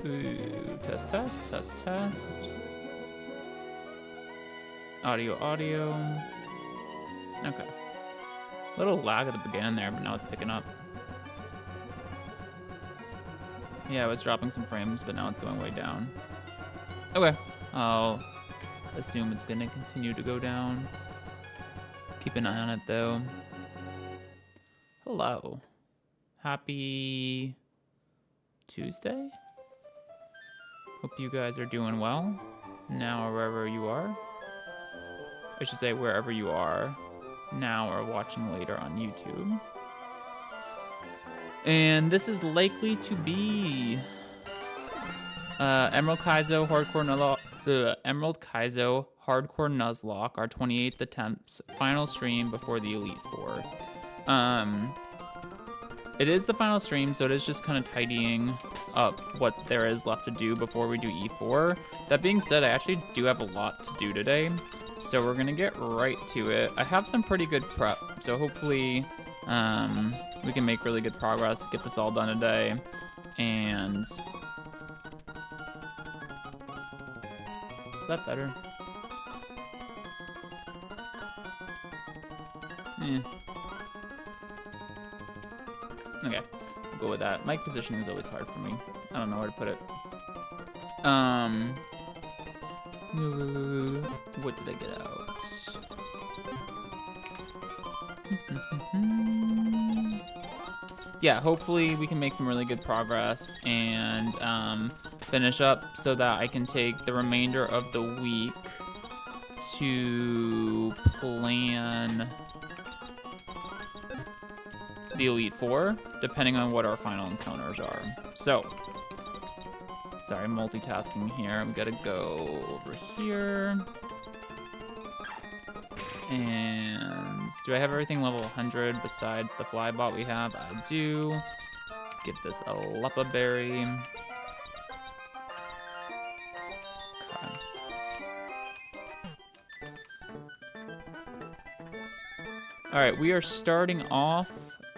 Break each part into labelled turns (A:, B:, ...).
A: Ooh, test, test, test, test. Audio, audio. Okay. A little lag at the beginning there, but now it's picking up. Yeah, I was dropping some frames, but now it's going way down. Okay. I'll assume it's gonna continue to go down. Keep an eye on it though. Hello. Happy Tuesday? Hope you guys are doing well. Now or wherever you are. I should say wherever you are now or watching later on YouTube. And this is likely to be Emerald Kaizo Hardcore Nuzlocke, our 28th attempts, final stream before the Elite Four. It is the final stream, so it is just kind of tidying up what there is left to do before we do E4. That being said, I actually do have a lot to do today, so we're gonna get right to it. I have some pretty good prep, so hopefully we can make really good progress, get this all done today, and... Is that better? Okay, we'll go with that. Mic positioning is always hard for me. I don't know where to put it. What did I get out? Yeah, hopefully we can make some really good progress and finish up so that I can take the remainder of the week to plan the Elite Four, depending on what our final encounters are. So, sorry, multitasking here. We gotta go over here. And do I have everything level 100 besides the flybot we have? I do. Let's get this a Leppa berry. Okay. All right, we are starting off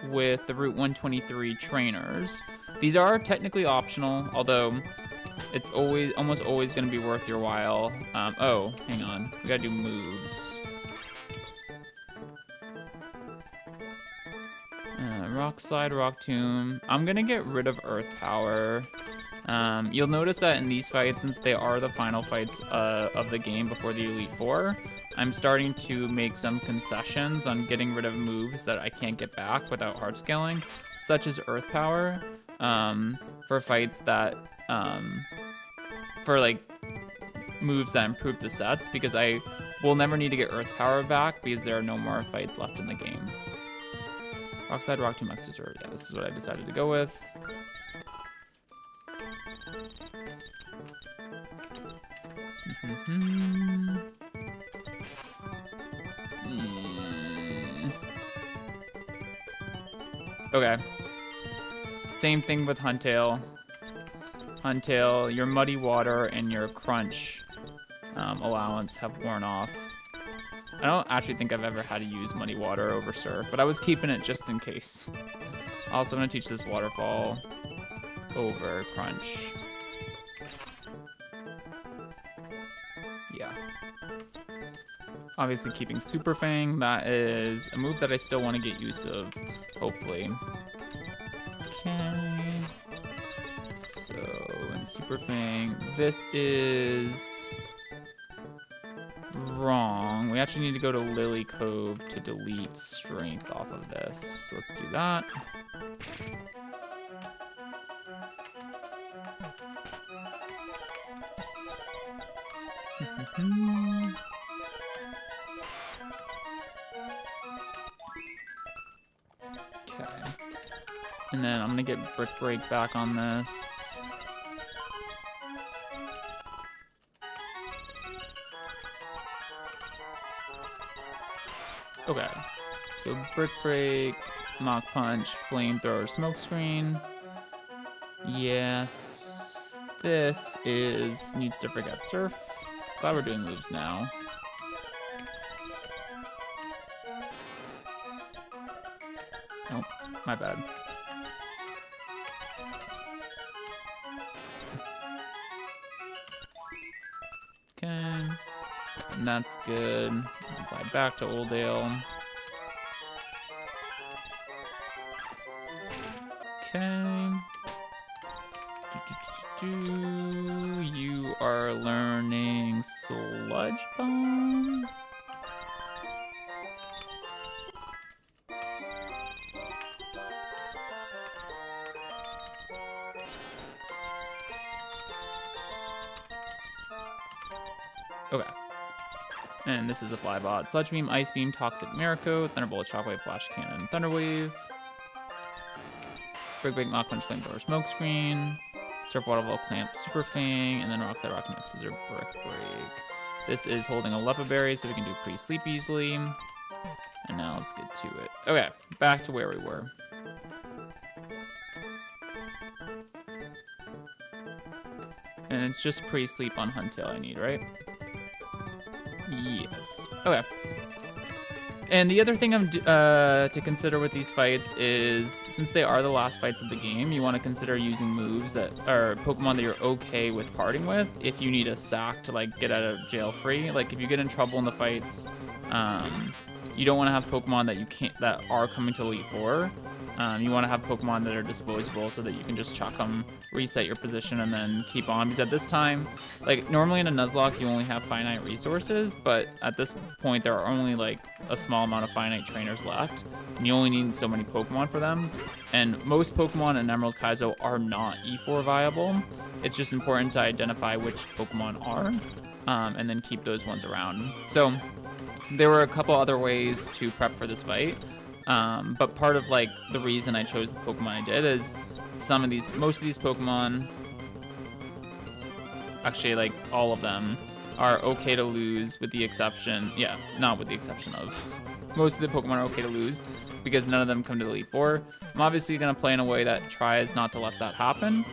A: with the Route 123 trainers. These are technically optional, although it's almost always going to be worth your while. Oh, hang on. We got to do moves. Rock Slide, Rock Tomb. I'm going to get rid of Earth Power. You'll notice that in these fights, since they are the final fights of the game before the Elite Four, I'm starting to make some concessions on getting rid of moves that I can't get back without hard scaling, such as Earth Power, for fights that, for like moves that improve the sets, because I will never need to get Earth Power back because there are no more fights left in the game. Rockside, Rock Tomb, Exorcism. Yeah, this is what I decided to go with. Okay. Same thing with Huntail. Huntail, your Muddy Water and your Crunch allowance have worn off. I don't actually think I've ever had to use Muddy Water over Surf, but I was keeping it just in case. Also, I'm going to teach this Waterfall over Crunch. Yeah. Obviously keeping Super Fang, that is a move that I still want to get use of, hopefully. Okay. So, in Super Fang, this is wrong. We actually need to go to Lily Cove to delete strength off of this. So let's do that. Okay. And then I'm gonna get Brick Break back on this. Okay, so Brick Break, Mach Punch, Flamethrower, Smokescreen. Yes, this needs to forget Surf. Glad we're doing moves now. Nope, my bad. And that's good. Fly back to Oldale. Okay. You are learning Sludge Bomb. Okay. And this is a Flybot. Sludge Beam, Ice Beam, Toxic Miracle, Thunderbolt, Shockwave, Flash Cannon, Thunderwave. Brick Break, Mach Punch, Flamethrower, Smokescreen. Surf Waterfall, Clamp, Super Fang, and then Rockslide, Rocky Neck, Scissor, Brick Break. This is holding a Lepa Berry, so we can do pre-sleep easily. And now let's get to it. Okay, back to where we were. And it's just pre-sleep on Huntail I need, right? Yes. Okay. And the other thing to consider with these fights is, since they are the last fights of the game, you want to consider using moves that are Pokemon that you're okay with parting with if you need a sack to like get out of jail free. Like if you get in trouble in the fights, you don't want to have Pokemon that are coming to Elite Four. You want to have Pokemon that are disposable so that you can just chuck them, reset your position, and then keep on. Because at this time, like normally in a Nuzlocke, you only have finite resources, but at this point, there are only like a small amount of finite trainers left, and you only need so many Pokemon for them. And most Pokemon in Emerald Kaizo are not E4 viable. It's just important to identify which Pokemon are, and then keep those ones around. So there were a couple other ways to prep for this fight. But part of like the reason I chose the Pokemon I did is most of these Pokemon, actually like all of them, are okay to lose with the exception, not with the exception of, most of the Pokemon are okay to lose because none of them come to the Elite Four. I'm obviously going to play in a way that tries not to let that happen,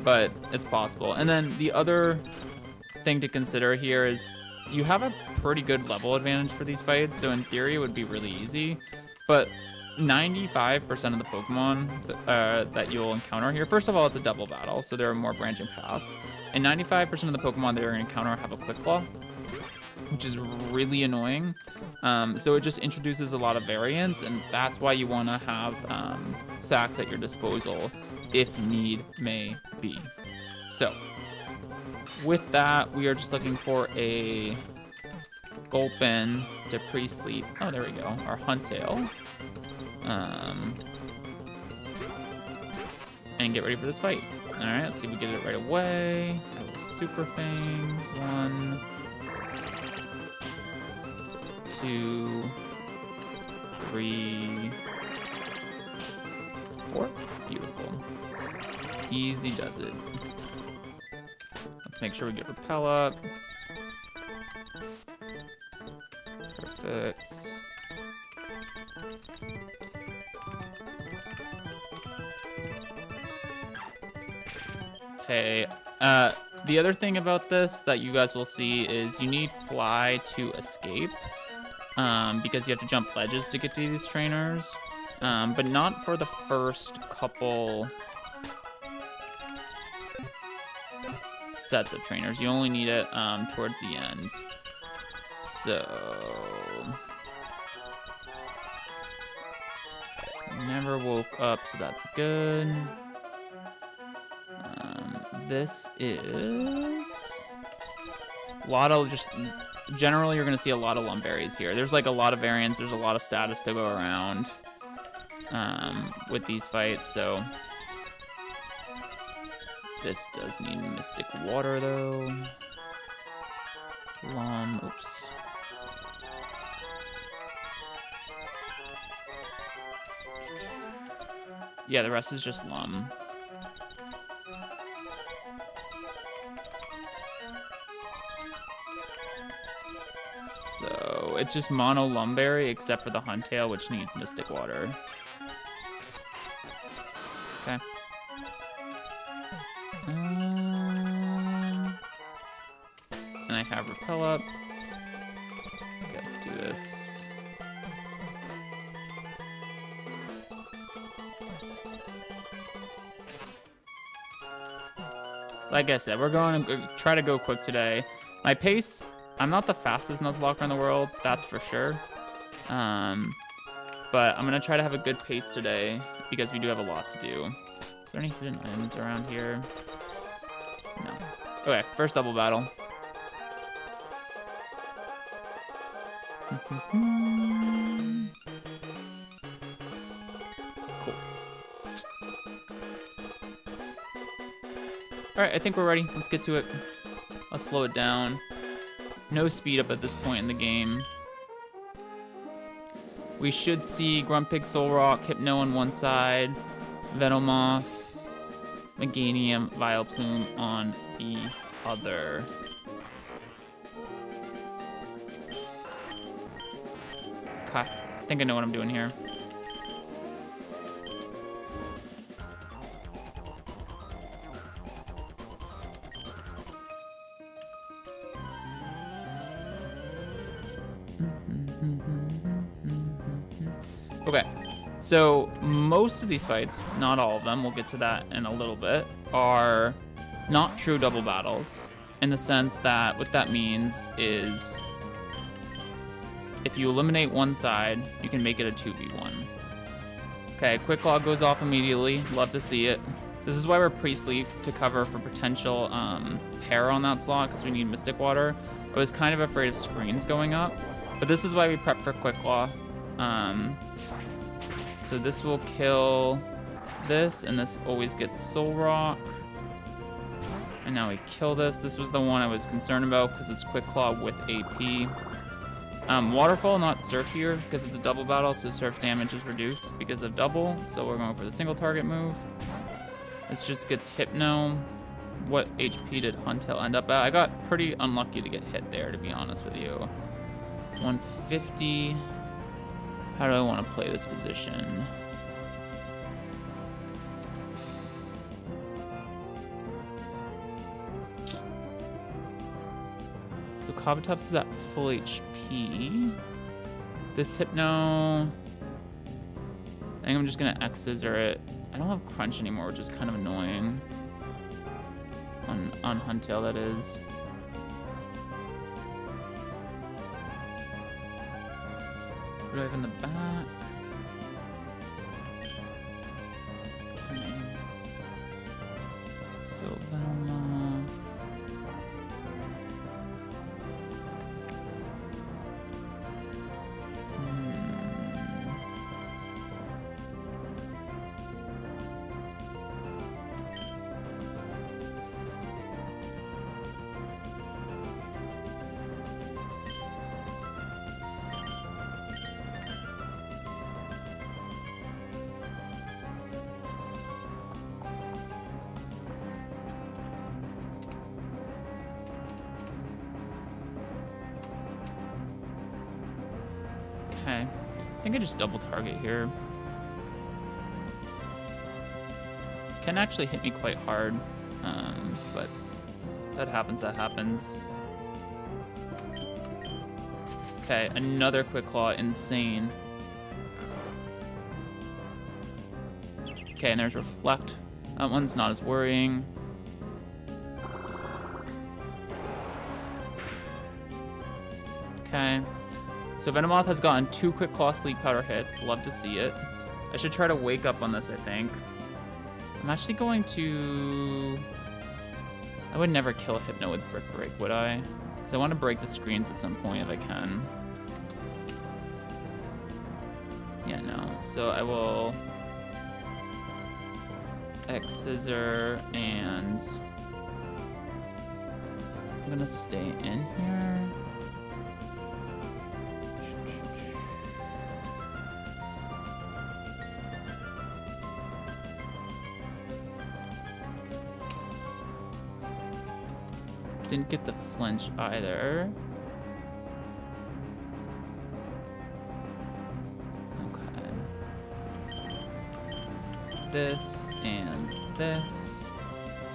A: but it's possible. And then the other thing to consider here is you have a pretty good level advantage for these fights, so in theory it would be really easy, but 95% of the Pokemon that you'll encounter here, first of all, it's a double battle, so there are more branching paths, and 95% of the Pokemon that you're going to encounter have a Quick Claw, which is really annoying. So it just introduces a lot of variance, and that's why you want to have sacks at your disposal if need may be. So with that, we are just looking for a Gulpin to pre-sleep. Oh, there we go. Our Huntail. And get ready for this fight. All right, let's see if we get it right away. Super Fang. 1, 2, 3, 4. Beautiful. Easy does it. Let's make sure we get Repel up. Perfect. Okay. The other thing about this that you guys will see is you need Fly to escape, because you have to jump ledges to get to these trainers, but not for the first couple sets of trainers. You only need it towards the end. So never woke up, so that's good. This is a lot of generally you're gonna see a lot of Lumberries here. There's like a lot of variance. There's a lot of status to go around with these fights. So this does need Mystic Water though. Oops. Yeah, the rest is just Lum. So it's just mono Lumberry except for the Huntail, which needs Mystic Water. Okay. And I have Repel up. Let's do this. Like I said, we're going to try to go quick today. My pace I'm not the fastest Nuzlocke in the world, that's for sure. But I'm gonna try to have a good pace today because we do have a lot to do. Is there any hidden items around here? No. Okay, first double battle. Cool. Alright, I think we're ready. Let's get to it. I'll slow it down. No speed up at this point in the game. We should see Grumpig, Solrock, Hypno on one side, Venomoth, Meganium, Vileplume on the other. Okay, I think I know what I'm doing here. Okay, so most of these fights, not all of them, we'll get to that in a little bit, are not true double battles, in the sense that what that means is if you eliminate one side, you can make it a 2v1. Okay, Quick Claw goes off immediately, love to see it. This is why we're pre-sleep, to cover for potential pair on that slot, because we need Mystic Water. I was kind of afraid of screens going up, but this is why we prep for Quick Claw. So this will kill this, and this always gets Soul Rock. And now we kill this. This was the one I was concerned about because it's Quick Claw with AP. Waterfall, not Surf here, because it's a double battle, so Surf damage is reduced because of double. So we're going for the single target move. This just gets Hypno. What HP did Huntail end up at? I got pretty unlucky to get hit there, to be honest with you. 150. How do I want to play this position? So Kabutops is at full HP. This Hypno, I think I'm just gonna X-Scissor it. I don't have Crunch anymore, which is kind of annoying. On Huntail, that is. What do I have in the back? Okay. So Venomoth. Okay, I think I just double target here. Can actually hit me quite hard, but that happens, that happens. Okay, another Quick Claw, insane. Okay, and there's Reflect. That one's not as worrying. Okay. So Venomoth has gotten 2 Quick Claw Sleep Powder hits. Love to see it. I should try to wake up on this, I think. I'm actually going to... I would never kill a Hypno with Brick Break, would I? Because I want to break the screens at some point if I can. Yeah, no. So I will... X-Scissor, and... I'm going to stay in here. Didn't get the flinch either. Okay. This and this.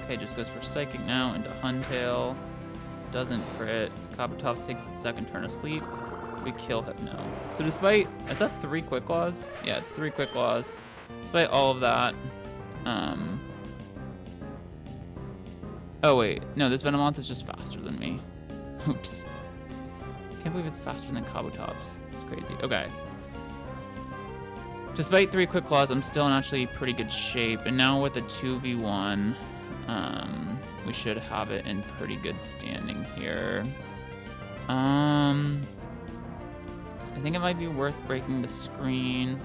A: Okay, just goes for Psychic now into Huntail. Doesn't crit. Kabutops takes its second turn of sleep. We kill Hypno. So despite, is that 3 Quick Claws? Yeah, it's 3 Quick Claws. Despite all of that, oh wait, no, this Venomoth is just faster than me. Oops. Can't believe it's faster than Kabutops. It's crazy. Okay. Despite 3 Quick Claws, I'm still in actually pretty good shape. And now with a 2v1, we should have it in pretty good standing here. I think it might be worth breaking the screen.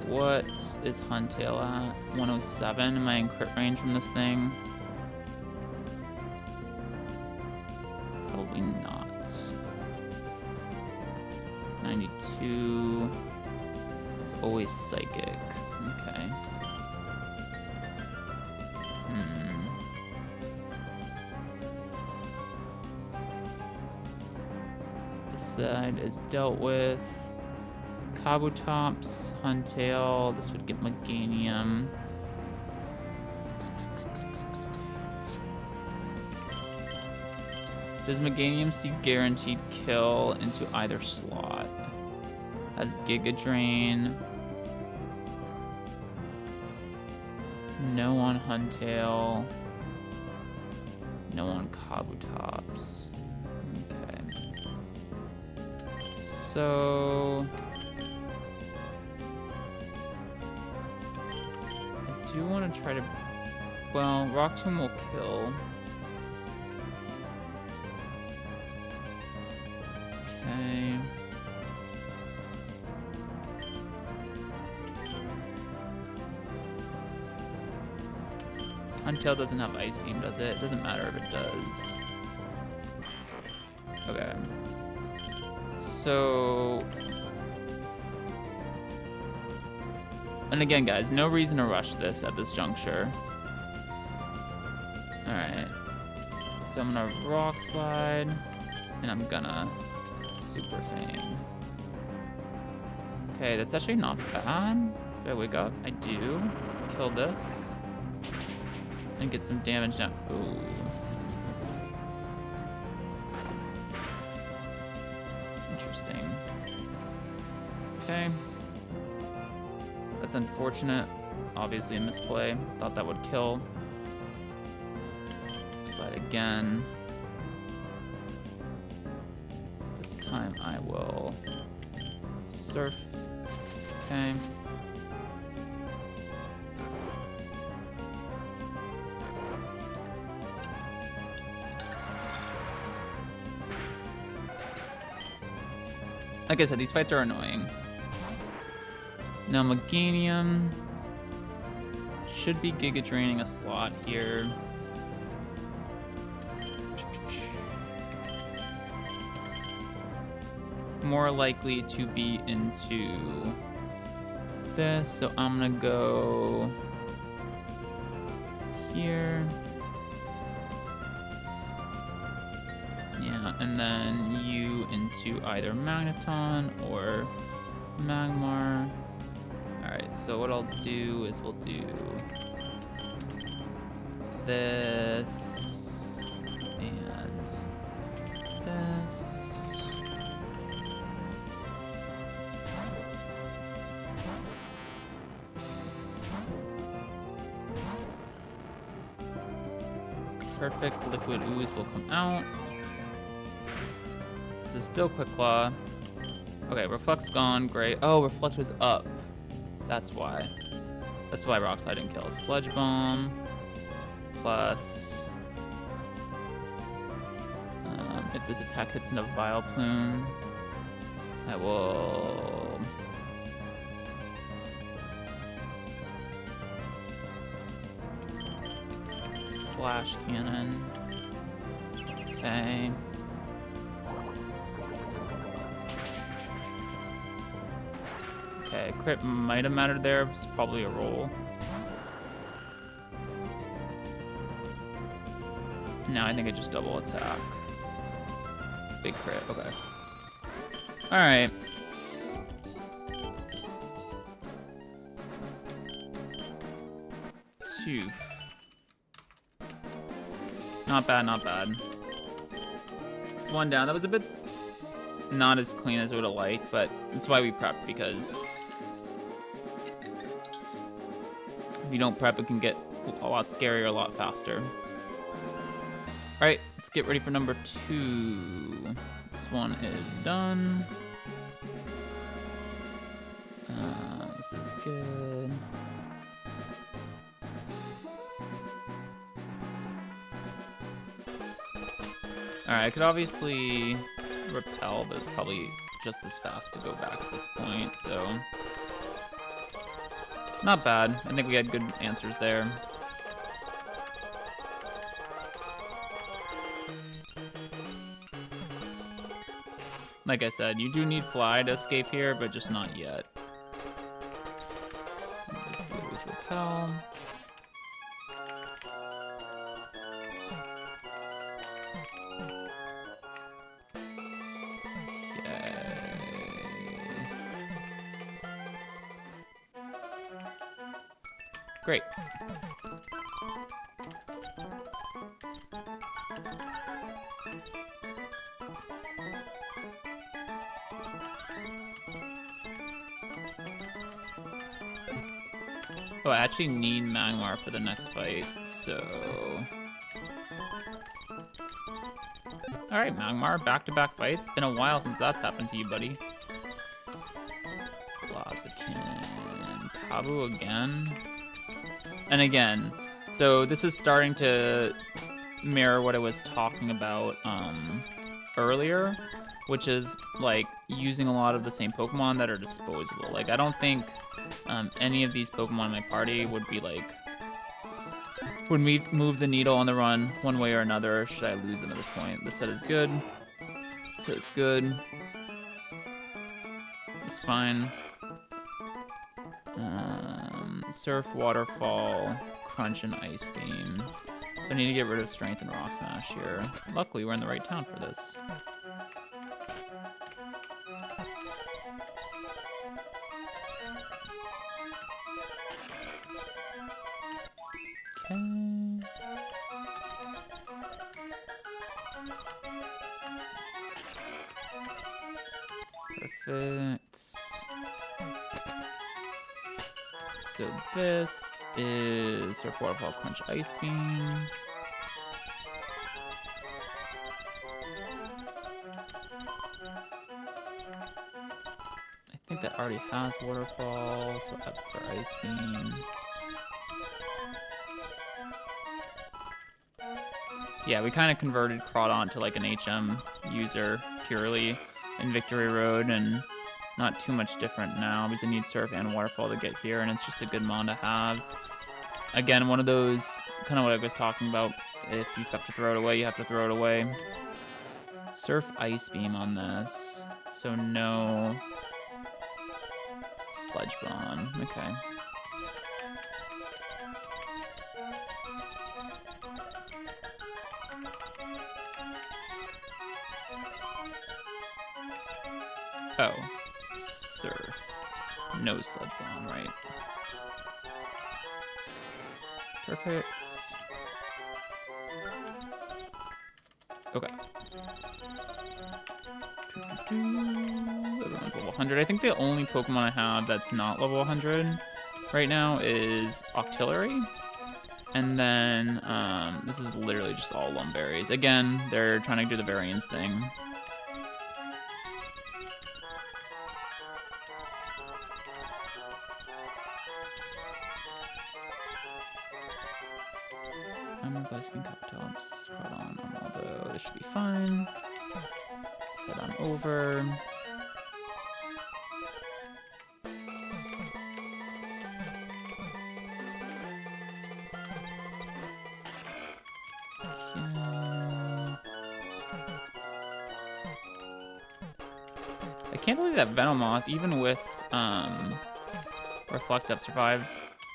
A: What is Huntail at? 107. Am I in crit range from this thing? Probably not. 92. It's always psychic. Okay. This side is dealt with. Kabutops, Huntail. This would get Meganium. Does Meganium see guaranteed kill into either slot? Has Giga Drain. No on Huntail. No on Kabutops. Okay. So I do want to try to. Well, Rock Tomb will kill. Okay. Huntail doesn't have Ice Beam, does it? It doesn't matter if it does. Okay. So... And again, guys, no reason to rush this at this juncture. Alright. So I'm gonna Rock Slide, and I'm gonna Super Fang. Okay, that's actually not bad. Do I wake up? I do. Kill this. And get some damage down. Ooh. Interesting. Okay. That's unfortunate. Obviously a misplay. Thought that would kill. Slide again. This time I will surf. Okay. Like I said, these fights are annoying. Now Meganium should be Giga Draining a slot here. More likely to be into this, so I'm gonna go here. Yeah, and then you into either Magneton or Magmar. Alright, so what I'll do is we'll do this and this. Perfect, Liquid Ooze will come out. This is still Quick Claw. Okay, Reflect's gone, great. Oh, Reflect was up. That's why. That's why Rock Slide didn't kill. Sludge Bomb plus if this attack hits into Vileplume, I will Flash Cannon. Okay. Okay, crit might have mattered there. It's probably a roll. Now I think I just double attack. Big crit, okay. Alright. Phew. Not bad, not bad. It's one down. That was a bit not as clean as I would have liked, but that's why we prepped, because if you don't prep, it can get a lot scarier, a lot faster. Alright, let's get ready for number 2. This one is done. This is good. Alright, I could obviously repel, but it's probably just as fast to go back at this point, so... Not bad. I think we had good answers there. Like I said, you do need fly to escape here, but just not yet. Let's see, it was repel. Great. Oh, I actually need Magmar for the next fight, so... Alright, Magmar, back-to-back fights. Been a while since that's happened to you, buddy. Blaziken, Kabu again. And again, so this is starting to mirror what I was talking about earlier, which is like using a lot of the same Pokemon that are disposable. Like I don't think any of these Pokemon in my party would be like, would move the needle on the run one way or another should I lose them at this point. This set is good. This set is good. It's fine. Surf, Waterfall, Crunch, and Ice Beam. So I need to get rid of Strength and Rock Smash here. Luckily, we're in the right town for this. Okay. Perfect. So this is Surf, Waterfall, Crunch, Ice Beam. I think that already has Waterfall, so up for Ice Beam. Yeah, we kind of converted Crawdon to like an HM user purely in Victory Road, and not too much different now because I need Surf and Waterfall to get here, and it's just a good mon to have. Again, one of those, kind of what I was talking about, if you have to throw it away, you have to throw it away. Surf Ice Beam on this, so no Sludge Bomb. Okay. Oh. Surf. No Sludge Bomb, right? Perfect. Okay. Everyone's level 100. I think the only Pokemon I have that's not level 100 right now is Octillery. And then, this is literally just all Lumberries. Again, they're trying to do the variance thing. Although this should be fine. Let's head on over. I can't believe that Venomoth, even with Reflect Up, survived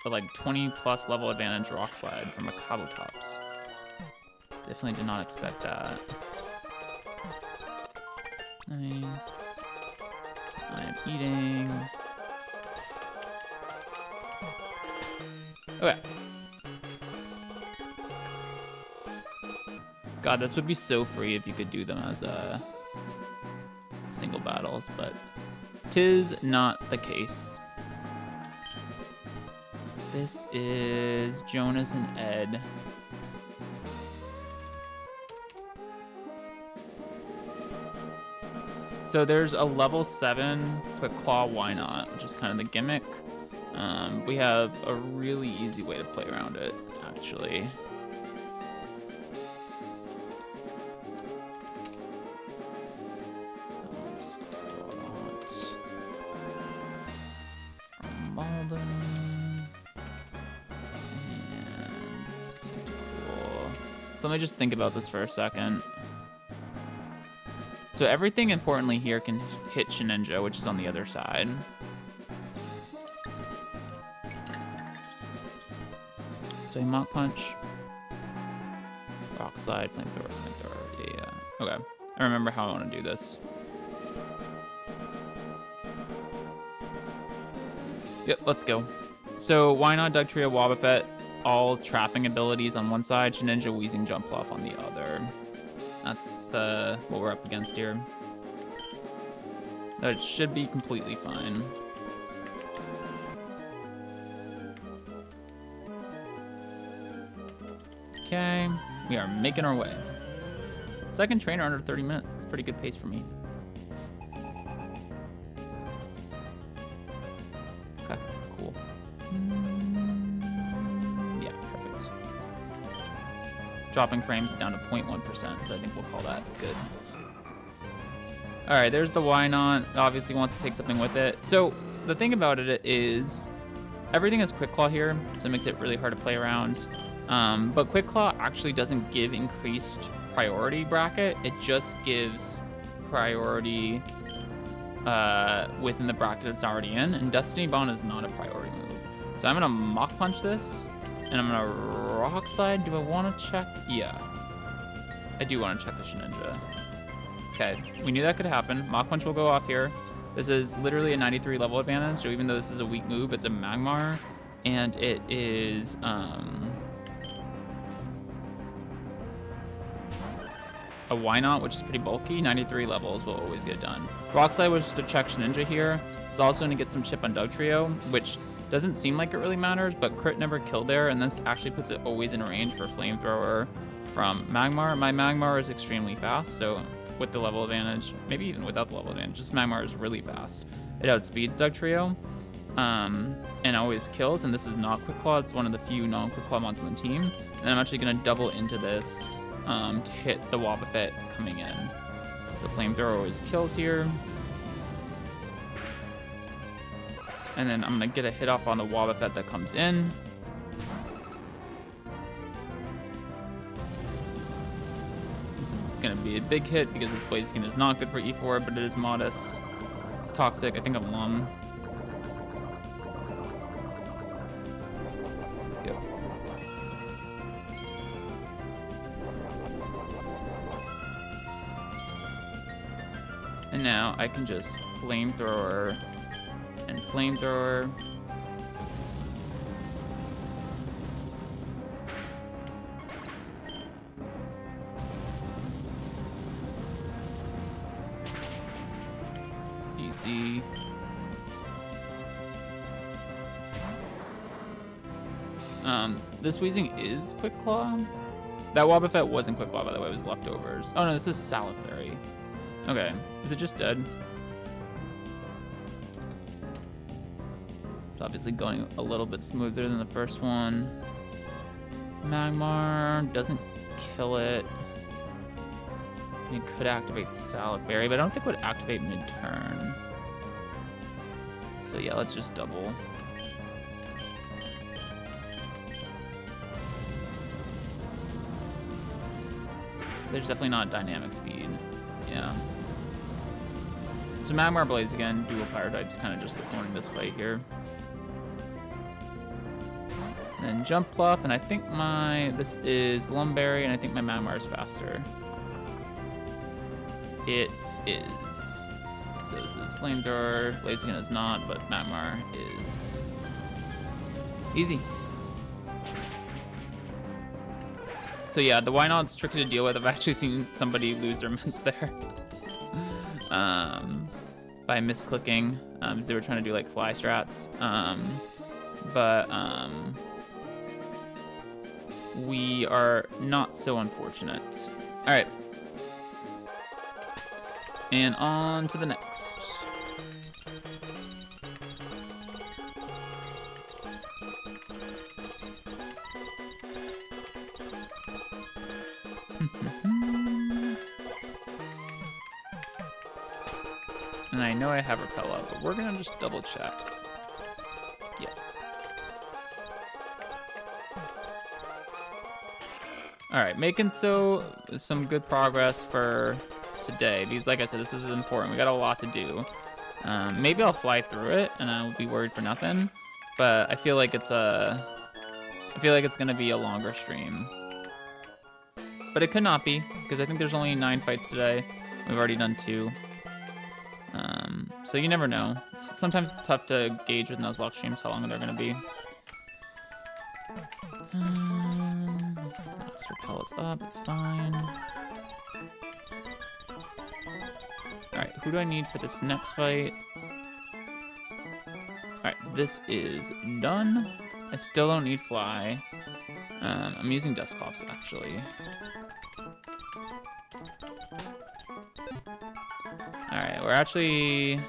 A: a like 20+ level advantage Rock Slide from a Kabutops. Definitely did not expect that. Nice. I am eating. Okay. God, this would be so free if you could do them as single battles, but 'tis not the case. This is Jonas and Ed. So there's a level 7 Quick Claw, why not? Which is kind of the gimmick. We have a really easy way to play around it, actually. So let me just think about this for a second. So everything importantly here can hit Shedinja, which is on the other side. So Mach Punch, Rock Slide, Flamethrower, Flamethrower. Yeah. Okay. I remember how I want to do this. Yep, let's go. So why not Dugtrio, Wobbuffet, all trapping abilities on one side, Shedinja, Wheezing, Jumpluff on the other. That's what we're up against here. That should be completely fine. Okay, we are making our way. Second trainer under 30 minutes. It's a pretty good pace for me. Okay, cool. Yeah, perfect. Dropping frames down to 0.1%, so I think we'll call that good. All right, there's the why not. It obviously wants to take something with it. So the thing about it is everything is Quick Claw here, so it makes it really hard to play around. But Quick Claw actually doesn't give increased priority bracket. It just gives priority within the bracket it's already in. And Destiny Bond is not a priority move. So I'm going to Mach Punch this, and I'm going to Rock Slide. Do I want to check? Yeah. I do want to check the Shedinja. Okay, we knew that could happen. Mach Punch will go off here. This is literally a 93 level advantage, so even though this is a weak move, it's a Magmar, and it is, a why not, which is pretty bulky. 93 levels will always get it done. Rock Slide was just to check Shedinja here. It's also going to get some chip on Dugtrio, which doesn't seem like it really matters, but crit never killed there, and this actually puts it always in range for Flamethrower from Magmar. My Magmar is extremely fast, so with the level advantage, maybe even without the level advantage, this Magmar is really fast. It outspeeds Dugtrio, and always kills, and this is not Quick Claw. It's one of the few non-Quick Claw mons on the team, and I'm actually going to double into this to hit the Wobbuffet coming in. So Flamethrower always kills here. And then I'm going to get a hit off on the Wobbuffet that comes in. It's going to be a big hit because this Blaziken is not good for E4, but it is modest. It's toxic. I think I'm Lum. Yep. And now I can just Flamethrower and Flamethrower. Easy. This Wheezing is Quick Claw. That Wobbuffet wasn't Quick Claw, by the way. It was leftovers. Oh no, this is Salivary. Okay, is it just dead? It's obviously going a little bit smoother than the first one. Magmar doesn't kill it. You could activate Salivary, but I don't think it would activate mid-turn. So yeah, let's just double. There's definitely not dynamic speed. Yeah. So Magmar Blaziken, dual fire types, kind of just owning this fight here. And then Jumpluff, and I think this is Lumberry, and I think my Magmar is faster. It is. So this is Flamethrower, Blaziken is not, but Magmar is. Easy. So yeah, the why not's tricky to deal with. I've actually seen somebody lose their mints there. By misclicking, as they were trying to do like fly strats. We are not so unfortunate. All right. And on to the next. And I know I have repel up, but we're gonna just double check. Yeah. All right, making some good progress for today. Because like I said, this is important. We got a lot to do. Maybe I'll fly through it and I'll be worried for nothing. But I feel like it's gonna be a longer stream. But it could not be, because I think there's only 9 fights today. We've already done 2. So you never know. Sometimes it's tough to gauge with Nuzlocke streams how long they're gonna be. Let's repel us up, it's fine. Alright, who do I need for this next fight? Alright, this is done. I still don't need fly. I'm using Dusclops actually. Alright, we're actually...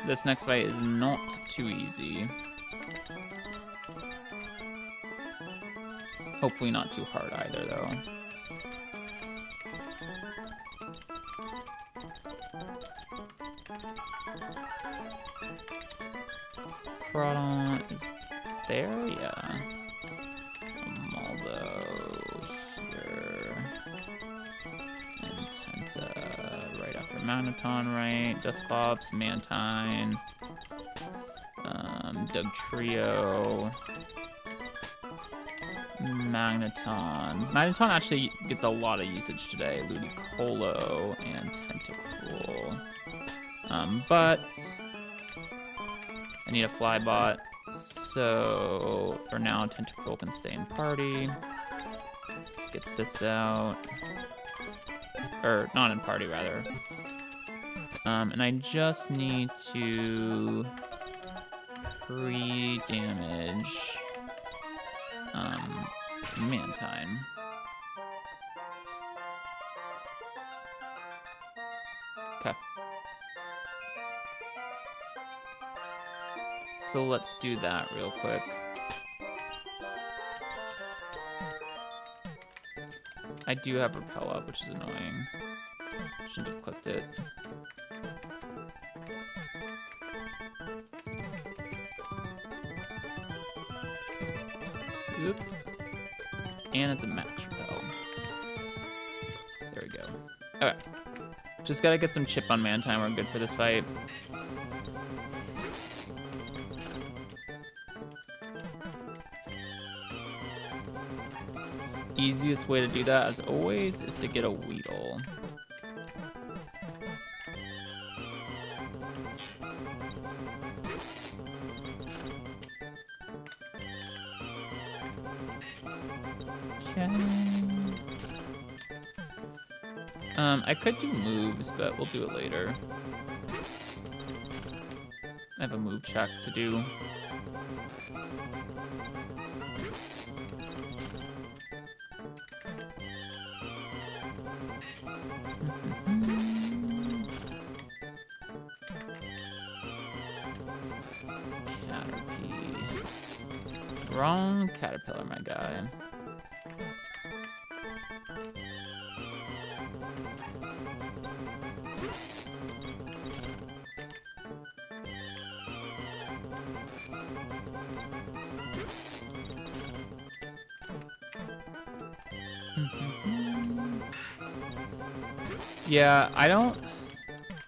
A: This next fight is not too easy. Hopefully not too hard either, though. Crawdon is there? Yeah. Maldo here. And Tenta right after Magneton, right? Dusclops, Mantine. Dugtrio. Magneton. Magneton actually gets a lot of usage today. Ludicolo and Tentacruel. But I need a Flybot, so for now Tentacruel can stay in party. Let's get this out. Or not in party, rather. And I just need to pre-damage Mantine. Okay. So let's do that real quick. I do have repel up, which is annoying. Shouldn't have clicked it. Oop. And it's a max repel. There we go. Okay. Just gotta get some chip on Mantine. We're good for this fight. Easiest way to do that, as always, is to get a Weedle. Okay. I could do moves, but we'll do it later. I have a move check to do. Caterpie. Wrong Caterpillar, my guy. Yeah, I don't...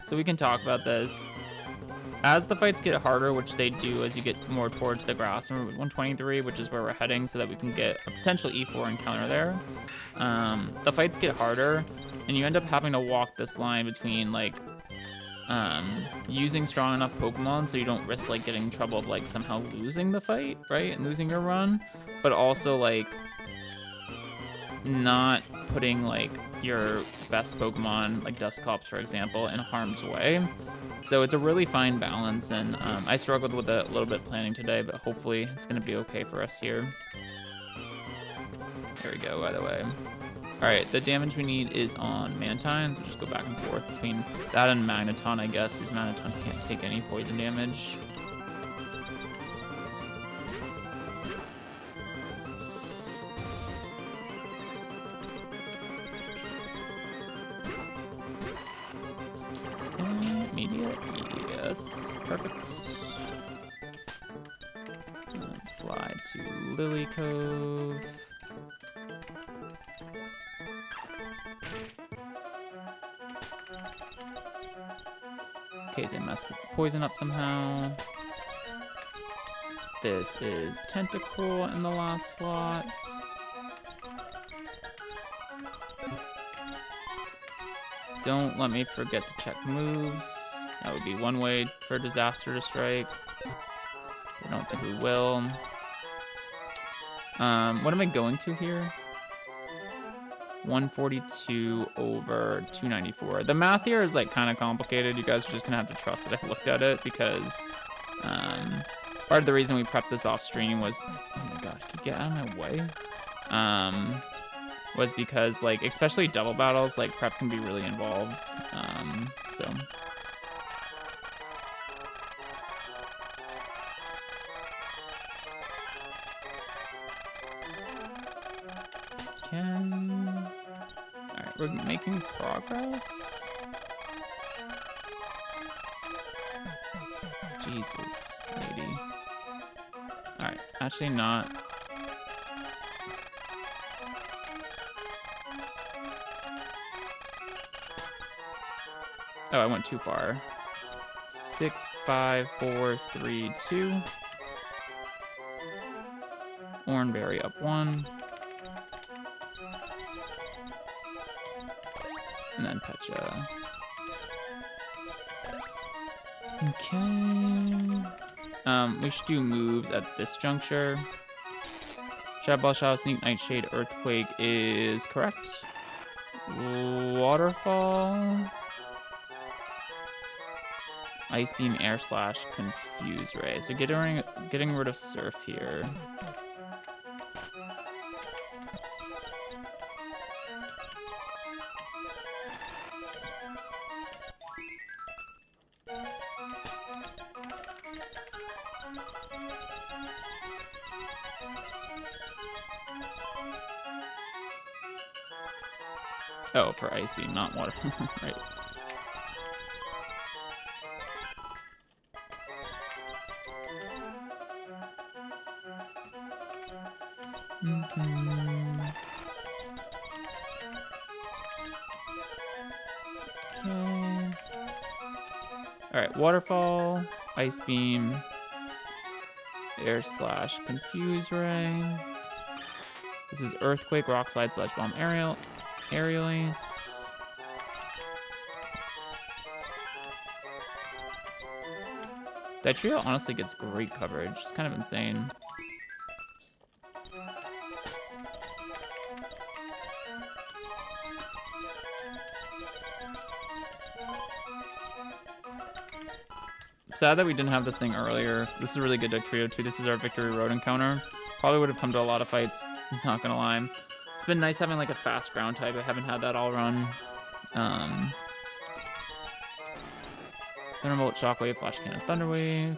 A: So we can talk about this. As the fights get harder, which they do as you get more towards the grass, 123, which is where we're heading, so that we can get a potential E4 encounter there. The fights get harder, and you end up having to walk this line between, like, using strong enough Pokemon so you don't risk, like, getting in trouble of, like, somehow losing the fight, right? And losing your run. But also, like, not putting, like, your best Pokemon, like Dusclops, for example, in harm's way. So it's a really fine balance, and I struggled with it a little bit planning today, but hopefully it's going to be okay for us here. There we go, by the way. Alright, the damage we need is on Mantines. We'll just go back and forth between that and Magneton, I guess, because Magneton can't take any poison damage. Immediate, yes, perfect. And fly to Lily Cove. Okay, they messed the poison up somehow. This is Tentacle in the last slot. Don't let me forget to check moves. That would be one way for Disaster to strike. I don't think we will. What am I going to here? 142 over 294. The math here is like kind of complicated. You guys are just gonna have to trust that I've looked at it because part of the reason we prepped this off stream was, oh my gosh, can you get out of my way? Was because like, especially double battles, like prep can be really involved. So. Alright, we're making progress. Jesus, lady. Alright, actually not. Oh, I went too far. 6, 5, 4, 3, 2. Oranberry up 1. And then Pecha. Okay. We should do moves at this juncture. Shadow Ball, Shadow Sneak, Nightshade, Earthquake is correct. Waterfall. Ice Beam, Air Slash, Confuse Ray. So getting rid of Surf here. Oh, for Ice Beam, not Water. Right. Okay. Alright, Waterfall, Ice Beam, Air Slash, Confuse Ray. This is Earthquake, Rock Slide, Sludge Bomb, Aerial Ace. That trio honestly gets great coverage. It's kind of insane. Sad that we didn't have this thing earlier. This is a really good trio too. This is our Victory Road encounter. Probably would have come to a lot of fights, not gonna lie. It's been nice having like a fast ground type. I haven't had that all run. Thunderbolt, Shockwave, Flash Cannon, Thunderwave.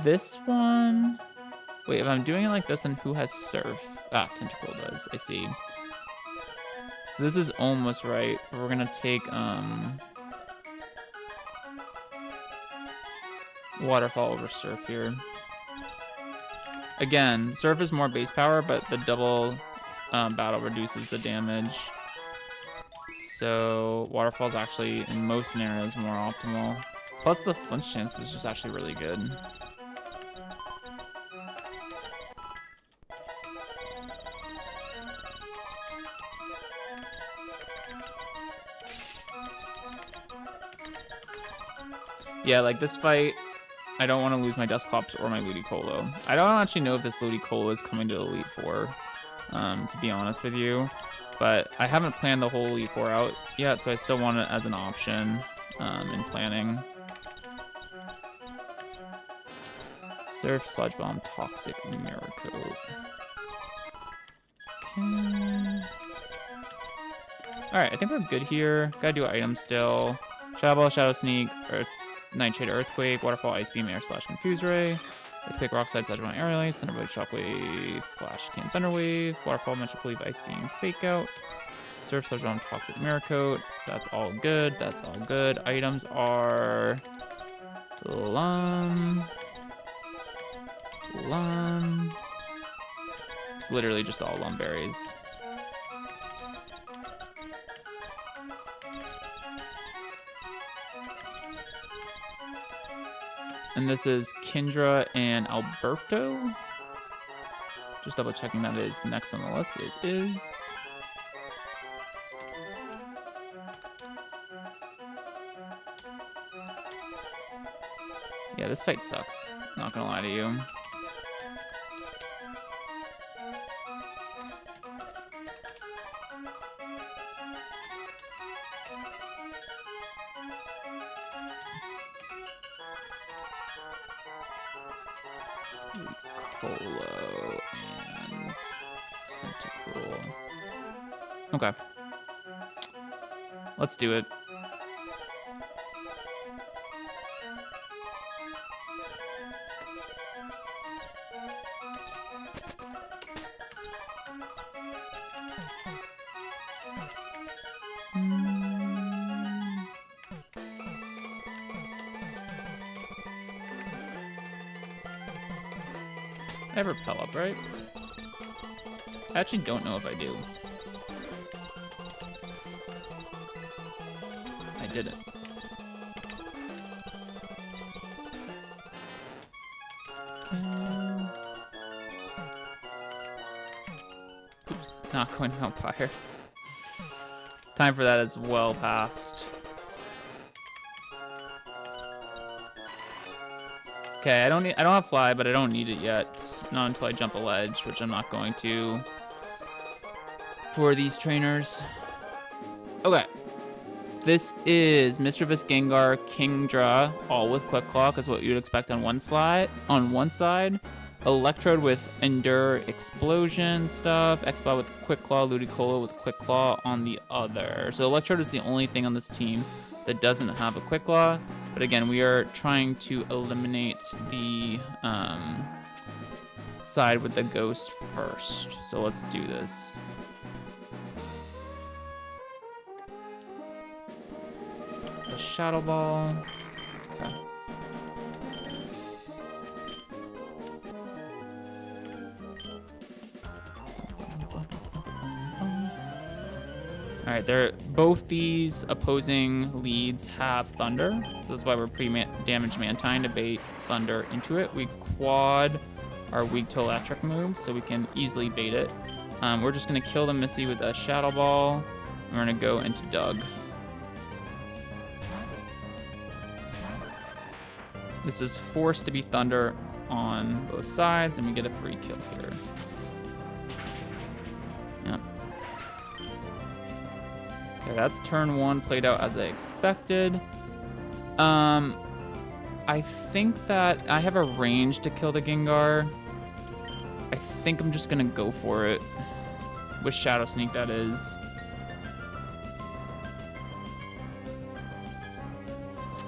A: This one... Wait, if I'm doing it like this, then who has Surf? Ah, Tentacle does. I see. So this is almost right, but we're gonna take, Waterfall over Surf here. Again, Surf is more base power, but the double battle reduces the damage. So Waterfall is actually, in most scenarios, more optimal. Plus the flinch chance is just actually really good. Yeah, like this fight, I don't want to lose my Dusclops or my Ludicolo. I don't actually know if this Ludicolo is coming to Elite Four, to be honest with you. But I haven't planned the whole Elite Four out yet, so I still want it as an option in planning. Surf, Sludge Bomb, Toxic, Mirror Coat. Okay. Alright, I think we're good here. Gotta do items still. Shadow Ball, Shadow Sneak, Earth, Nightshade, Earthquake, Waterfall, Ice Beam, Air Slash, Confuse Ray, Earthquake, Rock Slide, Sedge, Air Release, Thunderblade, Shockwave, Flash, Can, Thunder Wave, Waterfall, Magic Leaf, Ice Beam, Fake Out, Surf, Sedge, Toxic Mirror Coat. That's all good. That's all good. Items are Lum. It's literally just all Lum berries. And this is Kendra and Alberto. Just double checking that is next on the list. It is. Yeah, this fight sucks. Not gonna lie to you. Colo and Tentacle. Okay. Let's do it. I have Repel up, right? I actually don't know if I do. I didn't. Oops, not going out fire. Time for that is well past. Okay, I don't have fly, but I don't need it yet. Not until I jump a ledge, which I'm not going to for these trainers. Okay. This is Mischievous Gengar Kingdra, all with Quick Claw, is what you'd expect on one side. Electrode with Endure Explosion stuff. Exploit with Quick Claw. Ludicolo with Quick Claw on the other. So Electrode is the only thing on this team that doesn't have a Quick Claw. But again, we are trying to eliminate the side with the Ghost first. So let's do this. It's a Shadow Ball. Okay. All right, both these opposing leads have Thunder, so that's why we're pre-damaged Mantine to bait Thunder into it. We quad our weak to electric move, so we can easily bait it. We're just gonna kill the Missy with a Shadow Ball, and we're gonna go into Doug. This is forced to be Thunder on both sides, and we get a free kill here. Yep. Okay, that's turn one played out as I expected. I think that I have a range to kill the Gengar. I think I'm just gonna go for it. With Shadow Sneak, that is.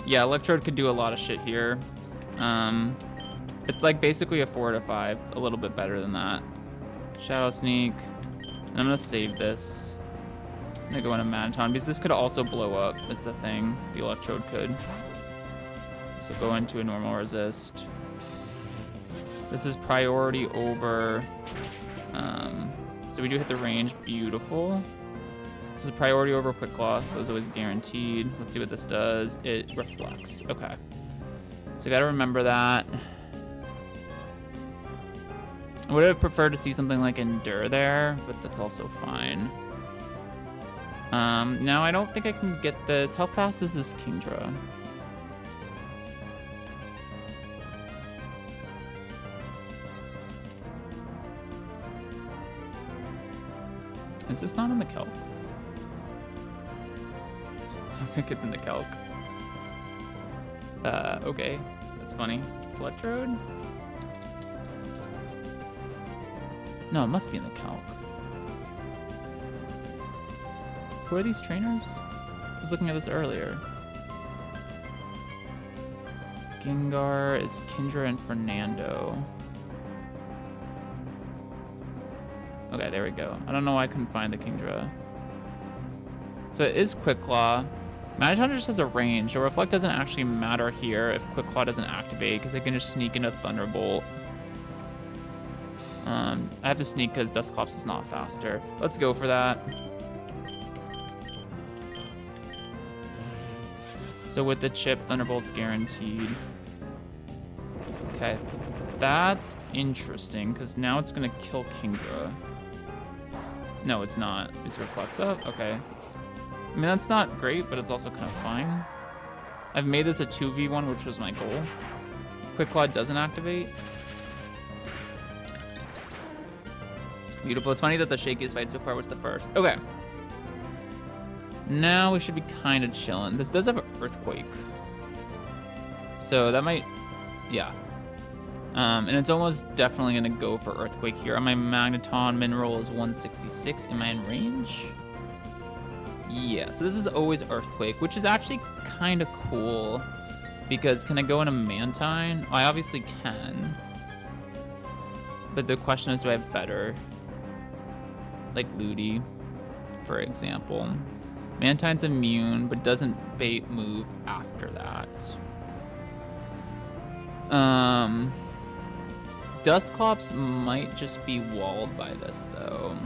A: Yeah, Electrode could do a lot of shit here. It's like basically a 4 to 5, a little bit better than that. Shadow Sneak, and I'm gonna save this. I'm gonna go into Manaton, because this could also blow up, is the thing. The Electrode could. So go into a normal resist. This is priority over, so we do hit the range, beautiful. This is priority over Quick Claw, so it's always guaranteed. Let's see what this does. It reflects, okay. So you gotta remember that. I would have preferred to see something like Endure there, but that's also fine. Now I don't think I can get this. How fast is this Kingdra? Is this not in the calc? I think it's in the calc. Okay, that's funny. Electrode? No, it must be in the calc. Who are these trainers? I was looking at this earlier. Gengar is Kendra and Fernando. Okay, there we go. I don't know why I couldn't find the Kingdra. So it is Quick Claw. Magneton just has a range, so Reflect doesn't actually matter here if Quick Claw doesn't activate, because I can just sneak into Thunderbolt. I have to sneak because Dusclops is not faster. Let's go for that. So with the chip, Thunderbolt's guaranteed. Okay, that's interesting, because now it's going to kill Kingdra. No, it's not. It's Reflects up? Okay. I mean, that's not great, but it's also kind of fine. I've made this a 2v1, which was my goal. Quick Claw doesn't activate. Beautiful. It's funny that the shakiest fight so far was the first. Okay. Now we should be kind of chilling. This does have an Earthquake. So that might... Yeah. And it's almost definitely going to go for Earthquake here. My Magneton mineral is 166. Am I in range? Yeah, so this is always Earthquake, which is actually kind of cool. Because can I go into Mantine? I obviously can. But the question is, do I have better? Like Ludi, for example. Mantine's immune, but doesn't bait move after that. Dusclops might just be walled by this, though.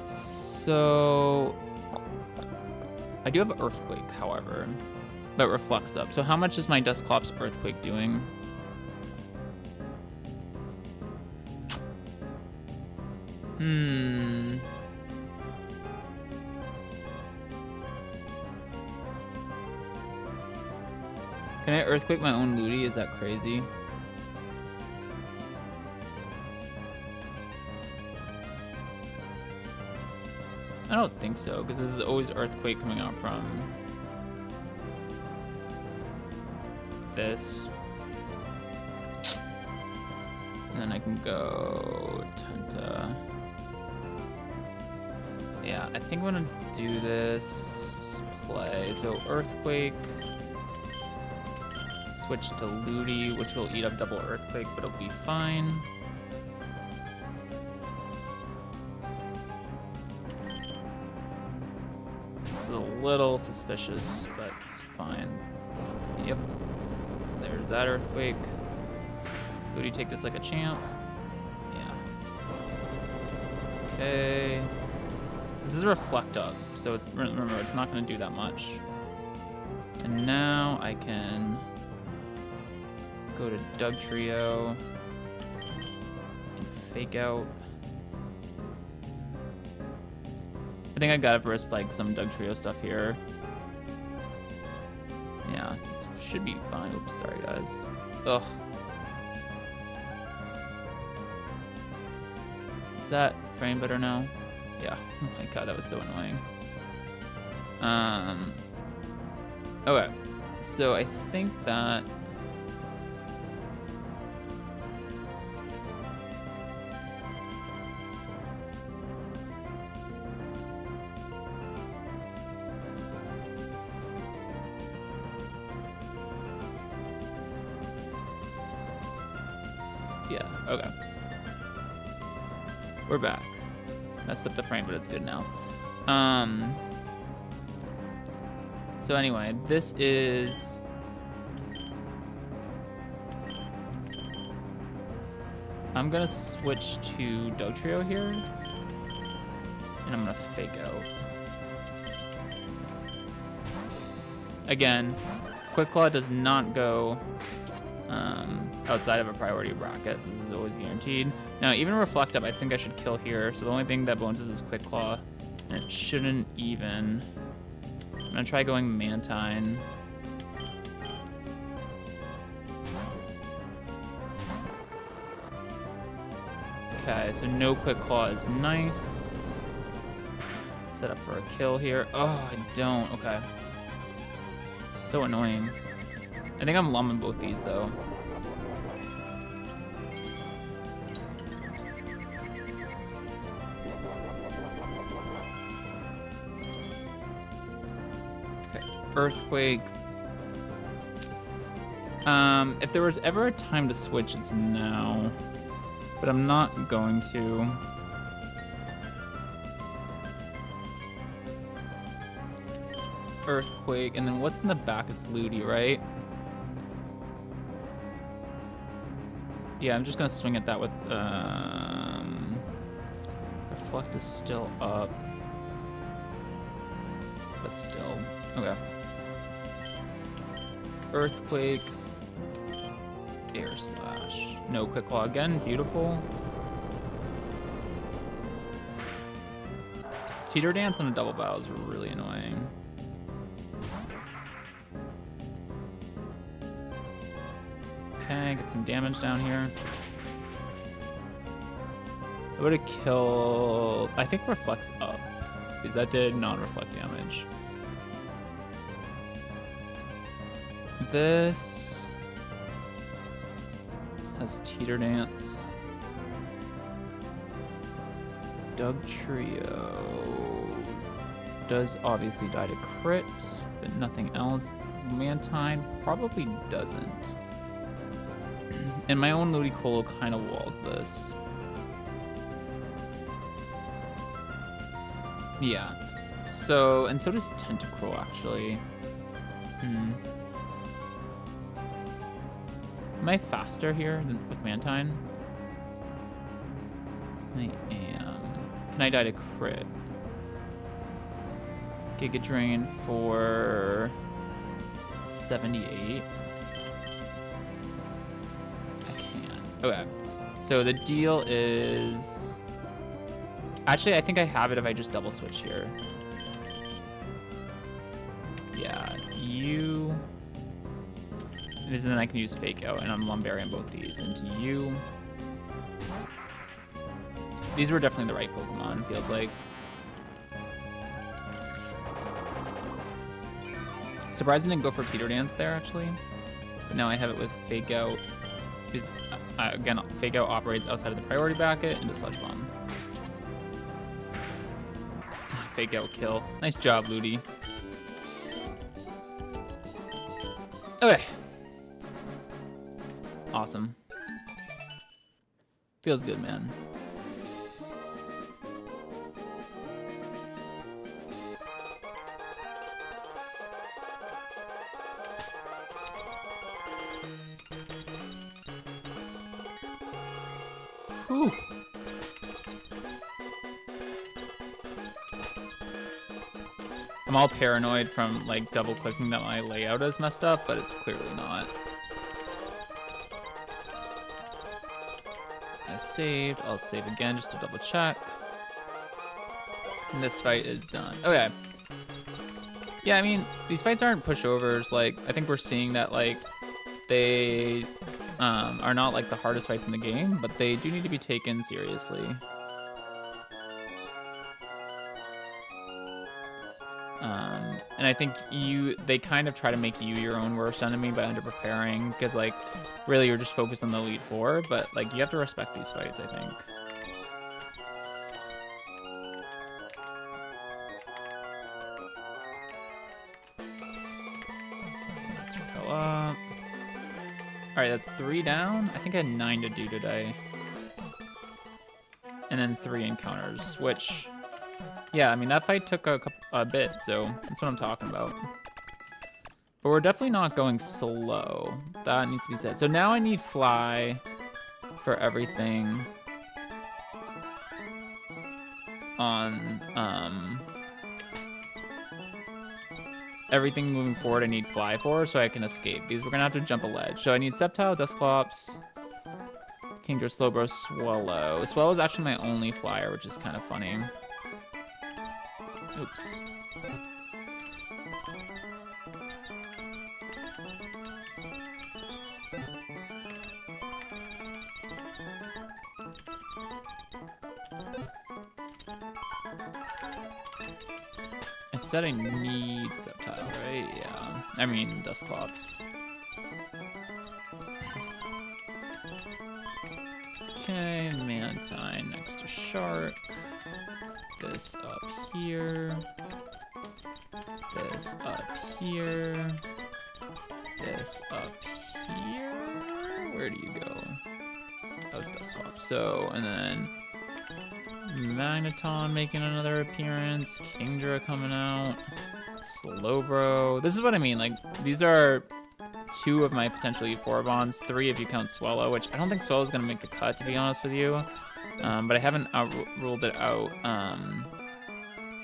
A: So I do have Earthquake, however, but Reflects up. So how much is my Dusclops Earthquake doing? Can I Earthquake my own Ludi? Is that crazy? I don't think so, because this is always Earthquake coming out from this. And then I can go Tenta. Yeah, I think I'm gonna do this play. So Earthquake, switch to Ludi, which will eat up double Earthquake, but it'll be fine. This is a little suspicious, but it's fine. Yep. There's that Earthquake. Ludi, take this like a champ. Yeah. Okay. This is a Reflect up, so it's, remember, it's not going to do that much. And now I can go to Doug Trio and Fake Out. I think I gotta risk like some Doug Trio stuff here. Yeah, this should be fine. Oops, sorry guys. Ugh. Is that frame better now? Yeah. Oh my god, that was so annoying. Okay. So I think that yeah, okay. We're back. Messed up the frame, but it's good now. So anyway, this is... I'm gonna switch to Dugtrio here. And I'm gonna Fake Out. Again, Quick Claw does not go outside of a priority bracket. This is always guaranteed. Now, even Reflect Up, I think I should kill here. So the only thing that bonuses is Quick Claw. And it shouldn't even. I'm gonna try going Mantine. Okay, so no Quick Claw is nice. Set up for a kill here. Oh, I don't. Okay. So annoying. I think I'm lumming both these though. Earthquake. If there was ever a time to switch, it's now. But I'm not going to. Earthquake, and then what's in the back? It's Ludi, right? Yeah, I'm just gonna swing at that with Reflect is still up. But still. Okay. Earthquake. Air Slash. No Quick Claw again. Beautiful. Teeter Dance on a double bow is really annoying. Okay, get some damage down here. I would have killed... I think Reflect's up, because that did non-reflect damage. This has Teeter Dance. Doug Trio does obviously die to crit, but nothing else. Mantine probably doesn't. And my own Ludicolo kind of walls this. Yeah. So, and so does Tentacruel, actually. Am I faster here than with Mantine? I am. Can I die to crit? Giga Drain for 78. Okay, so the deal is... Actually, I think I have it if I just double switch here. Yeah, you... And then I can use Fake Out, and I'm Lumbarian both these into you. These were definitely the right Pokemon, feels like. Surprised I didn't go for Teeter Dance there, actually. But now I have it with Fake Out. Because, again, Fake Out operates outside of the priority bracket into Sludge Bomb. Fake Out kill. Nice job, Ludi. Okay. Awesome. Feels good, man. Whew. I'm all paranoid from like double clicking that my layout is messed up, but it's clearly not. I saved. I'll save again just to double check. And this fight is done. Okay. Yeah, I mean, these fights aren't pushovers. Like, I think we're seeing that like they are not like the hardest fights in the game, but they do need to be taken seriously. And I think they kind of try to make you your own worst enemy by underpreparing, because like really you're just focused on the Elite Four, but like you have to respect these fights, I think. Alright, that's 3 down. I think I had 9 to do today. And then 3 encounters, which... Yeah, I mean, that fight took a bit, so that's what I'm talking about. But we're definitely not going slow. That needs to be said. So now I need Fly for everything on... everything moving forward I need Fly for, so I can escape, because we're gonna have to jump a ledge. So I need Sceptile, Dusclops, Kingdra, Slowbro, Swallow. Swallow is actually my only flyer, which is kind of funny. Oops. I said I need Sceptile, right? Yeah. I mean, Dusclops. Okay, Mantine next to Shark. This up here. This up here. This up here. Where do you go? Oh, it's Dusclops. So, and then Magneton making another appearance. Kingdra coming out. Slowbro. This is what I mean. Like, these are 2 of my potential E4 bonds. 3 if you count Swellow, which I don't think Swellow's going to make the cut, to be honest with you. But I haven't ruled it out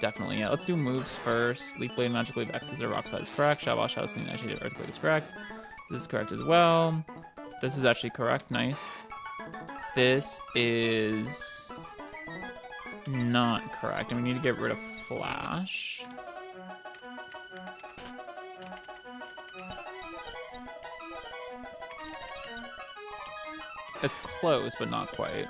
A: definitely yet. Let's do moves first. Leaf Blade, Magic Wave, X Scissor, Rock Slide is correct. Shadow Ball, Shadow Sneak, Nightshade, Earthquake is correct. This is correct as well. This is actually correct. Nice. This is not correct, and we need to get rid of Flash. It's close, but not quite.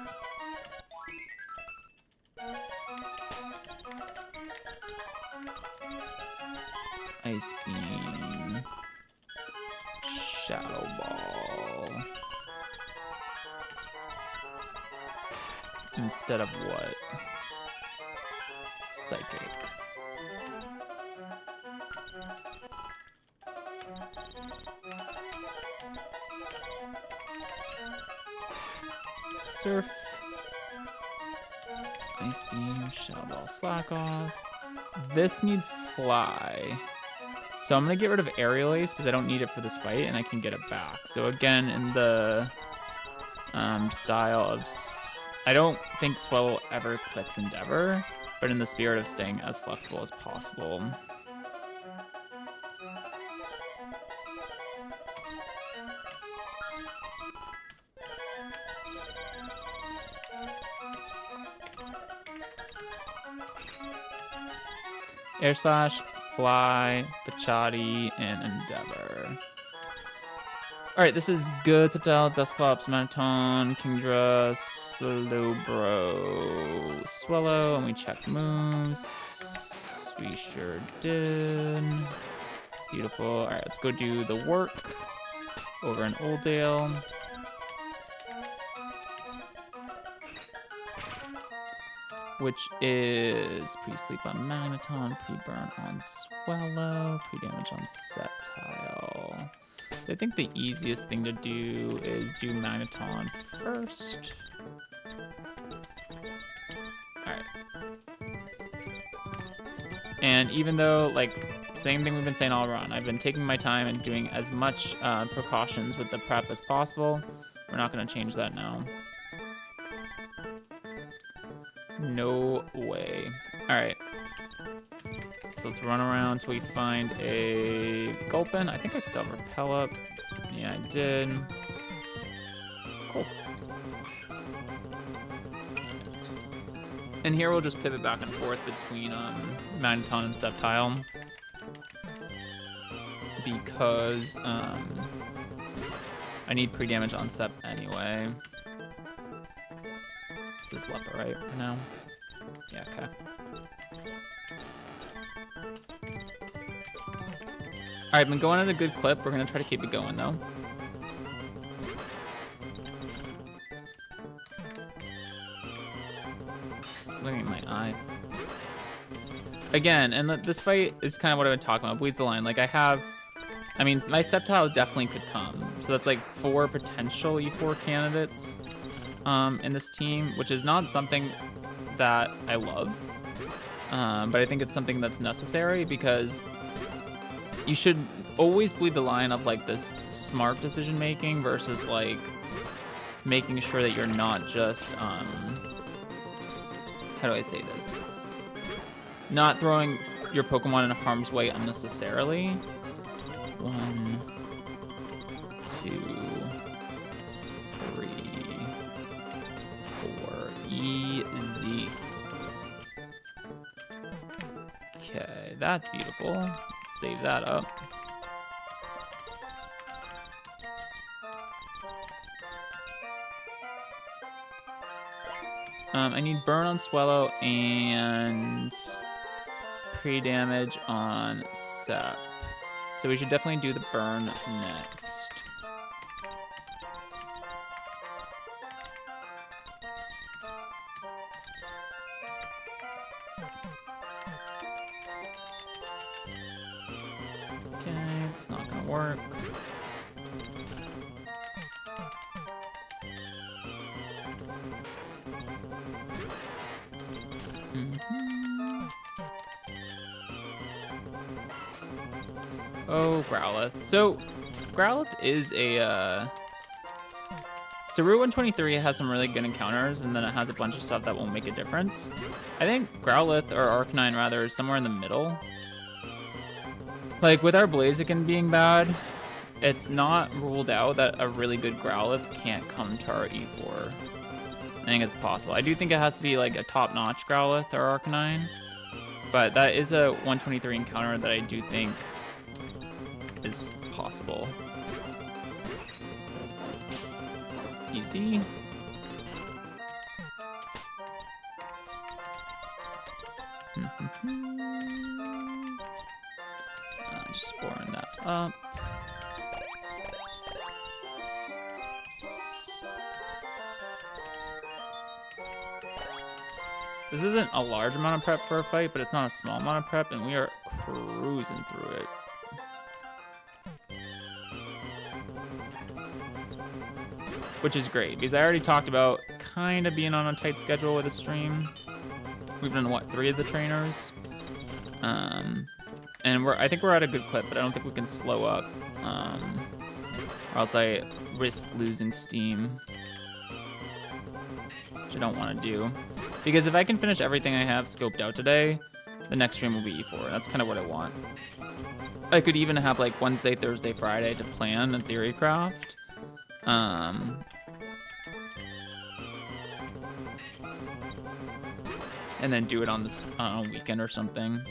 A: Ice Beam. Shadow Ball. Instead of what? Psychic. Surf. Ice Beam, Shadow Ball, Slack Off. This needs Fly. So I'm gonna get rid of Aerial Ace because I don't need it for this fight and I can get it back. So again, in the style of, I don't think Swellow ever clicks Endeavor, but in the spirit of staying as flexible as possible. Air Slash, Fly, Pachati, and Endeavor. Alright, this is good. Sceptile, Dusclops, Magneton, Kingdra, Slowbro, Swellow, and we check moves. We sure did. Beautiful. Alright, let's go do the work over in Oldale. Which is pre-sleep on Magneton, pre-burn on Swellow, pre-damage on Sceptile. So I think the easiest thing to do is do Magneton first. Alright. And even though, like, same thing we've been saying all around, I've been taking my time and doing as much precautions with the prep as possible. We're not going to change that now. No way. Alright. So let's run around till we find a Gulpin. I think I still have Repel up. Yeah, I did. Cool. And here we'll just pivot back and forth between Magneton and Sceptile. Because I need pre-damage on Sep anyway. This is Leper, right? For now? Yeah, okay. Alright, been going at a good clip. We're gonna try to keep it going, though. Something in my eye. Again, and this fight is kind of what I've been talking about. Bleeds the line. Like, I mean, my Sceptile definitely could come. So that's like 4 potential E4 candidates in this team, which is not something that I love. But I think it's something that's necessary because you should always bleed the line of like this smart decision making versus like making sure that you're not just how do I say this? Not throwing your Pokemon in harm's way unnecessarily. 1, 2, 3, 4. Easy. Okay, that's beautiful. Let's save that up. I need burn on Swellow and pre-damage on Sep. So we should definitely do the burn next. Okay, it's not gonna work. Oh, Growlithe. So, Growlithe is a, so Route 123 has some really good encounters, and then it has a bunch of stuff that won't make a difference. I think Growlithe, or Arcanine rather, is somewhere in the middle. Like, with our Blaziken being bad, it's not ruled out that a really good Growlithe can't come to our E4. I think it's possible. I do think it has to be, like, a top-notch Growlithe or Arcanine. But that is a 123 encounter that I do think is possible. Easy. Just sporing that up. This isn't a large amount of prep for a fight, but it's not a small amount of prep, and we are cruising through it. Which is great, because I already talked about kind of being on a tight schedule with a stream. We've done, what, 3 of the trainers? And I think we're at a good clip, but I don't think we can slow up. Or else I risk losing steam. Which I don't want to do. Because if I can finish everything I have scoped out today, the next stream will be E4. That's kind of what I want. I could even have like Wednesday, Thursday, Friday to plan a theory craft. And then do it on this on a weekend or something.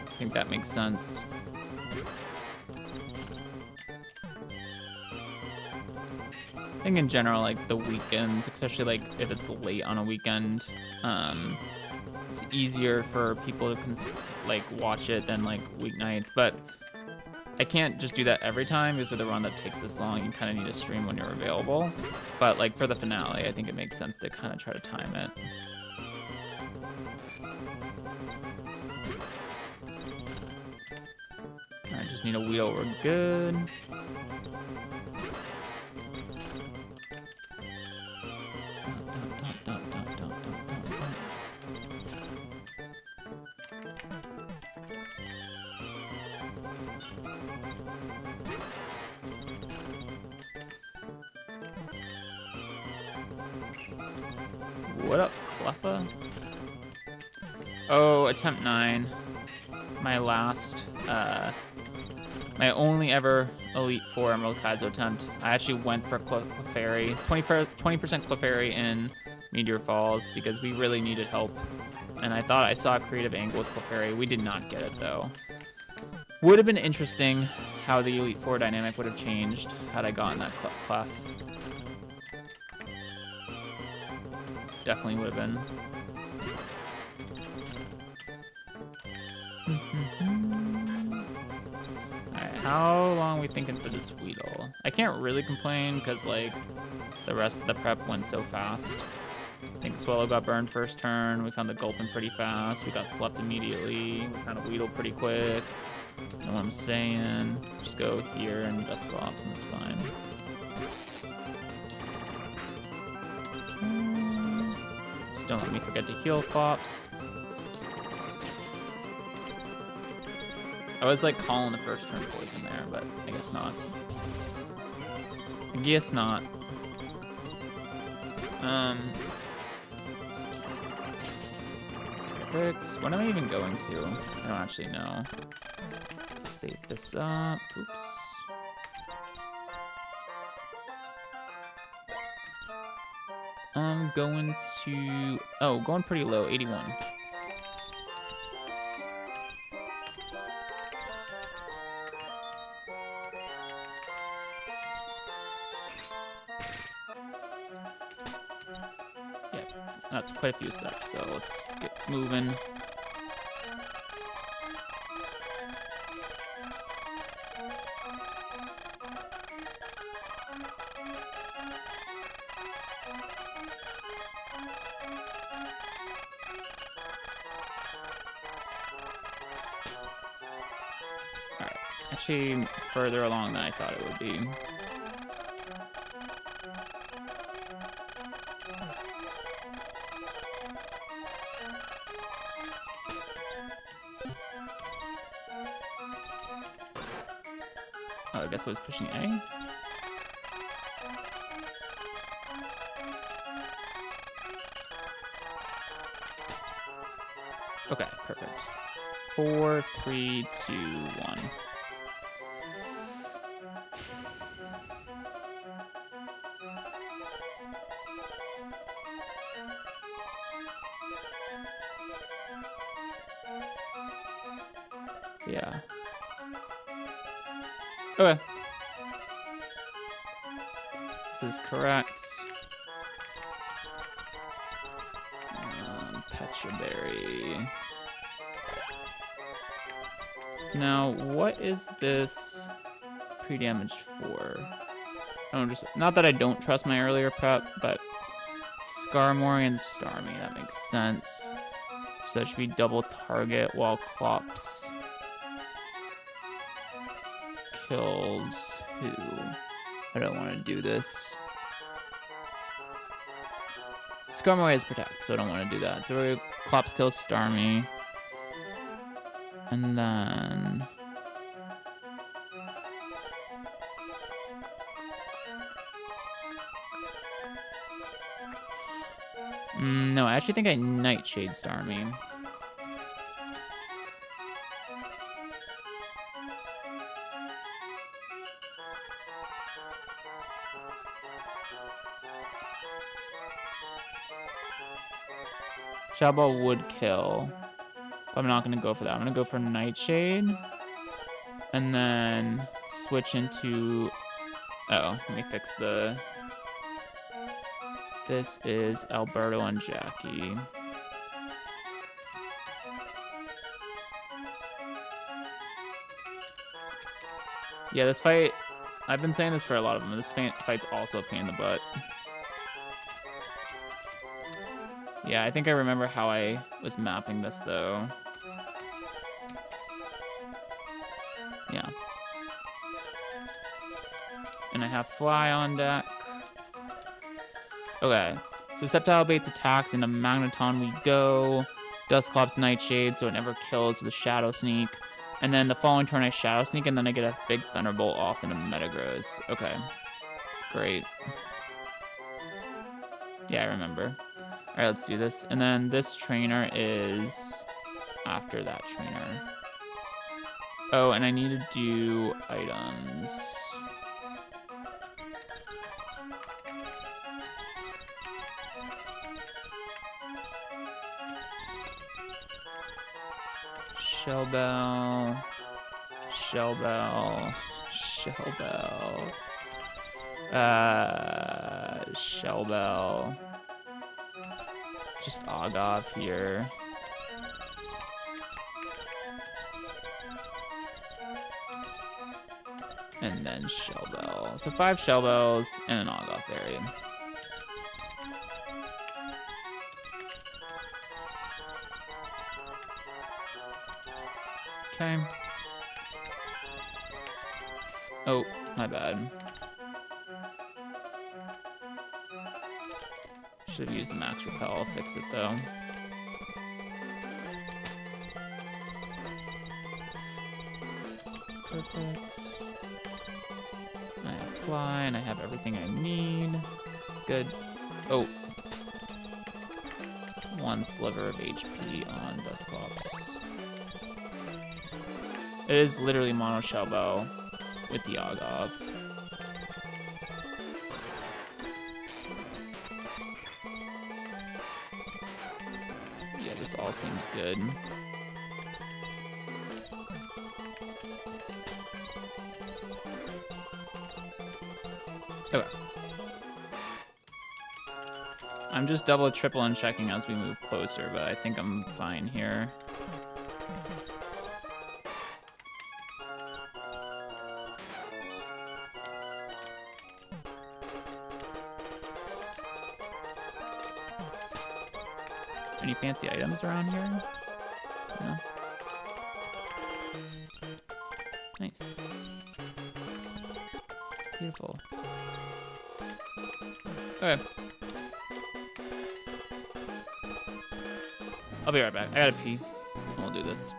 A: I think that makes sense. I think in general, like the weekends, especially like if it's late on a weekend, it's easier for people to like watch it than like weeknights. But I can't just do that every time, because with a run that takes this long, you kind of need to stream when you're available. But like for the finale, I think it makes sense to kind of try to time it. I just need a wheel. We're good. What up, Cleffa? Oh, attempt 9. My last, my only ever Elite Four Emerald Kaizo attempt. I actually went for Clefairy, 20% Clefairy in Meteor Falls, because we really needed help. And I thought I saw a creative angle with Clefairy. We did not get it, though. Would have been interesting how the Elite Four dynamic would have changed had I gotten that Clef. Definitely would have been. Alright, how long are we thinking for this Weedle? I can't really complain because, like, the rest of the prep went so fast. I think Swallow got burned first turn. We found the Gulpin pretty fast. We got slept immediately. We found a Weedle pretty quick. You know what I'm saying? Just go here and Dusclops and it's fine. Don't let me forget to heal Fops. I was like calling the first turn poison there, but I guess not. I guess not. Fix. What am I even going to? I don't actually know. Let's save this up. Oops. I'm going to... Oh, going pretty low, 81. Yeah, that's quite a few steps, so let's get moving. actually further along than I thought it would be. Oh, I guess I was pushing A. Okay, perfect. 4, 3, 2, 1. Yeah. Okay. This is correct. Petra Berry. Now, what is this pre-damage for? Oh, just not that I don't trust my earlier prep, but Skarmory and Starmie, that makes sense. So that should be double target while Clops kills who? I don't want to do this. Skarmory has Protect, so I don't want to do that. So Clops kills Starmie. And then... no, I actually think I Nightshade Starmie. Shadow Ball would kill. But I'm not going to go for that. I'm going to go for Nightshade. And then switch into... Oh, let me fix the... This is Alberto and Jackie. Yeah, this fight... I've been saying this for a lot of them. This fight's also a pain in the butt. Yeah, I think I remember how I was mapping this, though. Yeah. And I have Fly on deck. Okay. So Sceptile baits attacks, into Magneton we go. Dusclops Nightshade, so it never kills with a Shadow Sneak. And then the following turn I Shadow Sneak, and then I get a big Thunderbolt off into Metagross. Okay. Great. Yeah, I remember. Alright, let's do this. And then this trainer is after that trainer. Oh, and I need to do items. Shell Bell. Shell Bell. Shell Bell. Shell Bell. Just Ogoff here. And then Shell Bell. So 5 Shell Bells and an Ogoff Berry. Okay. Oh, my bad. Should have used the Max Repel. I'll fix it though. Perfect. I have Fly and I have everything I need. Good. Oh. 1 sliver of HP on Dusclops. It is literally Mono Shell Bell with the Ogoff. Yeah, this all seems good. Okay. I'm just double, triple, and checking as we move closer, but I think I'm fine here. Any fancy items around here? No. Nice. useful. Okay. I'll be right back. I gotta pee. We'll do this.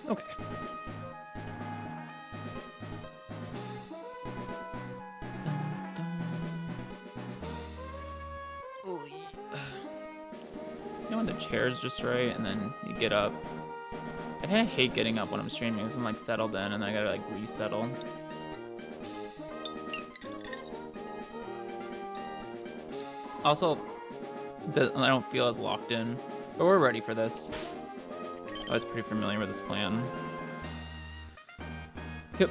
A: Okay. You know when the chair's just right, and then you get up. I kind of hate getting up when I'm streaming because I'm like settled in, and then I gotta like resettle. Also, I don't feel as locked in, but we're ready for this. I was pretty familiar with this plan. Yep.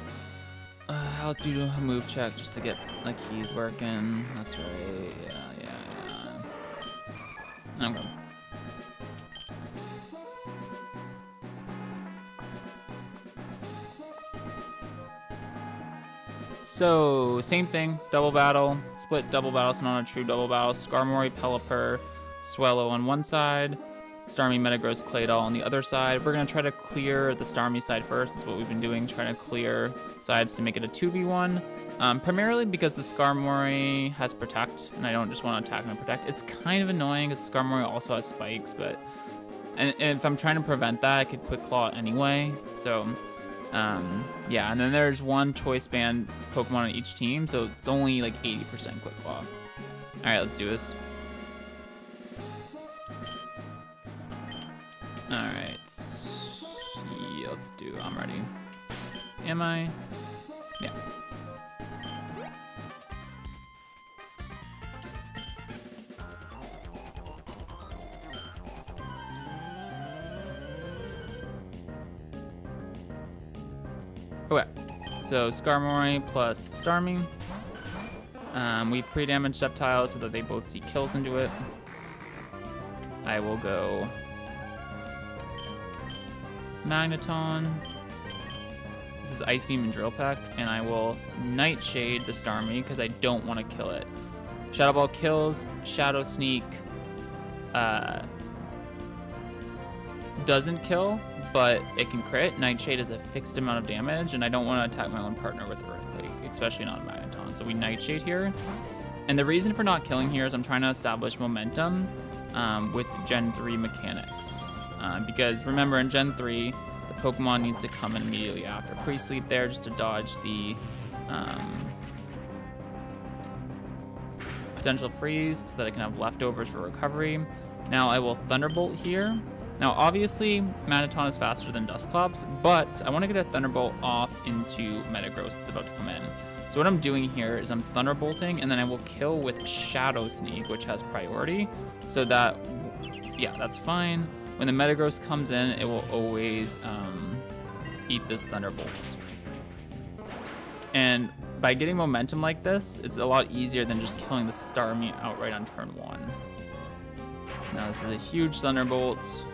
A: I'll do a move check just to get my keys working. That's right. Yeah. Okay. So, same thing. Double battle. Split double battle, so not a true double battle. Skarmory, Pelipper, Swellow on one side. Starmie, Metagross, Claydol on the other side. We're going to try to clear the Starmie side first. That's what we've been doing, trying to clear sides to make it a 2v1. Primarily because the Skarmory has Protect, and I don't just want to attack and Protect. It's kind of annoying because Skarmory also has Spikes, but... And if I'm trying to prevent that, I could Quick Claw anyway. So, yeah. And then there's one Choice Band Pokemon on each team, so it's only like 80% Quick Claw. Alright, let's do this. Alright. Yeah, let's do. I'm ready. Am I? Yeah. Okay. So Skarmory plus Starmie. We pre-damage Sceptile so that they both see kills into it. I will go Magneton. This is Ice Beam and Drill Peck, and I will Nightshade the Starmie because I don't want to kill it. Shadow Ball kills. Shadow Sneak doesn't kill, but it can crit. Nightshade is a fixed amount of damage, and I don't want to attack my own partner with Earthquake, especially not a Magneton. So we Nightshade here. And the reason for not killing here is I'm trying to establish momentum with Gen 3 mechanics. Because remember, in Gen 3, the Pokemon needs to come in immediately after pre-sleep there just to dodge the potential freeze so that I can have leftovers for recovery. Now I will Thunderbolt here. Now obviously Magneton is faster than Dusclops, but I want to get a Thunderbolt off into Metagross that's about to come in. So what I'm doing here is I'm Thunderbolting, and then I will kill with Shadow Sneak, which has priority, so that, yeah, that's fine. When the Metagross comes in, it will always eat this Thunderbolt. And by getting momentum like this, it's a lot easier than just killing the Starmie outright on turn 1. Now this is a huge Thunderbolt.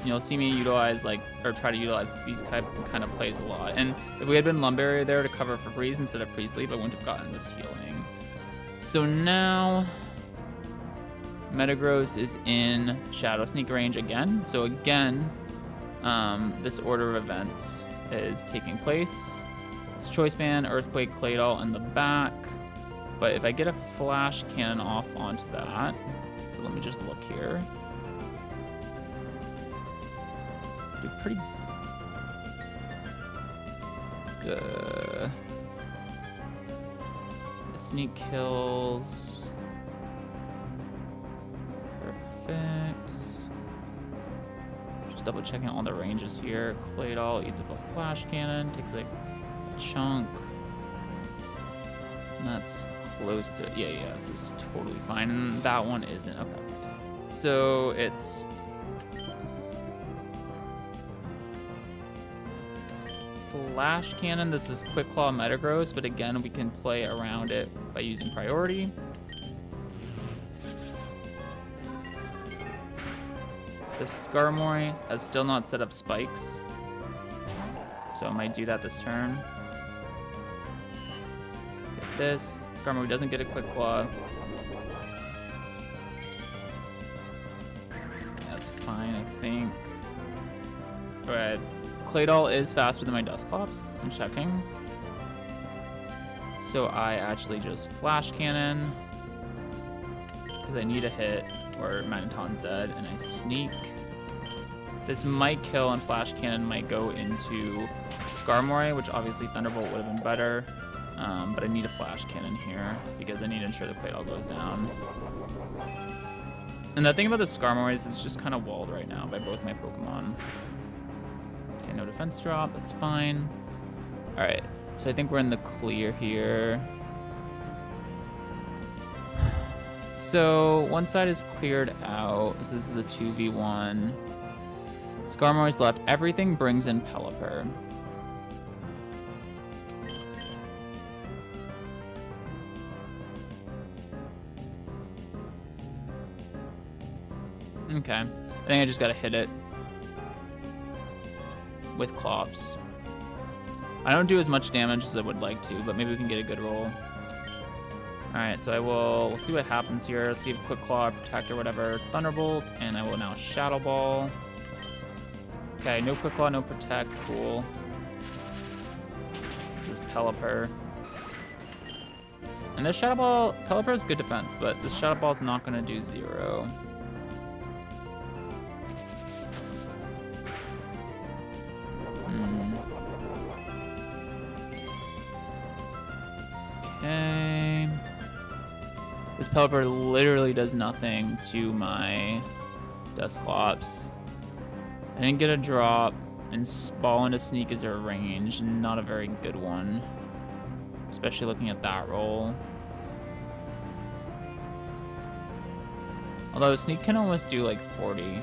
A: You'll see me utilize, try to utilize these kind of plays a lot. And if we had been Lumberry there to cover for freeze instead of pre-sleep, I wouldn't have gotten this healing. So now Metagross is in Shadow Sneak range again. So again, this order of events is taking place. It's Choice Band, Earthquake, Claydol in the back. But if I get a Flash Cannon off onto that, so let me just look here. Do pretty good. The sneak kills. Perfect. Just double checking all the ranges here. Claydol eats up a Flash Cannon, takes like a chunk. And that's close to, yeah, this is totally fine. And that one isn't, okay. So it's Flash Cannon. This is Quick Claw Metagross, but again, we can play around it by using priority. The Skarmory has still not set up spikes, so I might do that this turn. Get this. Skarmory doesn't get a Quick Claw. That's fine, I think. Alright. Claydol is faster than my Dusclops. I'm checking. So I actually just Flash Cannon because I need a hit or Magneton's dead, and I sneak. This might kill and Flash Cannon might go into Skarmory, which obviously Thunderbolt would have been better. But I need a Flash Cannon here because I need to ensure the Claydol goes down. And the thing about the Skarmory is it's just kind of walled right now by both my Pokemon. Okay, no defense drop, that's fine. Alright, so I think we're in the clear here. So one side is cleared out, so this is a 2v1. Skarmory's left. Everything brings in Pelipper. Okay, I think I just gotta hit it with Clops. I don't do as much damage as I would like to, but maybe we can get a good roll. Alright, so we'll see what happens here. Let's see if Quick Claw, Protect, or whatever. Thunderbolt, and I will now Shadow Ball. Okay, no Quick Claw, no Protect, cool. This is Pelipper. And this Shadow Ball, Pelipper is good defense, but this Shadow Ball is not gonna do 0. Okay. This Pelipper literally does nothing to my Dusclops. I didn't get a drop, and Ball into Sneak is a range, not a very good one. Especially looking at that roll. Although Sneak can almost do like 40.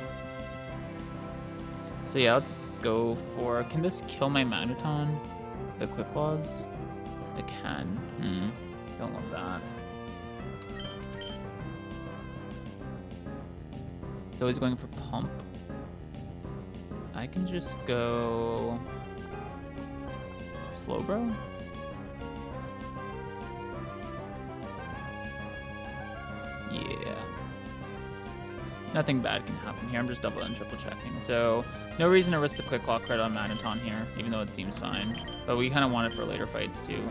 A: So yeah, let's go for... Can this kill my Magneton? The Quick Claws? It can. Don't love that. It's always going for Pump. I can just go... Slowbro? Yeah. Nothing bad can happen here. I'm just double and triple checking. So, no reason to risk the Quick Claw crit on Magneton here, even though it seems fine. But we kind of want it for later fights too.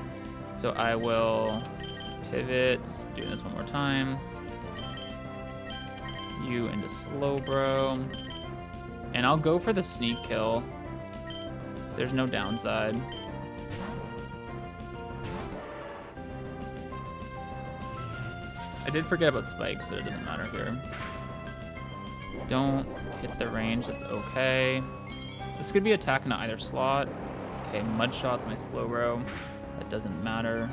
A: So I will pivot, doing this one more time. You into Slowbro. And I'll go for the sneak kill. There's no downside. I did forget about spikes, but it doesn't matter here. Don't hit the range, that's okay. This could be attacking to either slot. Okay, Mud Shot's my Slowbro. That doesn't matter.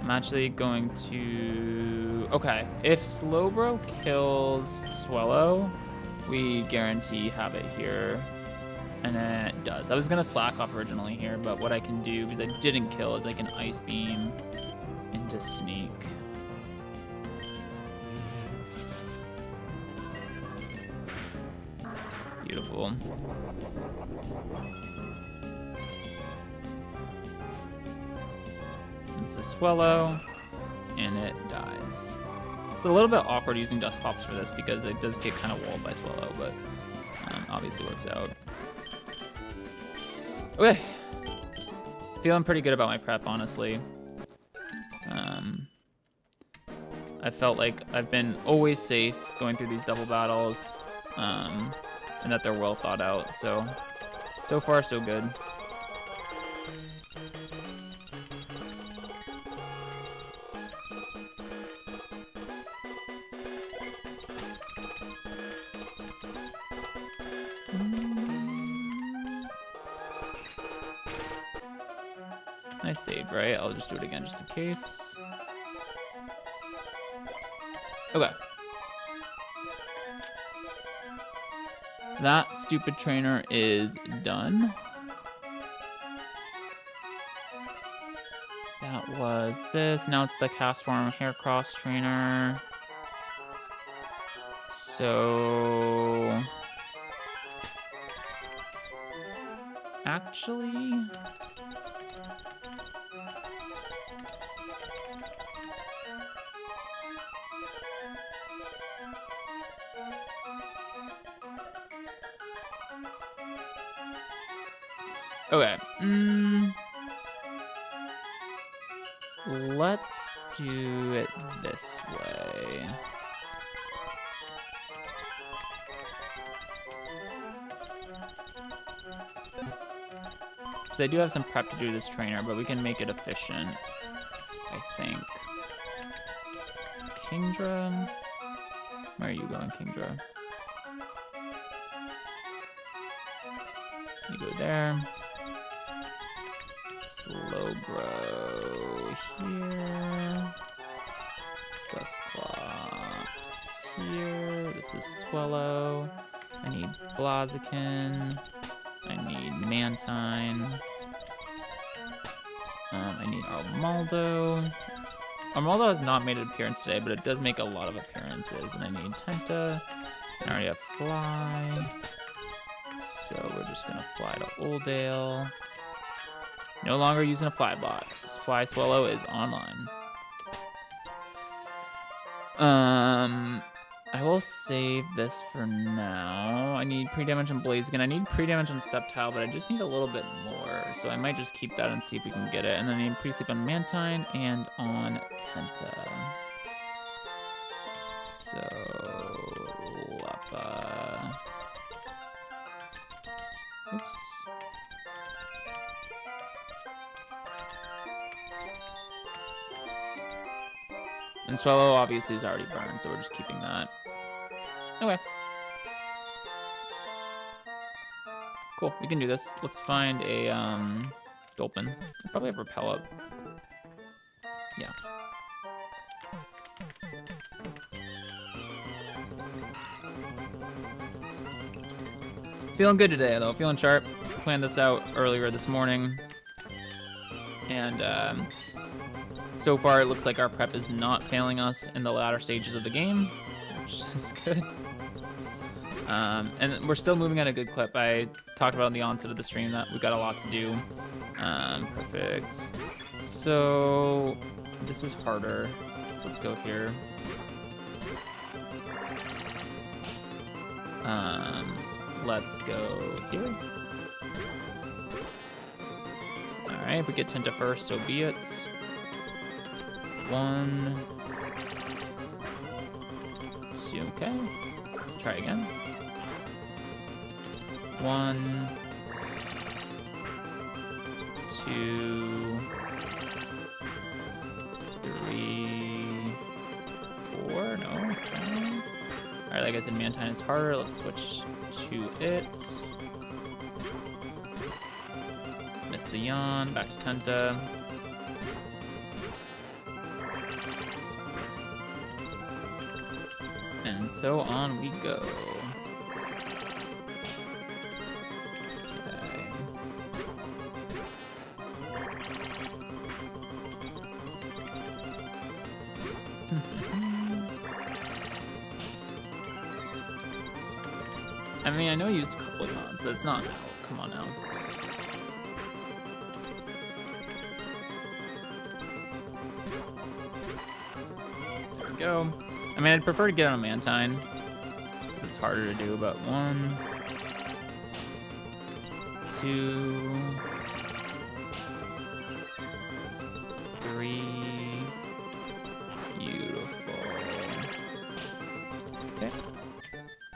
A: I'm actually going to... Okay, if Slowbro kills Swellow, we guarantee have it here. And then it does. I was gonna slack off originally here, but what I can do, because I didn't kill, is I can Ice Beam into Sneak. Beautiful. It's a Swellow. and it dies. It's a little bit awkward using Dust Pops for this because it does get kind of walled by Swallow, but obviously works out. Okay. Feeling pretty good about my prep, honestly. I felt like I've been always safe going through these double battles, and that they're well thought out. So far, so good. I saved, right? I'll just do it again just in case. Okay. That stupid trainer is done. That was this. Now it's the Castform Haircross trainer. So... actually... okay. Let's do it this way. Because I do have some prep to do this trainer, but we can make it efficient, I think. Kingdra? Where are you going, Kingdra? You go there. Slowbro here. Dusclops here. This is Swallow. I need Blaziken. I need Mantine. I need Armaldo. Armaldo has not made an appearance today, but it does make a lot of appearances. And I need Tenta. I already have Fly. So we're just gonna fly to Oldale. No longer using a fly bot. Fly Swallow is online. I will save this for now. I need pre-damage on Blaziken. I need pre-damage on Sceptile, but I just need a little bit more. So I might just keep that and see if we can get it. And then I need pre-sleep on Mantine and on Tenta. So... Lappa. Oops. And Swallow obviously is already burned, so we're just keeping that. Okay. Cool, we can do this. Let's find a Gulpin. I'll probably have Repel up. Yeah. Feeling good today, though. Feeling sharp. Planned this out earlier this morning. And so far, it looks like our prep is not failing us in the latter stages of the game, which is good. And we're still moving at a good clip. I talked about in the onset of the stream that we've got a lot to do. Perfect. So this is harder. So let's go here. Let's go here. Alright, if we get Tenta first, so be it. 1, 2, okay. Try again. 1, 2, 3, 4. No. Okay. Alright, like I said, Mantine is harder. Let's switch to it. Missed the yawn. Back to Tenta. And so on we go. Okay. I mean, I know I used a couple of cons, but it's not now. Come on now. go. I mean, I'd prefer to get on a Mantine. It's harder to do, but 1, 2, 3. Beautiful. Okay.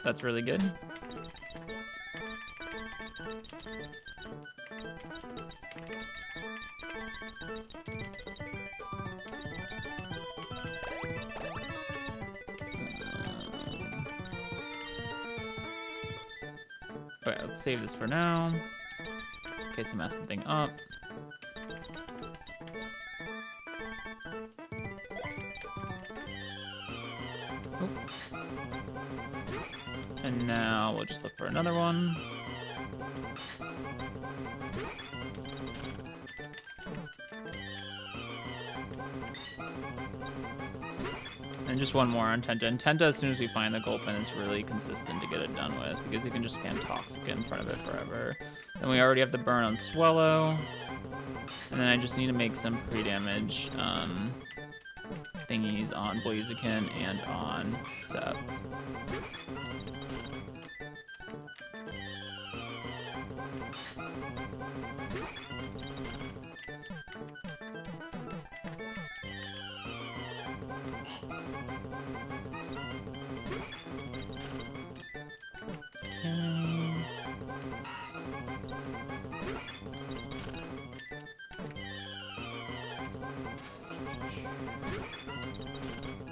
A: That's really good. Okay, let's save this for now. In case I mess the thing up. Oop. And now we'll just look for another one. And just one more on Tenta. And Tenta, as soon as we find the Gulpin, is really consistent to get it done with, because you can just spam Toxic in front of it forever. Then we already have the burn on Swellow. And then I just need to make some pre-damage thingies on Blaziken and on Sep.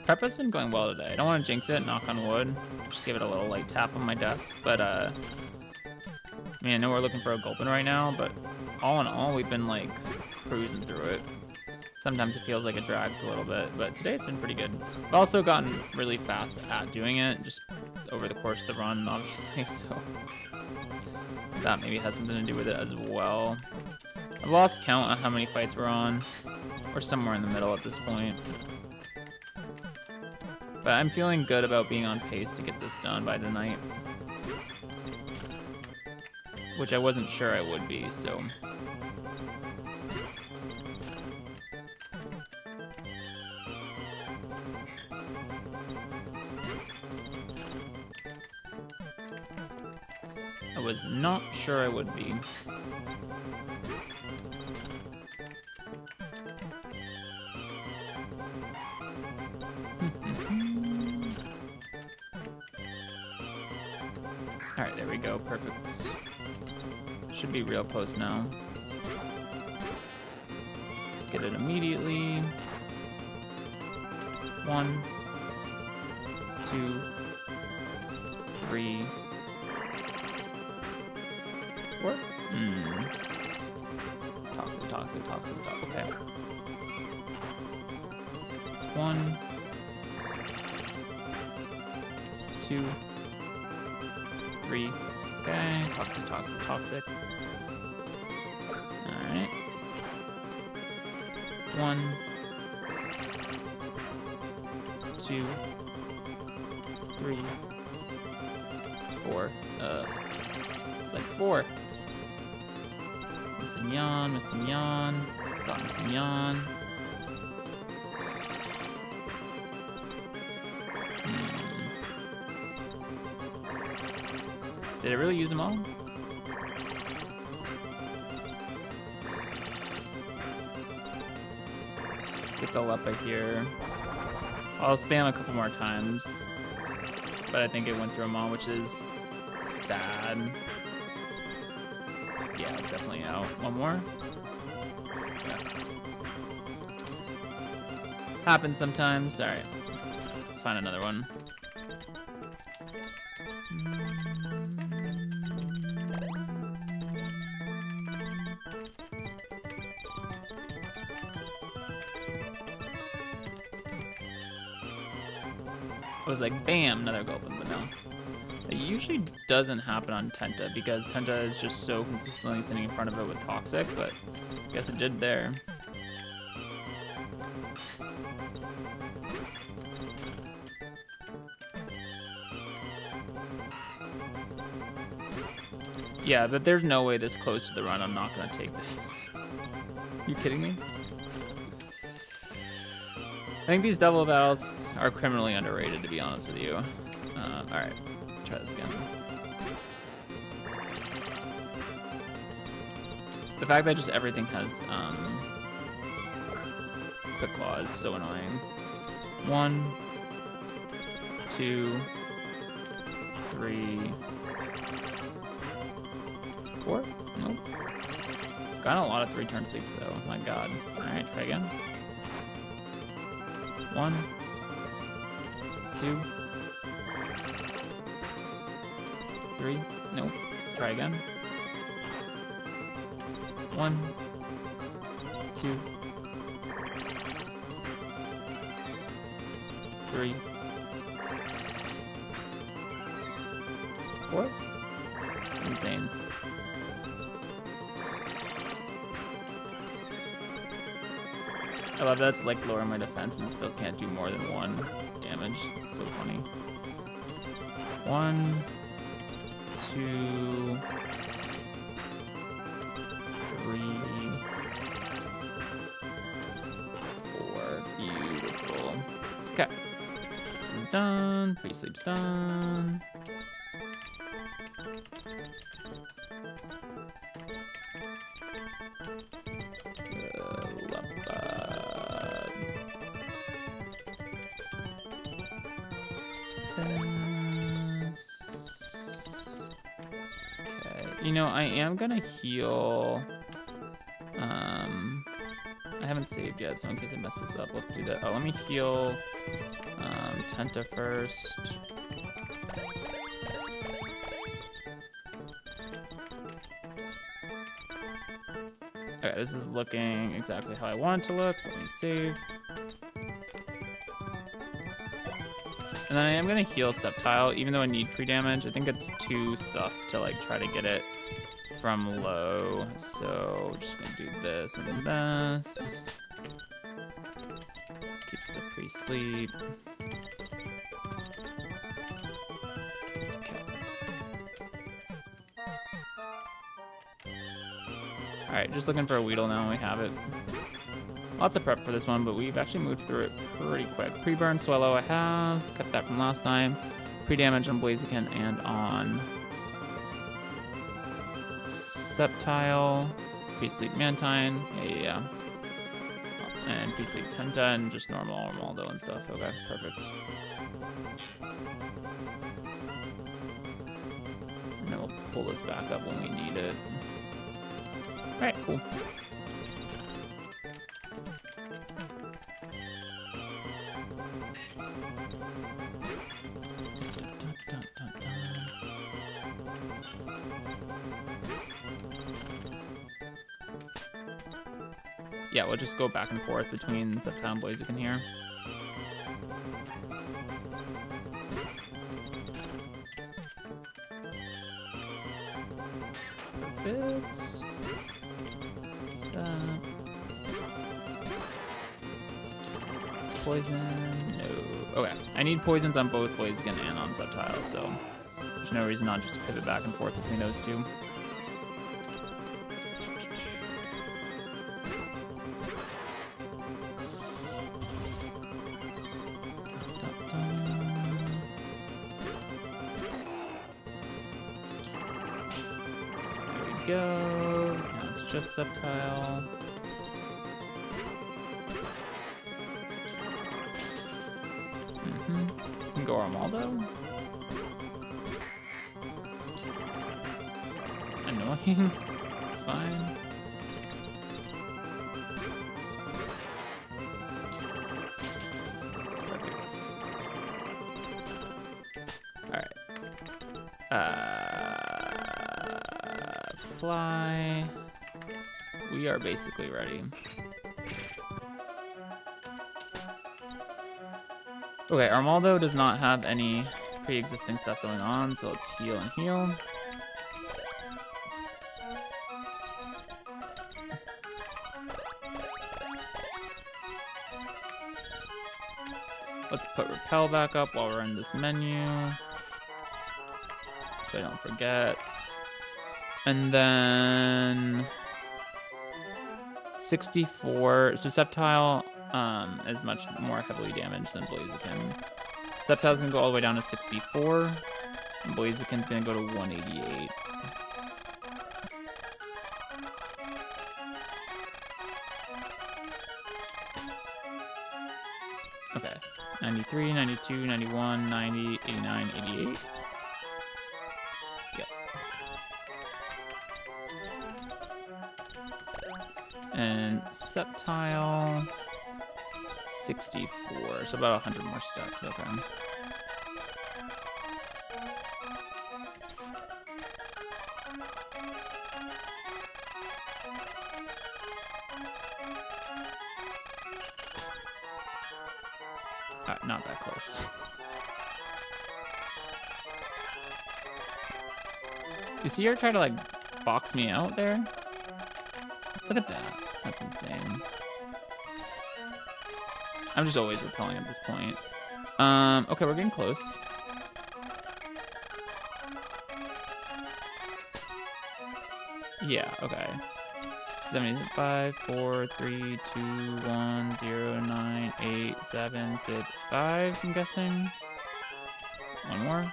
A: Prep has been going well today. I don't want to jinx it, knock on wood. Just give it a little light tap on my desk. But, I mean, I know we're looking for a Gulpin right now, but all in all, we've been, like, cruising through it. Sometimes it feels like it drags a little bit, but today it's been pretty good. I've also gotten really fast at doing it, just over the course of the run, obviously, so that maybe has something to do with it as well. I've lost count on how many fights we're on. We're somewhere in the middle at this point. But I'm feeling good about being on pace to get this done by tonight. Which I wasn't sure I would be, so. I was not sure I would be. Alright, there we go. Perfect. Should be real close now. Get it immediately. 1, 2, 3, 4. Toxic. Okay. 1, 2, 3. Okay. Toxic. Alright. 1, 2, 3, 4. It's like 4. Missing yawn. Got missing yawn. Did I really use them all? Get the Leppa here. I'll spam a couple more times, but I think it went through them all, which is sad. Yeah, it's definitely out. One more. Yeah. Happens sometimes. All right, let's find another one. I was like, bam, another Gulpin, but no. It usually doesn't happen on Tenta because Tenta is just so consistently sitting in front of it with Toxic, but I guess it did there. Yeah, but there's no way this close to the run I'm not gonna take this. You kidding me? I think these double battles are criminally underrated, to be honest with you. Alright, try this again. The fact that just everything has quick claw is so annoying. 1, 2, 3, 4? Nope. Got a lot of 3-turn sleeps though. My god. Alright, try again. 1, 2, 3. Nope. Try again. 1, 2, 3, 4. Insane. I love that it's like lowering my defense and still can't do more than 1 damage. It's so funny. 1, 2, 3, 4. Beautiful. Okay. This is done. Pre-sleep's done. You know, I am gonna heal. I haven't saved yet, so in case I mess this up, let's do that. Oh, let me heal Tenta first. Okay, this is looking exactly how I want it to look. Let me save. And then I am gonna heal Sceptile, even though I need pre-damage. I think it's too sus to like try to get it from low. So just gonna do this and this. Keeps the pre-sleep. Okay. Alright, just looking for a Weedle now, we have it. Lots of prep for this one, but we've actually moved through it pretty quick. Pre-burn Swallow I have, kept that from last time. Pre-damage on Blaziken and on Sceptile. Pre-sleep Mantine, yeah. And pre-sleep Tenta and just normal Armaldo and stuff. Okay, perfect. And then we'll pull this back up when we need it. Alright, cool. Yeah, we'll just go back and forth between Sceptile and Blaziken here. Perfect. Poison, no. Okay, I need poisons on both Blaziken and on Sceptile, so there's no reason not to just pivot back and forth between those two. Go. Now it's just Sceptile. Can go Armaldo. Annoying. It's fine. Perfect. Alright. Fly. We are basically ready. Okay, Armaldo does not have any pre-existing stuff going on, so let's heal and heal. Let's put Repel back up while we're in this menu, so I don't forget. And then 64, so Sceptile, is much more heavily damaged than Blaziken. Sceptile's gonna go all the way down to 64, and Blaziken's gonna go to 188. Okay, 93, 92, 91, 90, 89, 88. Yep. And Sceptile, 64, so about 100 more steps, okay. Not that close. You see her try to like box me out there? Look at that. That's insane. I'm just always repelling at this point. Okay, we're getting close. Yeah, okay. 75, 4, 3, 2, 1, 0, 9, 8, 7, 6, 5, I'm guessing. One more.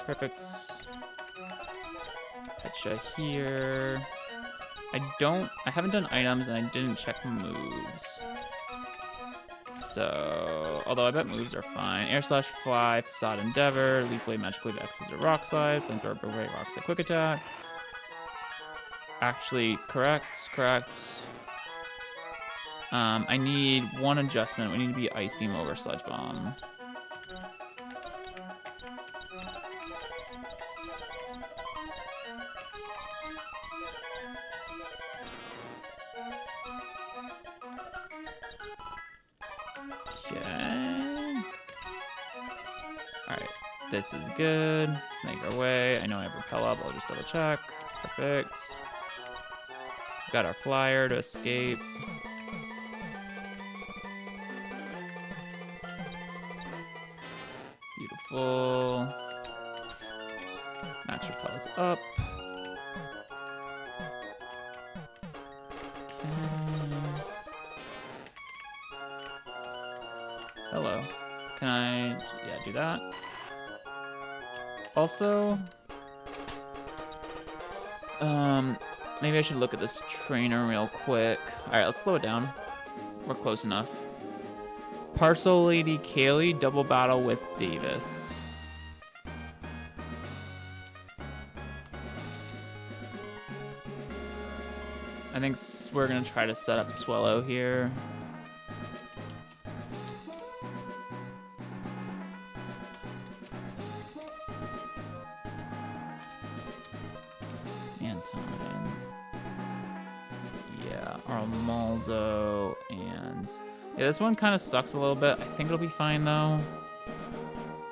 A: Perfect. Petcha here. I haven't done items and I didn't check moves. So, although I bet moves are fine. Air Slash, Fly, Facade Endeavor, Leaf Blade, Magic Wave, X is a Rock Slide, Flamethrower, Boomerang, Rock Slide, Quick Attack. Actually, correct. I need one adjustment. We need to be Ice Beam over Sludge Bomb. Okay. Alright, this is good. Let's make our way. I know I have Repel up. I'll just double check. Perfect. Got our flyer to escape. Beautiful. Max repels up. Okay. Hello. Can I, do that? Also, maybe I should look at this trainer real quick. All right, let's slow it down. We're close enough. Parcel Lady Kaylee, double battle with Davis. I think we're gonna try to set up Swellow here. Armaldo and this one kind of sucks a little bit. I think it'll be fine though.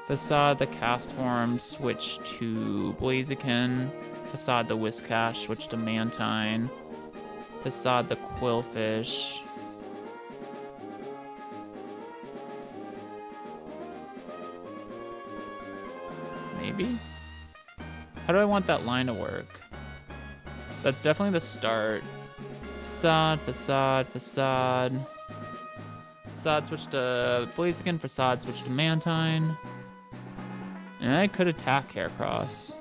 A: Facade the cast form switch to Blaziken. Facade the Whiscash switch to Mantine. Facade the Quillfish. Maybe? How do I want that line to work? That's definitely the start. Facade, Facade, Facade. Facade switch to Blaziken, Facade switch to Mantine. And I could attack Heracross.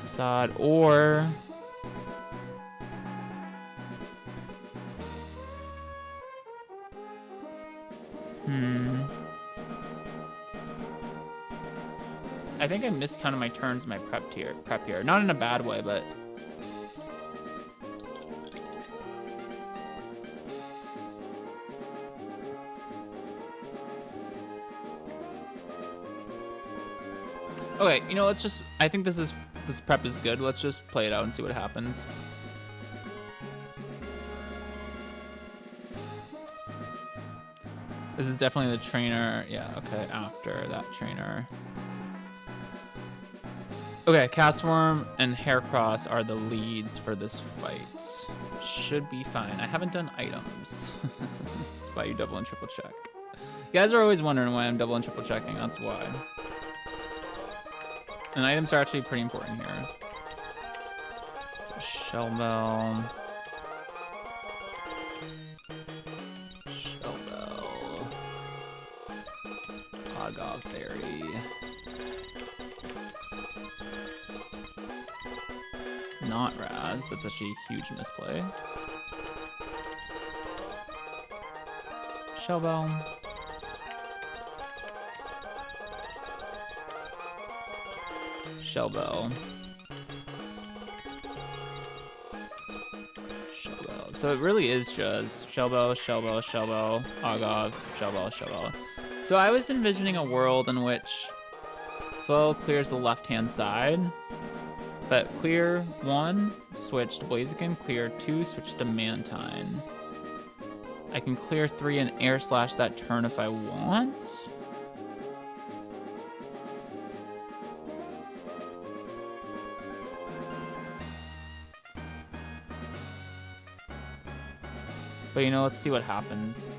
A: Facade, or... I think I miscounted my turns in my prep here. Not in a bad way, but... Okay, you know, let's just... I think this prep is good. Let's just play it out and see what happens. This is definitely the trainer. Yeah, okay, after that trainer. Okay, Castform and Heracross are the leads for this fight. Should be fine. I haven't done items. That's why you double and triple check. You guys are always wondering why I'm double and triple checking. That's why. And items are actually pretty important here. So Shell Bell. Agave Berry. Not Raz. That's actually a huge misplay. Shell Bell. Shell Bell. Shell Bell. So it really is just Shell Bell, Shell Bell, Shell Bell, Agave, Shell Bell, Shell Bell. So I was envisioning a world in which Swell clears the left-hand side, but clear 1, switch to Blaziken, clear 2, switch to Mantine. I can clear 3 and air slash that turn if I want. But you know, let's see what happens.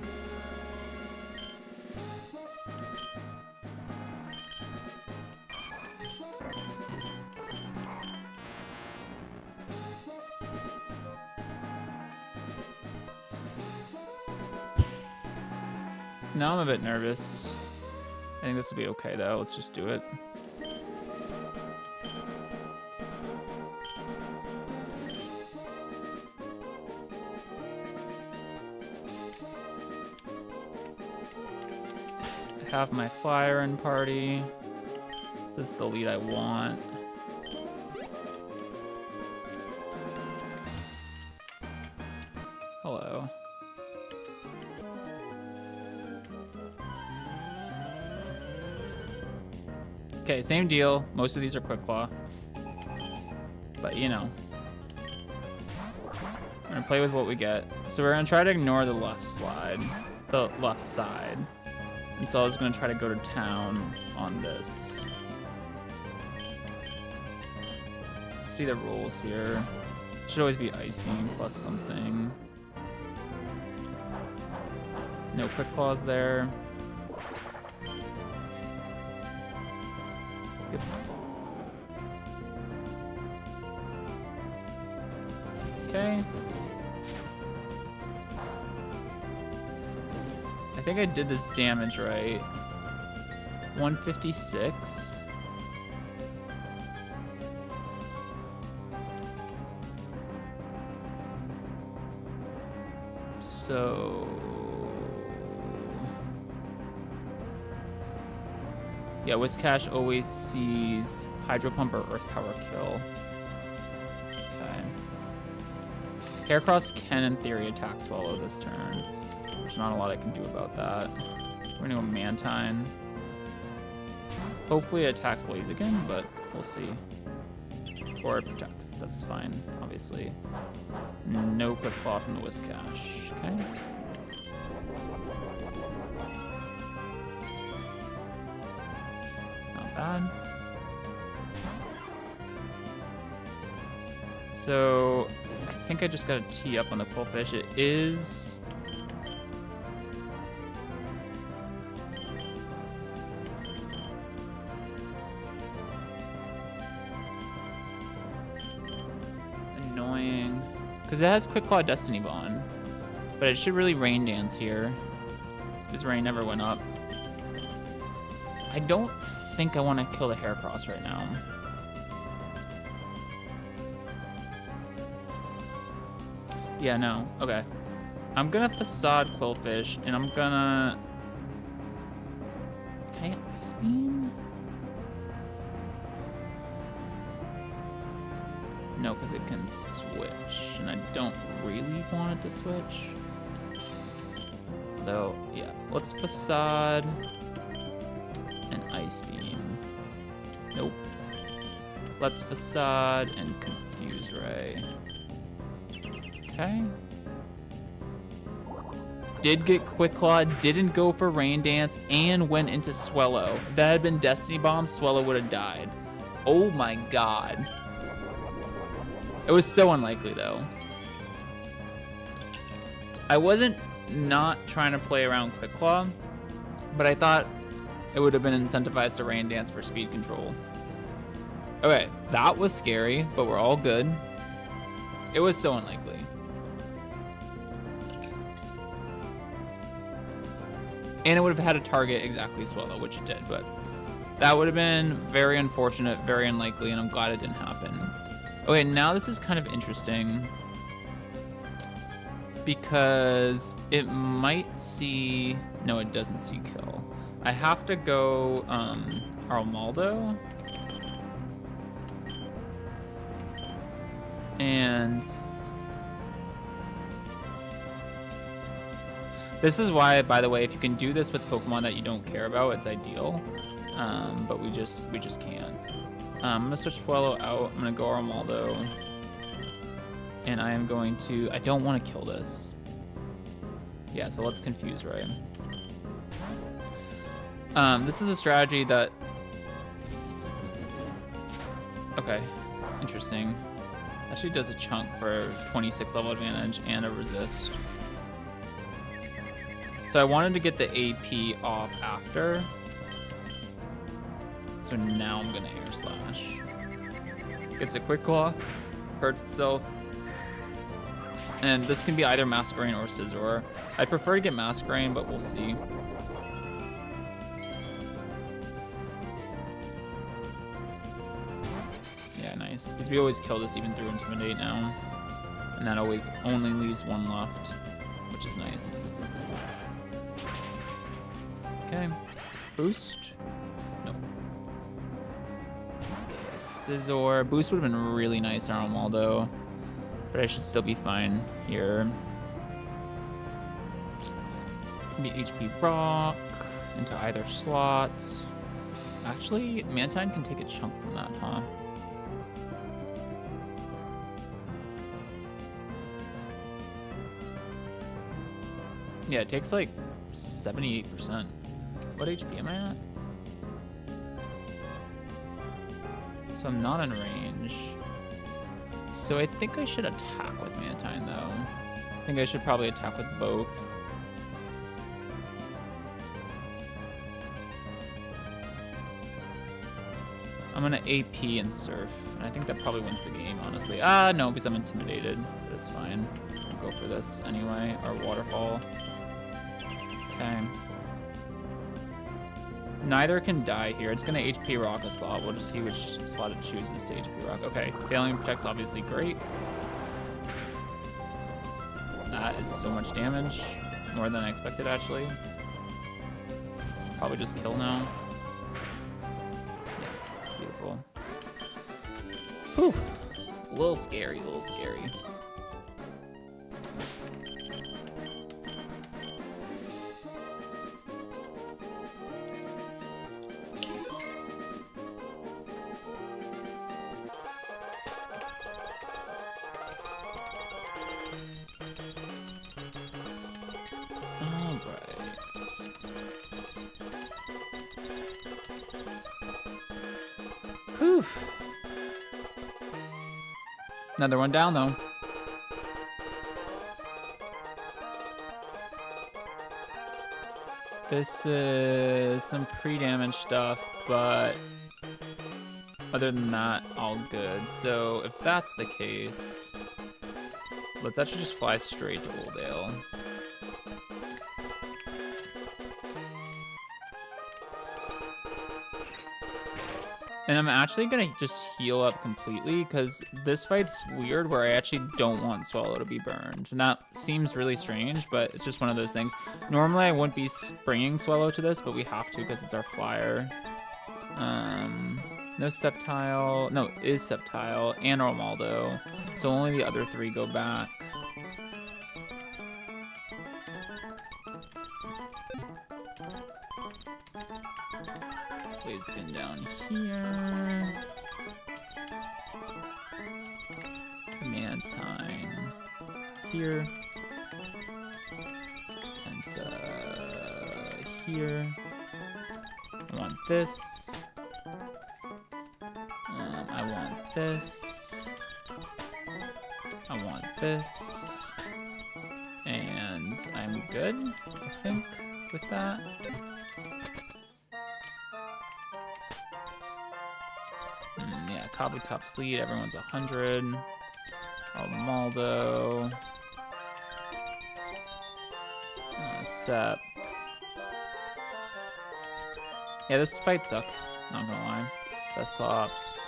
A: Now I'm a bit nervous. I think this will be okay though. Let's just do it. I have my flyer in party. This is the lead I want. Hello. Okay, same deal. Most of these are Quick Claw. But, you know. We're gonna play with what we get. So we're gonna try to ignore the left slide. The left side. And so I was gonna try to go to town on this. See the rules here. Should always be Ice Beam plus something. No Quick Claws there. Yep. Okay. I think I did this damage right. 156. So... yeah, Whiscash always sees Hydro Pump or Earth Power kill. Okay. Heracross can, in theory, attack Swallow this turn. There's not a lot I can do about that. We're gonna go Mantine. Hopefully it attacks Blaziken, but we'll see. Or it protects. That's fine, obviously. No Quick Claw from the Whiscash. Okay. Bad. So I think I just got to tee up on the Quillfish. It is annoying because it has Quick Claw Destiny Bond, but it should really Rain Dance here. This rain never went up. I don't think I want to kill the Heracross right now. Yeah, no. Okay. I'm gonna Facade Quillfish, and I'm gonna... Can I Ice Beam? No, because it can switch, and I don't really want it to switch. Though, yeah. Let's Facade... and Ice Beam. Nope. Let's Facade and Confuse Ray. Okay. Did get Quick Claw, didn't go for Rain Dance, and went into Swellow. If that had been Destiny Bomb, Swellow would have died. Oh my god. It was so unlikely though. I wasn't not trying to play around Quick Claw, but I thought it would have been incentivized to Rain Dance for speed control. Okay, that was scary, but we're all good. It was so unlikely. And it would have had a target exactly Swallow, which it did, but that would have been very unfortunate, very unlikely, and I'm glad it didn't happen. Okay, now this is kind of interesting because it might see... No, it doesn't see kill. I have to go Armaldo. And this is why, by the way, if you can do this with Pokemon that you don't care about, it's ideal. But we just can't. I'm gonna switch Swallow out. I'm gonna go Armaldo. And I am going to... I don't want to kill this. Yeah, so let's confuse Ray. This is a strategy that... Okay, interesting. Actually does a chunk for 26 level advantage and a resist. So I wanted to get the AP off after. So now I'm gonna Air Slash. Gets a Quick Claw, hurts itself. And this can be either Masquerain or Scizor. I'd prefer to get Masquerain, but we'll see. Yeah, nice. Because we always kill this even through Intimidate now. And that always only leaves one left, which is nice. Okay. Boost. Nope. Okay, Scizor. Boost would have been really nice on Armaldo. But I should still be fine here. Maybe HP Rock into either slot. Actually, Mantine can take a chunk from that, huh? Yeah, it takes like 78%. What HP am I at? So I'm not in range. So I think I should attack with Mantine, though. I think I should probably attack with both. I'm gonna AP and Surf, and I think that probably wins the game, honestly. Ah, no, because I'm intimidated, but it's fine. I'll go for this anyway, or Waterfall. Okay. Neither can die here. It's gonna HP Rock a slot. We'll just see which slot it chooses to HP Rock. Okay, failing protect's obviously great. That is so much damage. More than I expected, actually. Probably just kill now. Yeah, beautiful. Whew. A little scary, a little scary. Whew. Another one down, though. This is some pre-damage stuff, but other than that, all good. So if that's the case, let's actually just fly straight to Oldale. And I'm actually gonna just heal up completely because this fight's weird where I actually don't want Swallow to be burned. And that seems really strange, but it's just one of those things. Normally I wouldn't be springing Swallow to this, but we have to because it's our flyer. No Sceptile. No, it is Sceptile and Armaldo. So only the other three go back. Blaziken down here. Mantine here. Tenta here. I want this. I want this. I want this. And I'm good, I think, with that. Yeah, Kabutops lead, everyone's 100. Armaldo. Sep. Yeah, this fight sucks. Not gonna lie. Dusclops.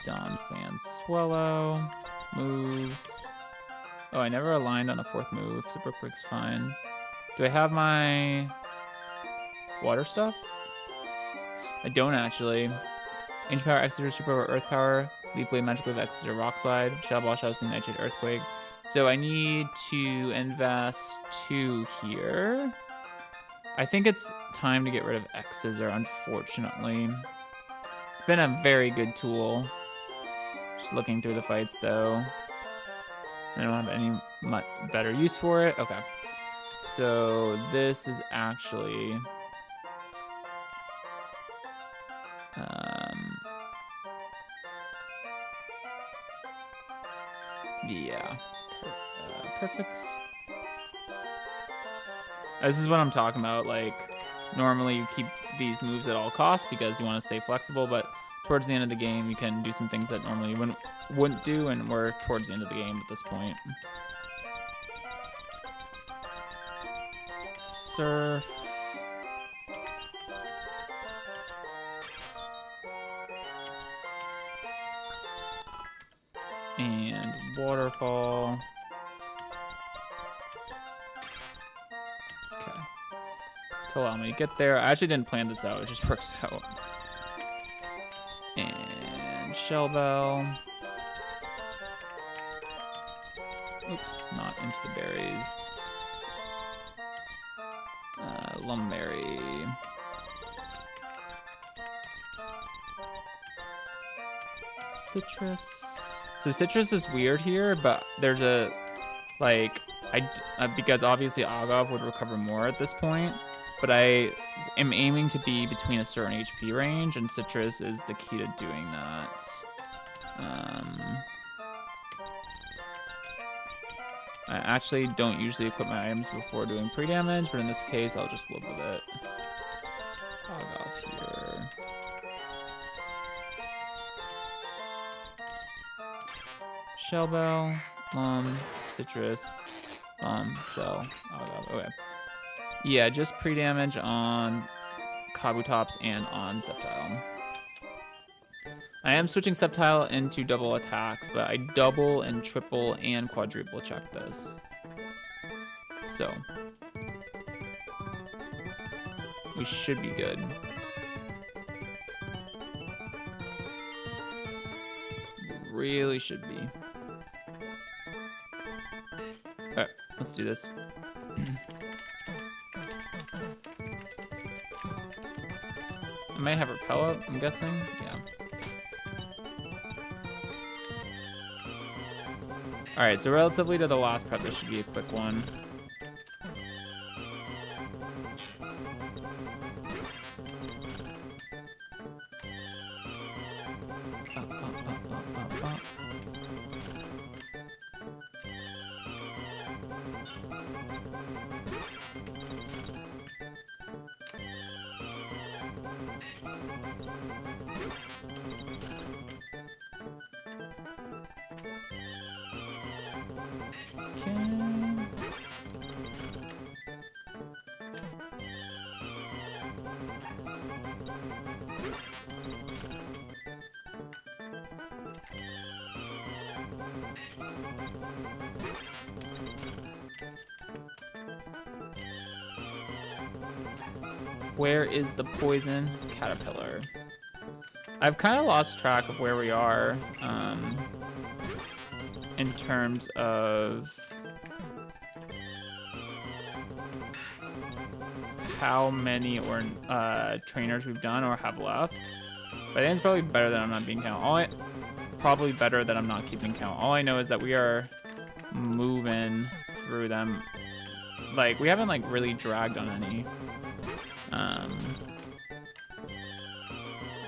A: Dawn Fan Swallow. Moves. Oh, I never aligned on a 4th move. Super Quick's fine. Do I have my water stuff? I don't actually. Ancient Power, Exeter, Super Power, Earth Power. Leap Blade, Magic Wave, Exeter, Rock Slide. Shadow Ball, Shadow Sting, Nightshade, Earthquake. So I need to invest 2 here. I think it's time to get rid of X-Scissor, unfortunately. It's been a very good tool. Just looking through the fights, though. I don't have any much better use for it. Okay. So this is actually... yeah. Perfect. This is what I'm talking about. Like, normally you keep these moves at all costs because you want to stay flexible, but towards the end of the game, you can do some things that normally you wouldn't do, and we're towards the end of the game at this point. Surf. And waterfall. Okay. To allow me to get there. I actually didn't plan this out. It just works out. And Shell Bell. Oops, not into the berries. Lumberry. Citrus. So citrus is weird here, but there's a, like, because obviously Aghav would recover more at this point, but I am aiming to be between a certain HP range, and citrus is the key to doing that. I actually don't usually equip my items before doing pre-damage, but in this case, I'll just live with it. Aghav here. Shell Bell, Citrus, Shell, okay. Yeah, just pre-damage on Kabutops and on Sceptile. I am switching Sceptile into double attacks, but I double and triple and quadruple check this. So, we should be good. Really should be. Alright, let's do this. I might have Repel up, I'm guessing. Yeah. Alright, so relatively to the last prep, this should be a quick one. Where is the poison caterpillar? I've kind of lost track of where we are in terms of how many trainers we've done or have left. But I think it's probably better that I'm not being count. Probably better that I'm not keeping count. All I know is that we are moving through them. Like, we haven't like really dragged on any.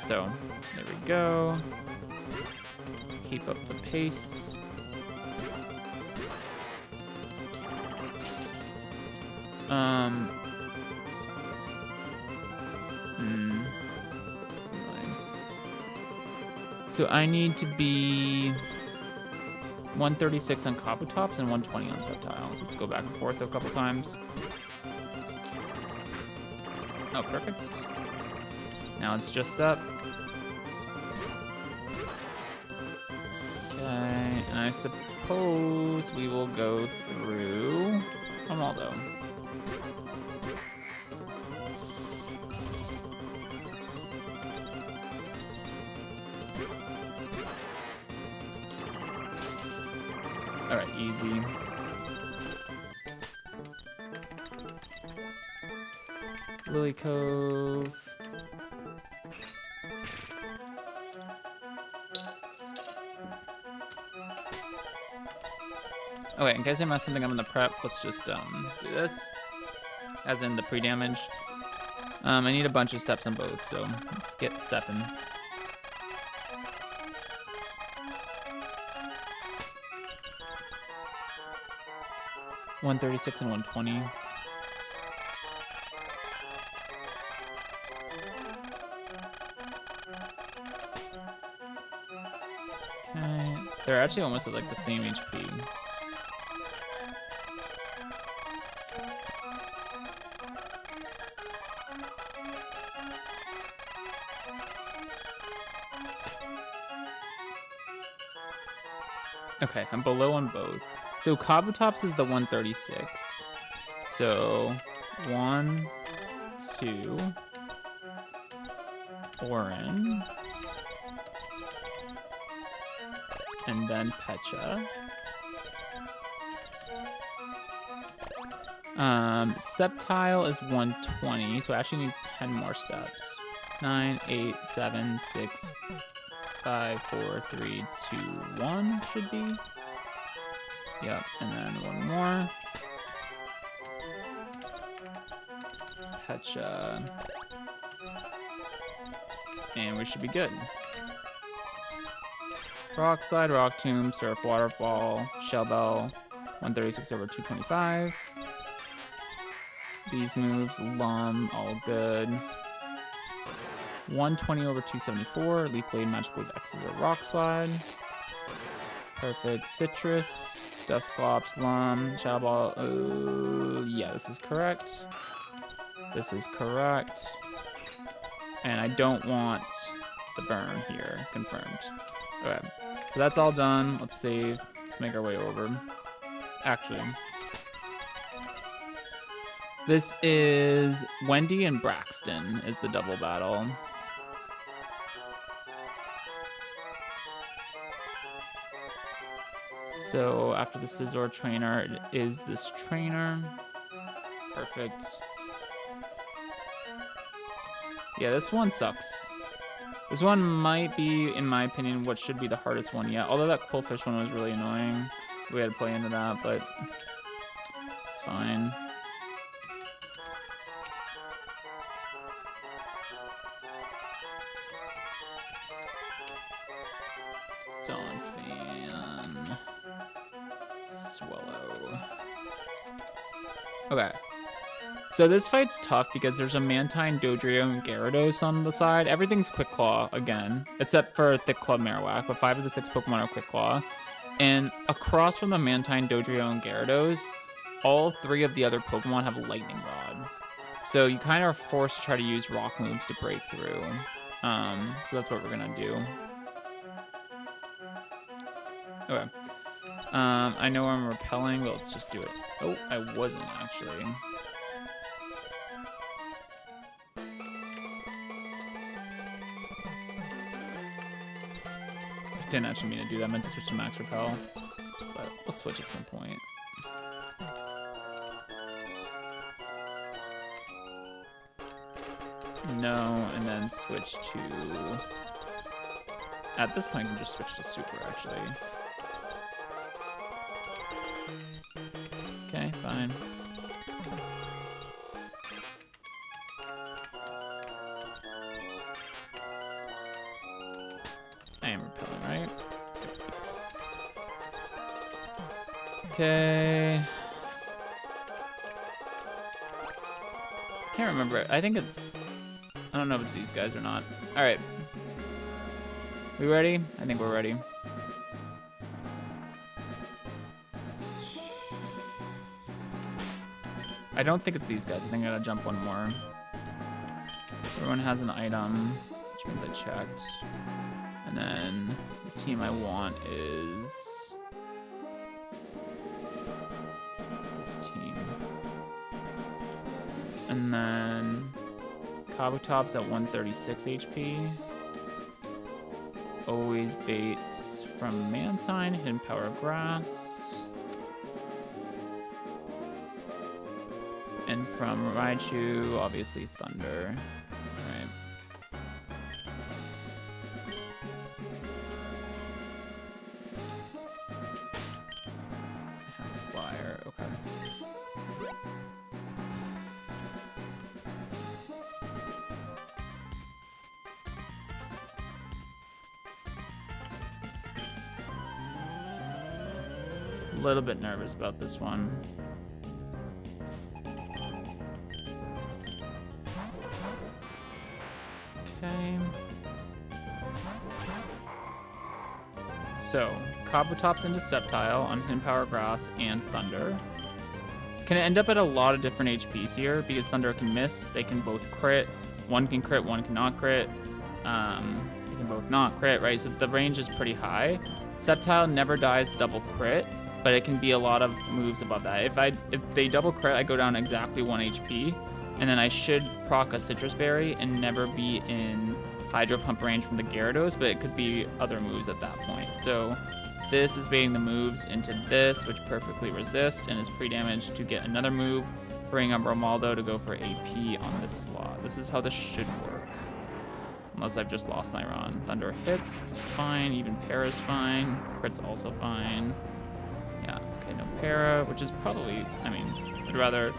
A: So there we go. Keep up the pace. So I need to be 136 on Kabutops and 120 on Sceptiles. Let's go back and forth a couple times. Oh, perfect. Now it's just up. Okay, and I suppose we will go through Ronaldo. All right, easy. Lily Cove. Okay, in case I mess something up in the prep, let's just do this. As in the pre-damage. I need a bunch of steps on both, so let's get stepping. $136 and $120. Okay, they're actually almost at like the same HP. Okay, I'm below on both. So Kabutops is the 136. So 1, 2, Orin, and then Pecha. Sceptile is 120, so it actually needs 10 more steps. 9, 8, 7, 6, 5, 4, 3, 2, 1 should be. Yep, and then one more. Pecha. And we should be good. Rock Slide, Rock Tomb, Surf, Waterfall, Shell Bell, 136 over 225. These moves, Lum, all good. 120 over 274. Leaf Blade, Magic Wave, X is a Rock Slide. Perfect. Citrus, Dusclops, Lum, Shadow Ball. Yeah, this is correct. This is correct. And I don't want the burn here. Confirmed. Okay. So that's all done. Let's save. Let's make our way over. Actually, this is Wendy and Braxton is the double battle. So after the Scizor trainer, it is this trainer. Perfect. Yeah, this one sucks. This one might be, in my opinion, what should be the hardest one yet. Although that Quillfish one was really annoying. We had to play into that, but it's fine. Donphan. Swallow. Okay. So this fight's tough because there's a Mantine, Dodrio, and Gyarados on the side. Everything's Quick Claw again, except for Thick Club Marowak, but 5 of the 6 Pokemon are Quick Claw. And across from the Mantine, Dodrio, and Gyarados, all 3 of the other Pokemon have Lightning Rod. So you kind of are forced to try to use rock moves to break through. So that's what we're gonna do. Okay. I know I'm repelling, but let's just do it. Oh, I wasn't actually. I didn't actually mean to do that. I meant to switch to max repel, but we'll switch at some point. No, and then switch to... At this point, I can just switch to super, actually. Okay, fine. I am repelling, right? Okay. Can't remember it. I think it's... I don't know if it's these guys or not. Alright. We ready? I think we're ready. I don't think it's these guys. I think I gotta jump one more. Everyone has an item, which means I checked. And then the team I want is this team. And then Kabutop's at 136 HP. Always baits from Mantine, Hidden Power Grass. And from Raichu, obviously Thunder. Right. I have Flyer, okay. A little bit nervous about this one. Okay. So, Kabutops into Sceptile on Hidden Power Grass and Thunder. Can end up at a lot of different HPs here because Thunder can miss. They can both crit. One can crit, one cannot crit. They can both not crit, right? So the range is pretty high. Sceptile never dies double crit, but it can be a lot of moves above that. If they double crit, I go down exactly 1 HP, and then I should proc a Citrus Berry and never be in Hydro Pump range from the Gyarados, but it could be other moves at that point. So this is baiting the moves into this, which perfectly resists and is pre-damaged to get another move, freeing up Romaldo to go for AP on this slot. This is how this should work. Unless I've just lost my run. Thunder hits, it's fine. Even Para's fine. Crit's also fine. Yeah, okay, no Para, which is probably, I mean, I'd rather...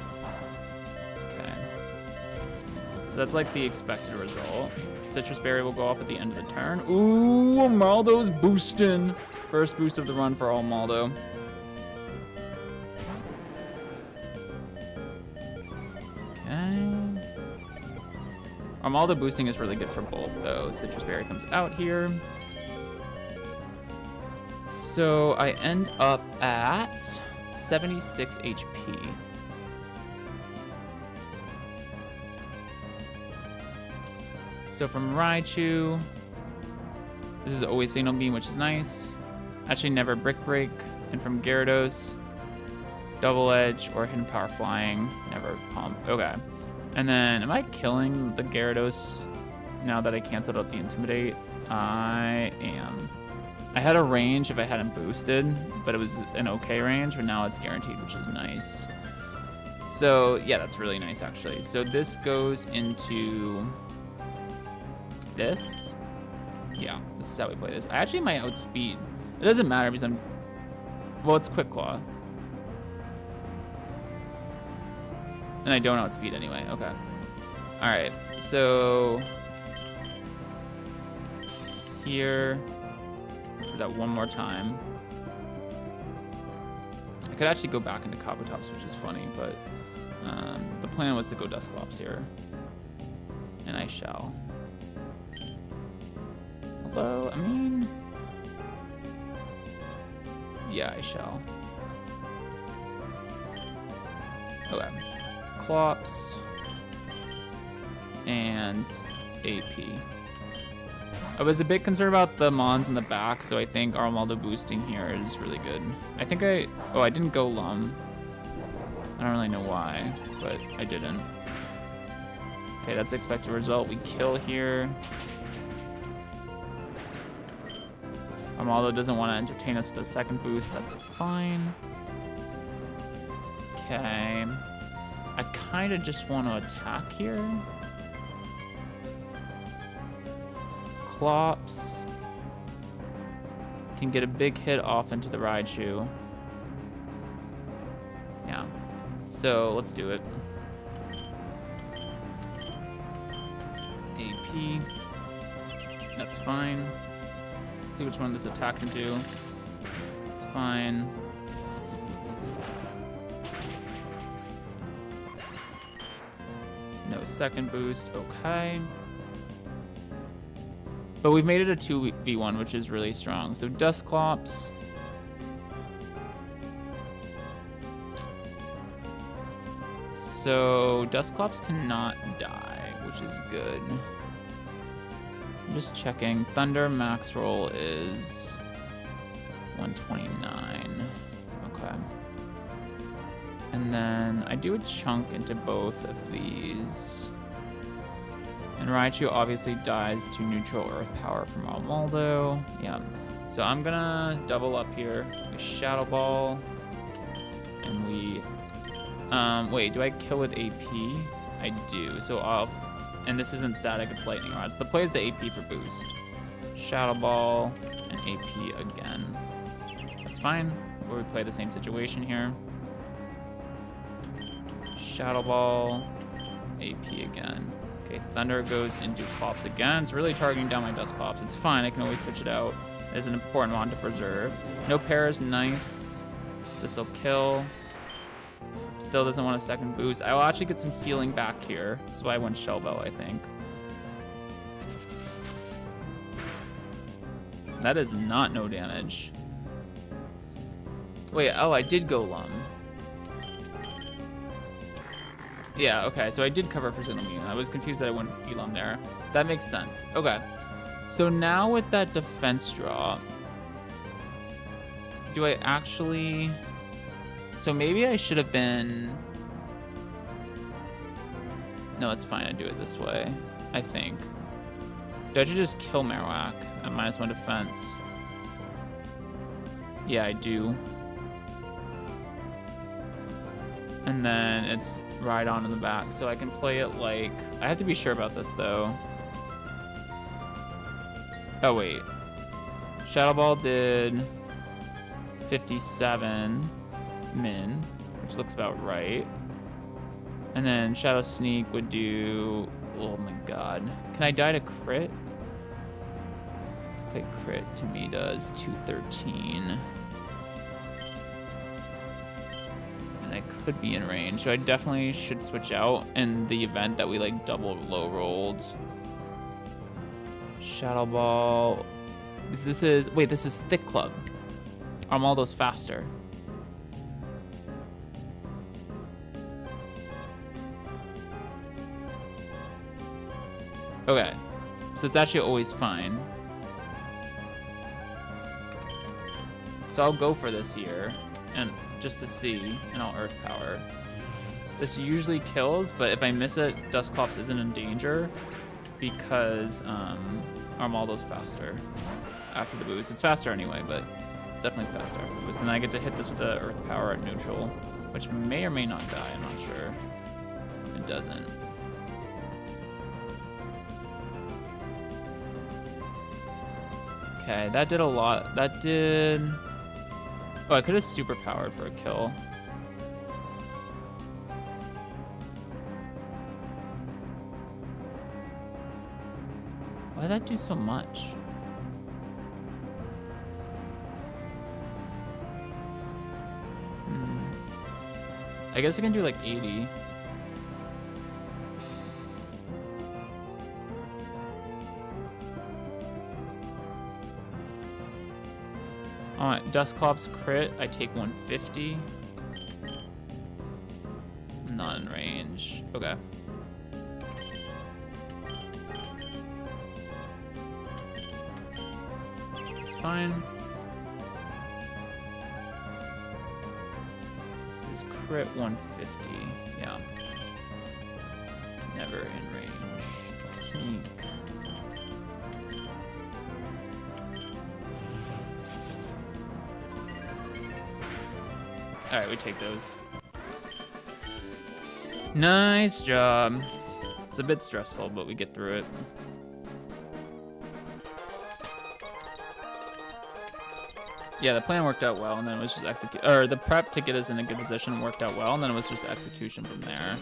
A: Okay. So that's like the expected result. Citrus Berry will go off at the end of the turn. Ooh, Maldo's boosting. First boost of the run for Maldo. Okay. Armaldo boosting is really good for bulk, though. Citrus Berry comes out here. So I end up at 76 HP. So from Raichu, this is always Signal Beam, which is nice. Actually, never Brick Break. And from Gyarados, Double Edge or Hidden Power Flying, never Pump. Okay. And then, am I killing the Gyarados now that I canceled out the Intimidate? I am. I had a range if I hadn't boosted, but it was an okay range, but now it's guaranteed, which is nice. So, yeah, that's really nice, actually. So this goes into this. Yeah, this is how we play this. I actually might outspeed. It doesn't matter because I'm... Well, it's Quick Claw. And I don't outspeed anyway. Okay. Alright, so... Here... Let's do that one more time. I could actually go back into Kabutops, which is funny, but... the plan was to go Dusclops here. And I shall. Although, I mean... Yeah, I shall. Okay. Clops. And AP. I was a bit concerned about the Mons in the back, so I think Armaldo boosting here is really good. I think oh, I didn't go Lum. I don't really know why, but I didn't. Okay, that's the expected result. We kill here. Armaldo doesn't want to entertain us with a second boost. That's fine. Okay. I kind of just want to attack here. Clops. Can get a big hit off into the Raichu. Yeah. So, let's do it. AP. That's fine. See which one this attacks into. It's fine. No second boost. Okay. But we've made it a 2v1, which is really strong. So Dusclops. So Dusclops cannot die, which is good. I'm just checking. Thunder max roll is 129. Okay. And then I do a chunk into both of these. And Raichu obviously dies to neutral earth power from Armaldo. Yeah. So I'm gonna double up here. We Shadow Ball. And we... wait, do I kill with AP? I do. So I'll... And this isn't static, it's Lightning Rod. So the play is the AP for boost. Shadow Ball and AP again. That's fine. We'll replay the same situation here. Shadow Ball, AP again. Okay, Thunder goes into Clops again. It's really targeting down my Dusclops. It's fine, I can always switch it out. There's an important one to preserve. No pairs, nice. This'll kill. Still doesn't want a second boost. I will actually get some healing back here. This is why I went Shell Bell, I think. That is not no damage. Wait, oh, I did go Lum. Yeah, okay, so I did cover for Signal Beam. I was confused that I wouldn't be Lum there. That makes sense. Okay. So now with that defense draw, do I actually... So maybe I should have been... No, it's fine. I do it this way, I think. Do I just kill Marowak at -1 defense? Yeah, I do. And then it's right on in the back, so I can play it like... I have to be sure about this, though. Oh, wait. Shadow Ball did 57 min, which looks about right. And then Shadow Sneak would do... Oh my god. Can I die to crit? Okay, crit to me does 213. And I could be in range, so I definitely should switch out in the event that we like double low rolled. Shadow Ball. This is... Wait, this is Thick Club. Armaldo's faster. Okay, so it's actually always fine. So I'll go for this here, and just to see, and I'll Earth Power. This usually kills, but if I miss it, Dusclops isn't in danger because Armaldo's faster after the boost. It's faster anyway, but it's definitely faster after the boost. And then I get to hit this with the Earth Power at neutral, which may or may not die, I'm not sure. It doesn't. Okay, that did a lot. That did... Oh, I could have superpowered for a kill. Why did that do so much? I guess I can do like 80. Alright, Dusclops crit, I take 150. I'm not in range. Okay. It's fine. This is crit 150. Yeah. Never in range. Sneak. Alright, we take those. Nice job. It's a bit stressful, but we get through it. Yeah, the plan worked out well, and then it was just execute. Or the prep to get us in a good position worked out well, and then it was just execution from there.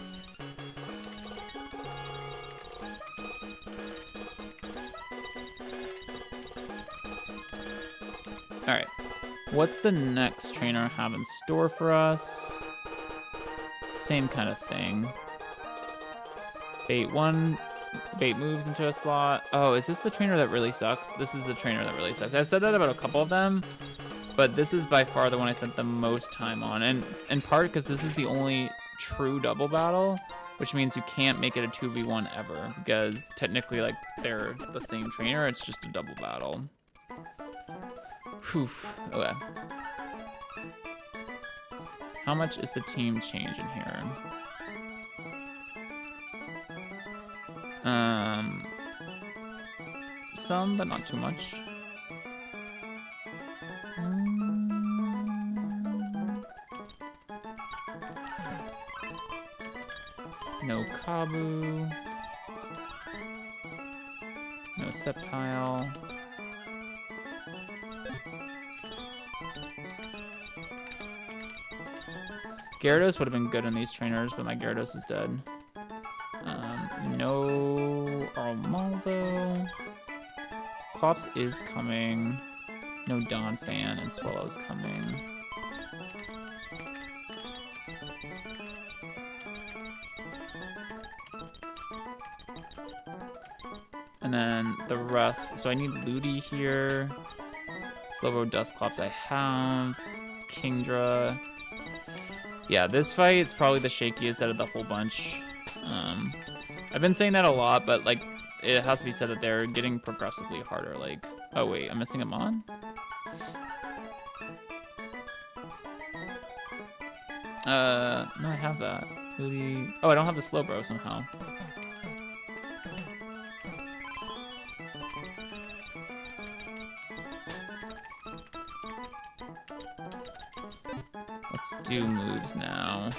A: Alright. What's the next trainer have in store for us? Same kind of thing. Bait moves into a slot. Oh, is this the trainer that really sucks? This is the trainer that really sucks. I've said that about a couple of them, but this is by far the one I spent the most time on. And in part because this is the only true double battle. which means you can't make it a 2v1 ever, because technically, like, they're the same trainer, it's just a double battle. Whew, okay. How much is the team change in here? Some, but not too much. No Kabu. No Sceptile. Gyarados would have been good in these trainers, but my Gyarados is dead. No Armaldo. Klops is coming. No Donphan, and Swellow's coming. And then the rest. So I need Ludi here. Slowbro, Dusclops I have. Kingdra. Yeah, this fight is probably the shakiest out of the whole bunch. I've been saying that a lot, but like it has to be said that they're getting progressively harder. Like, oh wait, I'm missing a Mon? No, I have that. Ludi. Oh, I don't have the Slowbro somehow. Let's do moves now.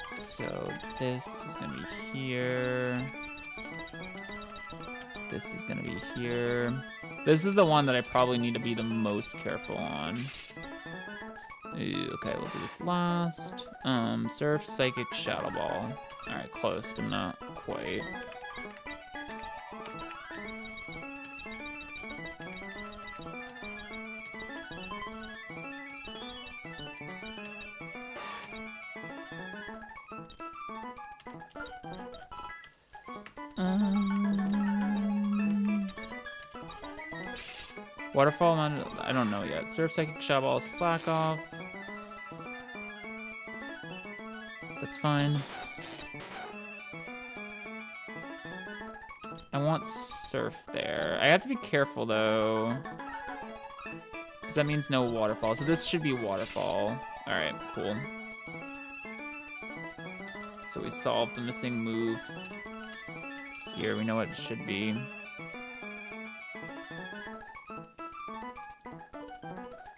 A: So this is gonna be here. This is gonna be here. This is the one that I probably need to be the most careful on. Okay, we'll do this last. Surf, Psychic, Shadow Ball. Alright, close, but not quite. Waterfall, I don't know yet. Surf, Psychic, Shadow Ball, Slack Off. That's fine. I want Surf there. I have to be careful though, because that means no Waterfall. So this should be Waterfall. All right, cool. So we solved the missing move here. We know what it should be.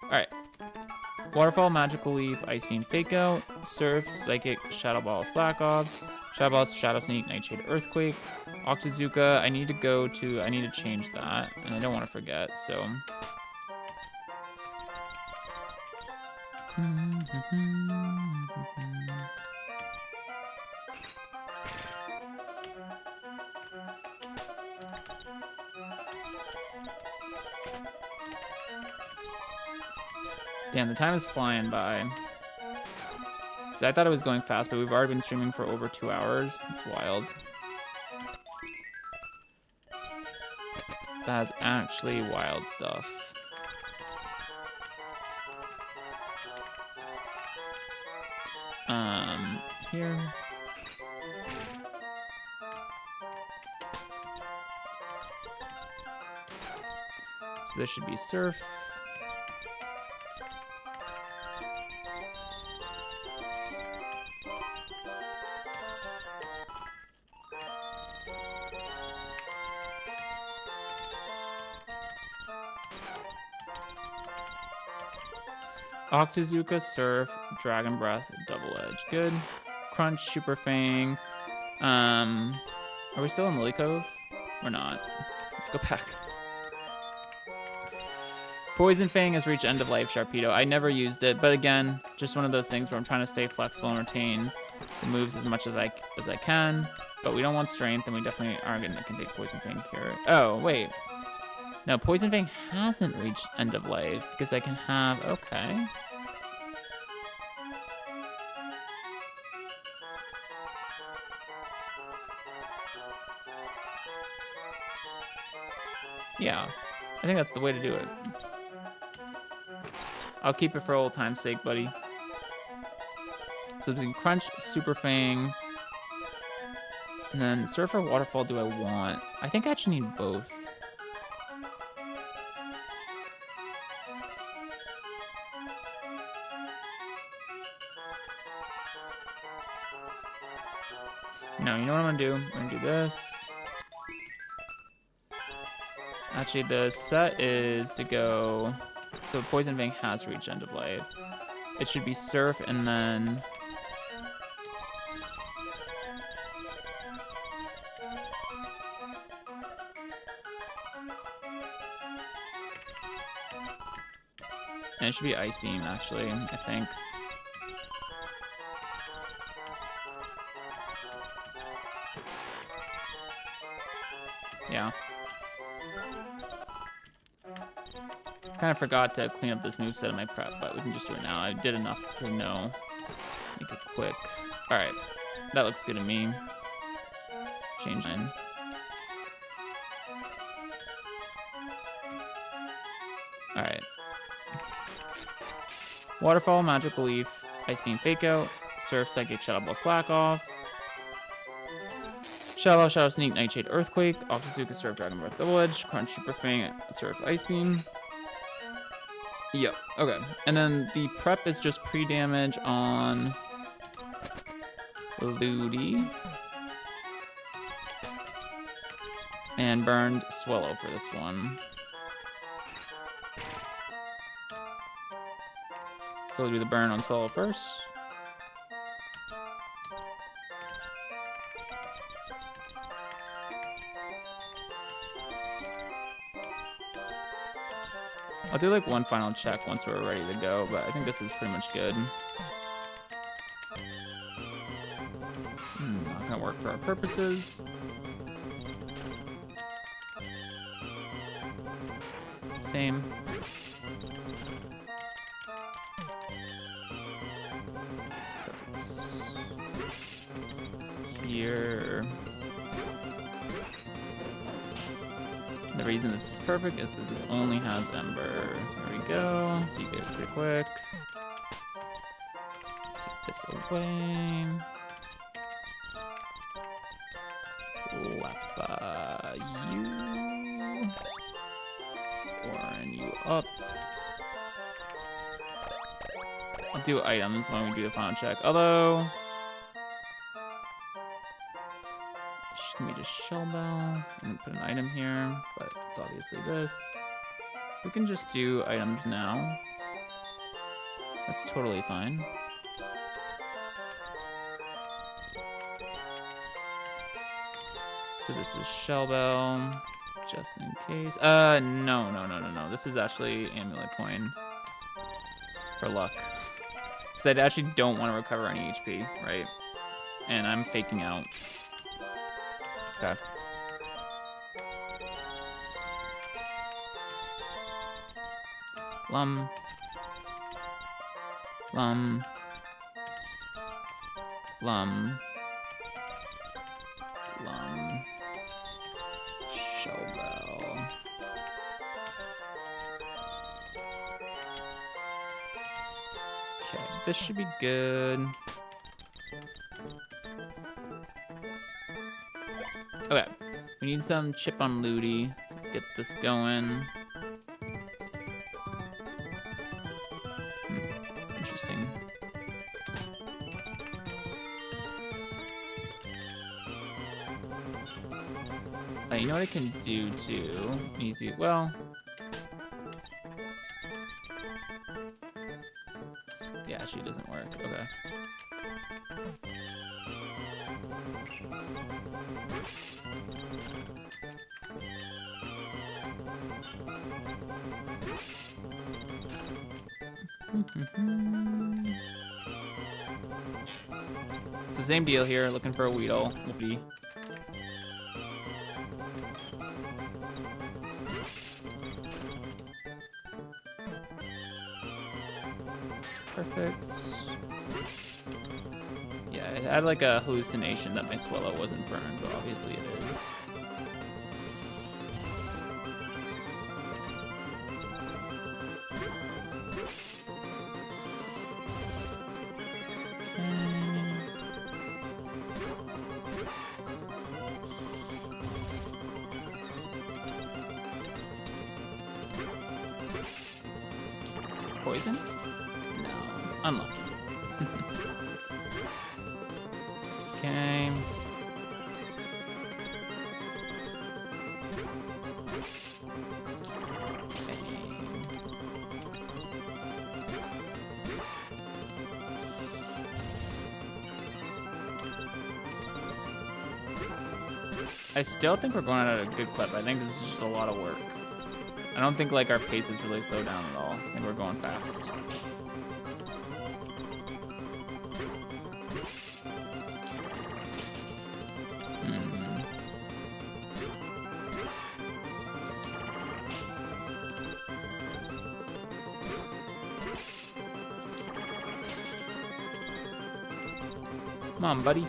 A: Alright. Waterfall, Magical Leaf, Ice Beam, Fake Out, Surf, Psychic, Shadow Ball, Slack Off, Shadow Ball, Shadow Sneak, Nightshade, Earthquake, Octazooka. I need to change that, and I don't want to forget, so. Damn, the time is flying by. Because I thought it was going fast, but we've already been streaming for over 2 hours. It's wild. That's actually wild stuff. Here. So this should be Surf. Octazooka, Surf, Dragon Breath, Double Edge. Good. Crunch, Super Fang. Are we still in Lily Cove? We're not. Let's go back. Poison Fang has reached end of life, Sharpedo. I never used it, but again, just one of those things where I'm trying to stay flexible and retain the moves as much as I can. But we don't want strength, and we definitely aren't going to take Poison Fang here. Oh, wait. No, Poison Fang hasn't reached end of life because I can have... Okay. Yeah, I think that's the way to do it. I'll keep it for old time's sake, buddy. So between Crunch, Super Fang, and then Surf or Waterfall do I want? I think I actually need both. No, you know what I'm gonna do? I'm gonna do this. Actually, the set is to go... So Poison Fang has reached end of life. It should be Surf and then... And it should be Ice Beam, actually, I think. Yeah. Kind of forgot to clean up this moveset in my prep, but we can just do it now. I did enough to know. Make it quick. Alright. That looks good to me. Change mine. Alright. Waterfall, Magical Leaf, Ice Beam Fake Out, Surf, Psychic, Shadow Ball, Slack Off, Shadow Sneak, Nightshade, Earthquake, Octazooka, Surf, Dragon Breath, Double Edge, Crunch, Super Fang, Surf, Ice Beam. Yep, okay. And then the prep is just pre-damage on Ludi. And burned Swallow for this one. So we'll do the burn on Swallow first. I'll do like one final check once we're ready to go, but I think this is pretty much good. Not gonna work for our purposes. Same. Here. The reason this is perfect is because this only has Ember. There we go. So you get it pretty quick. Take this away. Lappa you. Warren you up. I'll do items when we do the final check. Although... Can we just Shell Bell? I'm gonna put an item here, but it's obviously this. We can just do items now. That's totally fine. So this is Shell Bell, just in case. No. This is actually Amulet Coin for luck. Because I actually don't want to recover any HP, right? And I'm faking out. Okay. Lum. Shell Bell. Okay, this should be good. Okay, we need some chip on Ludi. Let's get this going. Interesting. You know what I can do too? Easy. Well. Yeah, actually it doesn't work. Okay. So same deal here, looking for a Weedle. Whoopee. Perfect. Yeah, I had like a hallucination that my Swallow wasn't burned, but obviously it is. Okay. Poison? No. Unlucky. Okay. I still think we're going at a good clip. I think this is just a lot of work. I don't think like our pace is really slowed down at all. I think we're going fast. Come on, buddy.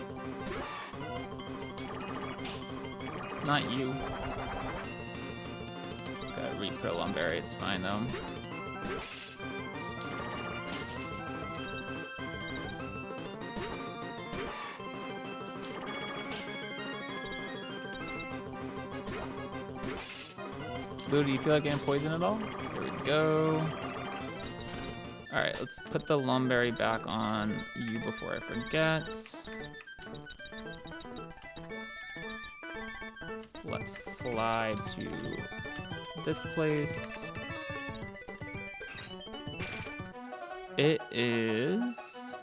A: Not you. Gotta repro Lumberry, it's fine though. Blue, do you feel like getting poisoned at all? Here we go. Alright, let's put the Lumberry back on you before I forget. Let's fly to this place. It is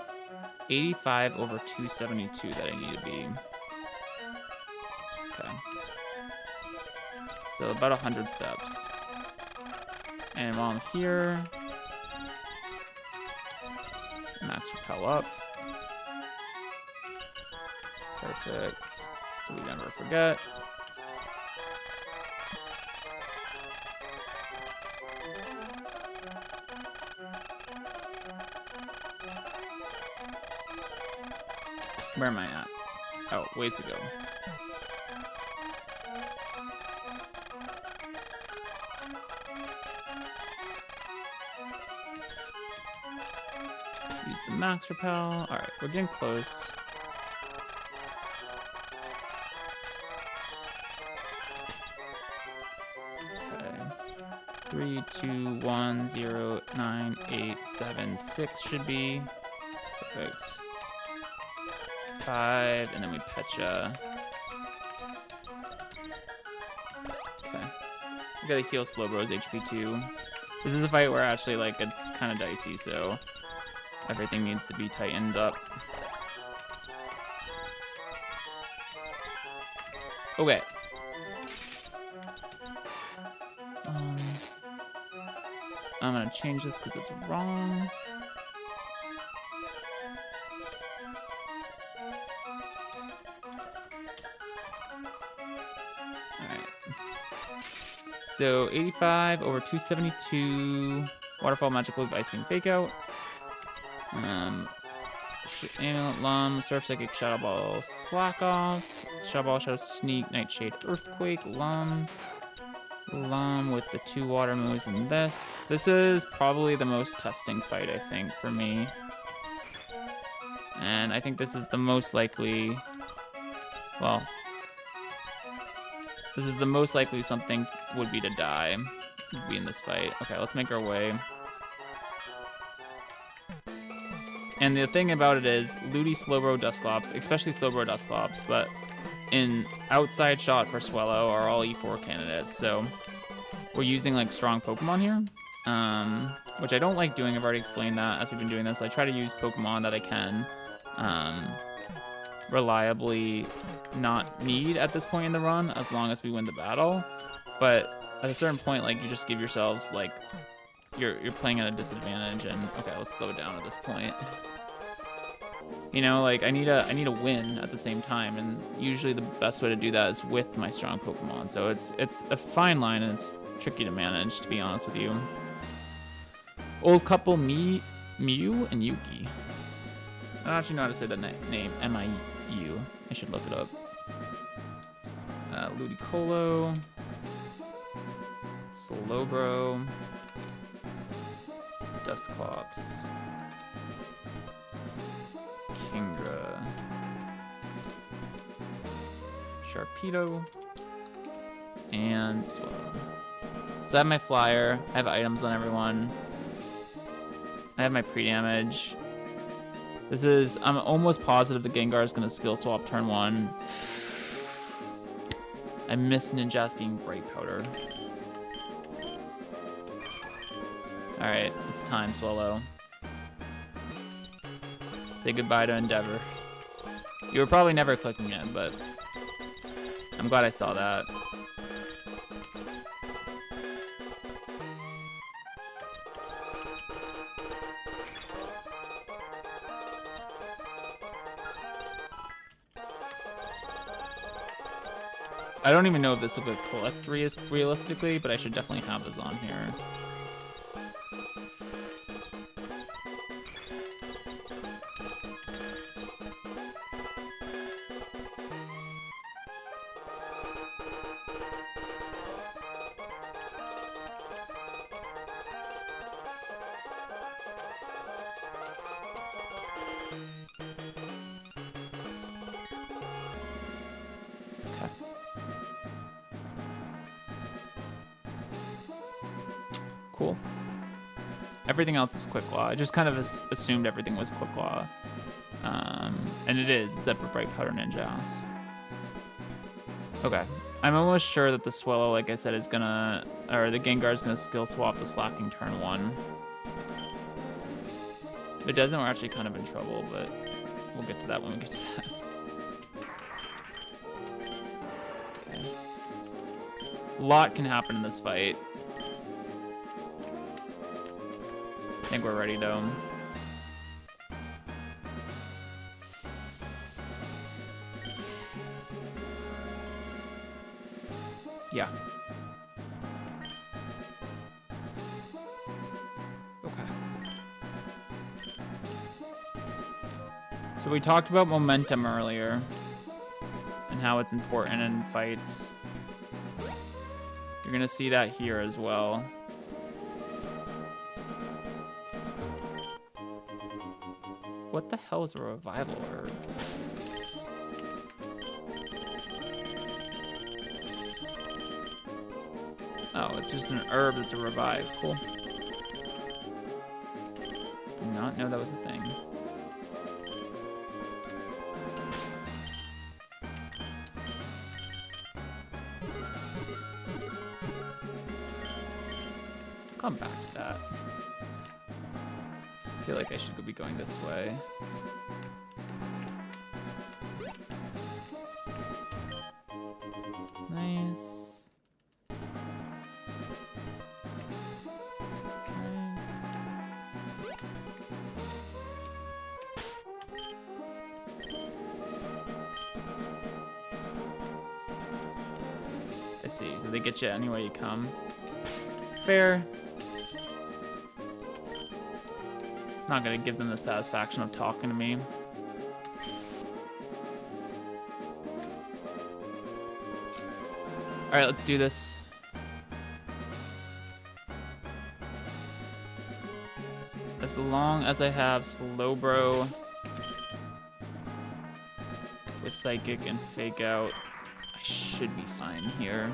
A: 85 over 272 that I need to be. Okay. So about 100 steps. And while I'm here, max repel up. Perfect. So we never forget. Where am I at? Oh, ways to go. Use the max repel. Alright, we're getting close. Okay. 3, 2, 1, 0, 9, 8, 7, 6 should be. Perfect. 5, and then we Pecha. Okay. We gotta heal Slowbro's HP too. This is a fight where actually, like, it's kind of dicey, so everything needs to be tightened up. Okay. I'm gonna change this because it's wrong. So 85 over 272. Waterfall, Magic Loop, Ice Beam, Fake Out. Amulet, Lum, Surf Psychic, Shadow Ball, Slack Off. Shadow Ball, Shadow Sneak, Nightshade, Earthquake, Lum. Lum with the 2 water moves and this. This is probably the most testing fight, I think, for me. And I think this is the most likely... Well... This is the most likely something would be to die, would be in this fight. Okay, let's make our way. And the thing about it is, Ludi, Slowbro, Dusclops, especially Slowbro, Dusclops, but in outside shot for Swellow are all E4 candidates. So we're using like strong Pokemon here, which I don't like doing. I've already explained that as we've been doing this. I try to use Pokemon that I can reliably not need at this point in the run, as long as we win the battle. But at a certain point, like, you just give yourselves, like, you're playing at a disadvantage. And okay, let's slow it down at this point. You know, like, I need a win at the same time, and usually the best way to do that is with my strong Pokemon. So it's a fine line, and it's tricky to manage, to be honest with you. Old couple Mew and Yuki. I don't actually know how to say that name. M-I-U. I should look it up. Ludicolo. Slowbro. Dusclops. Kingdra. Sharpedo. And Swallow. So I have my flyer. I have items on everyone. I have my pre-damage. This is, I'm almost positive the Gengar is gonna skill swap turn 1. I miss Ninjask being Bright Powder. Alright, it's time, Swallow. Say goodbye to Endeavor. You were probably never clicking it, but I'm glad I saw that. I don't even know if this will get collect realistically, but I should definitely have this on here. Cool. Everything else is Quick Claw. I just kind of assumed everything was Quick Claw. And it is, except for Bright Powder Ninjask. Okay. I'm almost sure that the Swallow, like I said, is gonna, or the Gengar is gonna skill swap the Slacking turn 1. If it doesn't, we're actually kind of in trouble, but we'll get to that when we get to that. Okay. A lot can happen in this fight. I think we're ready though. Yeah. Okay. So we talked about momentum earlier and how it's important in fights. You're gonna see that here as well. What the hell is a revival herb? Oh, it's just an herb that's a revive. Cool. Did not know that was a thing. Come back to that. I feel like I should be going this way. Nice. Okay. I see, so they get you any way you come. Fair. Not gonna give them the satisfaction of talking to me. All right, let's do this. As long as I have Slowbro with Psychic and Fake Out, I should be fine here.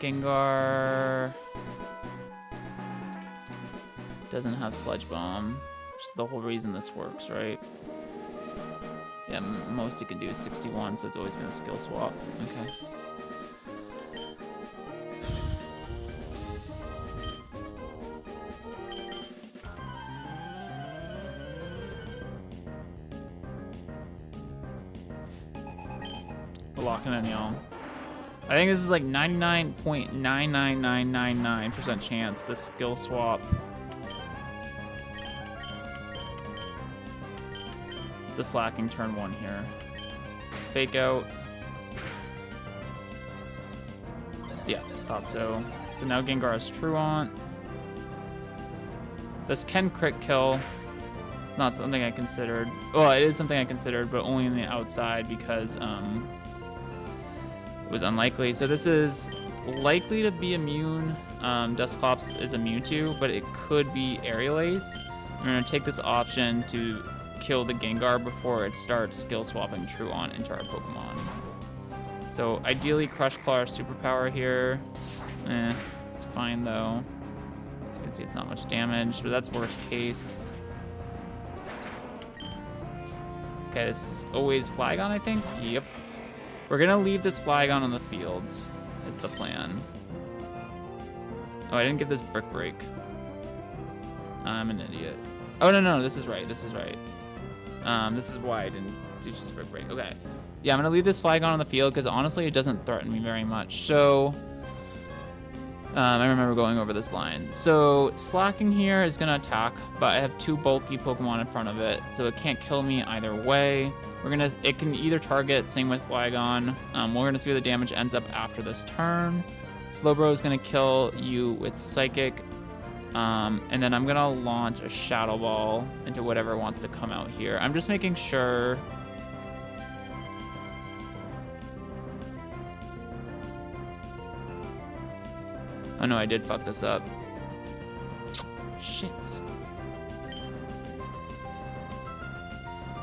A: Gengar doesn't have Sludge Bomb, which is the whole reason this works, right? Yeah, most it can do is 61, so it's always going to skill swap. Okay. We're locking in, y'all. I think this is like 99.99999% chance to skill swap the Slacking turn 1 here. Fake Out. Yeah, thought so. So now Gengar has Truant. This can crit kill. It's not something I considered. Well, it is something I considered, but only on the outside because it was unlikely. So this is likely to be immune. Dusclops is immune to, but it could be Aerial Ace. I'm gonna take this option to kill the Gengar before it starts skill swapping Truant into our Pokemon. So ideally Crush Claw or Superpower here. It's fine though. can see it's not much damage, but that's worst case. Okay, this is always Flygon, I think? Yep. We're gonna leave this Flygon on the field, is the plan. Oh, I didn't get this Brick Break. I'm an idiot. Oh, no, this is right, this is right. This is why I didn't do just Brick Break. Okay. Yeah, I'm gonna leave this Flygon on the field, because honestly, it doesn't threaten me very much. So, I remember going over this line. So, Slacking here is gonna attack, but I have 2 bulky Pokemon in front of it, so it can't kill me either way. It can either target, same with Flygon. We're gonna see where the damage ends up after this turn. Slowbro is gonna kill you with Psychic, and then I'm gonna launch a Shadow Ball into whatever wants to come out here. I'm just making sure. Oh no, I did fuck this up. Shit.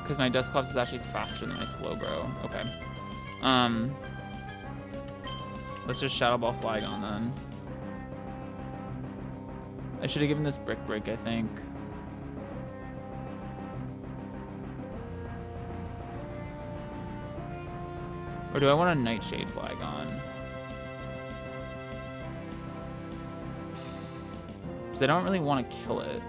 A: Because my Dusclops is actually faster than my Slowbro. Okay. Let's just Shadow Ball Flygon then. I should have given this Brick Break, I think. Or do I want a Nightshade Flygon? Because I don't really want to kill it.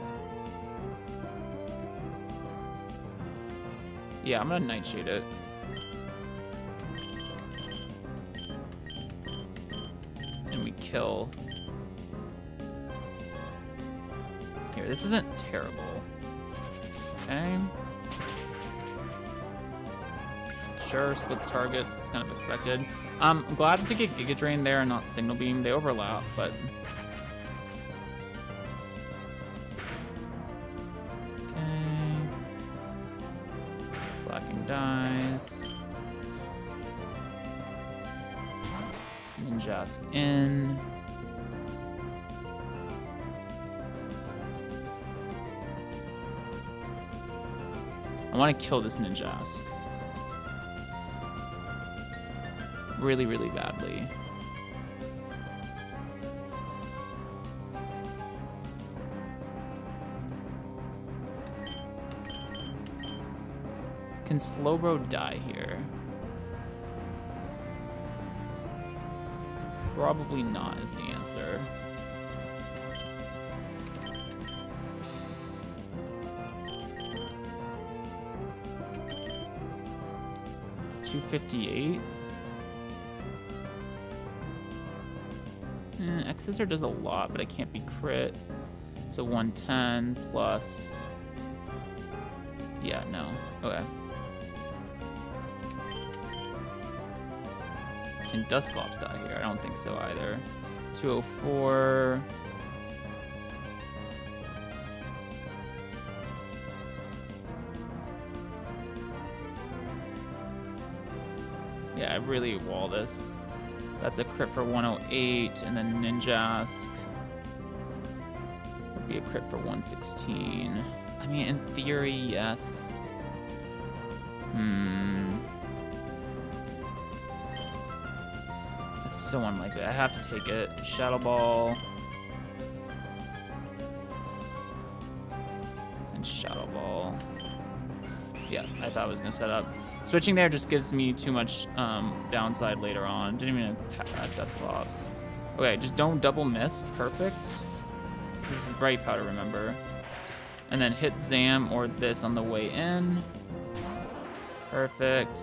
A: Yeah, I'm gonna Nightshade it. And we kill. Here, this isn't terrible. Okay. Sure, splits targets, kind of expected. I'm glad to get Giga Drain there and not Signal Beam. They overlap, but... Dies. Ninjask in. I want to kill this Ninjask. Really, really badly. Can Slowbro die here? Probably not is the answer. $258. X-Scissor does a lot, but I can't be crit. So 110 plus. Yeah, no. Okay. Can Dusclops die here? I don't think so either. 204. Yeah, I really wall this. That's a crit for 108, and then Ninjask would be a crit for 116. I mean, in theory, yes. That's so unlikely. I have to take it. Shadow Ball. And Shadow Ball. Yeah, I thought I was going to set up. Switching there just gives me too much downside later on. Didn't even attack Dusclops. Okay, just don't double miss. Perfect. This is Bright Powder, remember. And then hit Zam or this on the way in. Perfect.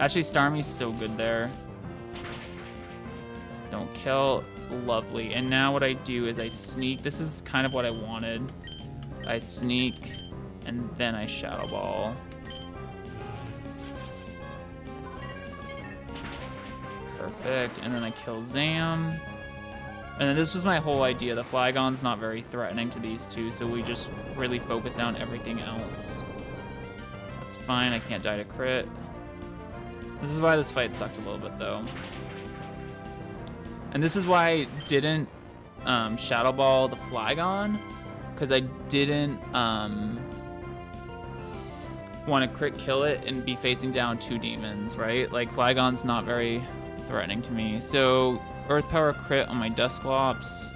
A: Actually, Starmie's so good there. Don't kill. Lovely. And now what I do is I sneak. This is kind of what I wanted. I sneak, and then I Shadow Ball. Perfect. And then I kill Zam. And then this was my whole idea. The Flygon's not very threatening to these two, so we just really focus down everything else. That's fine. I can't die to crit. This is why this fight sucked a little bit, though. And this is why I didn't Shadow Ball the Flygon, because I didn't want to crit kill it and be facing down two demons, right? Like, Flygon's not very threatening to me. So, Earth Power crit on my Dusclops.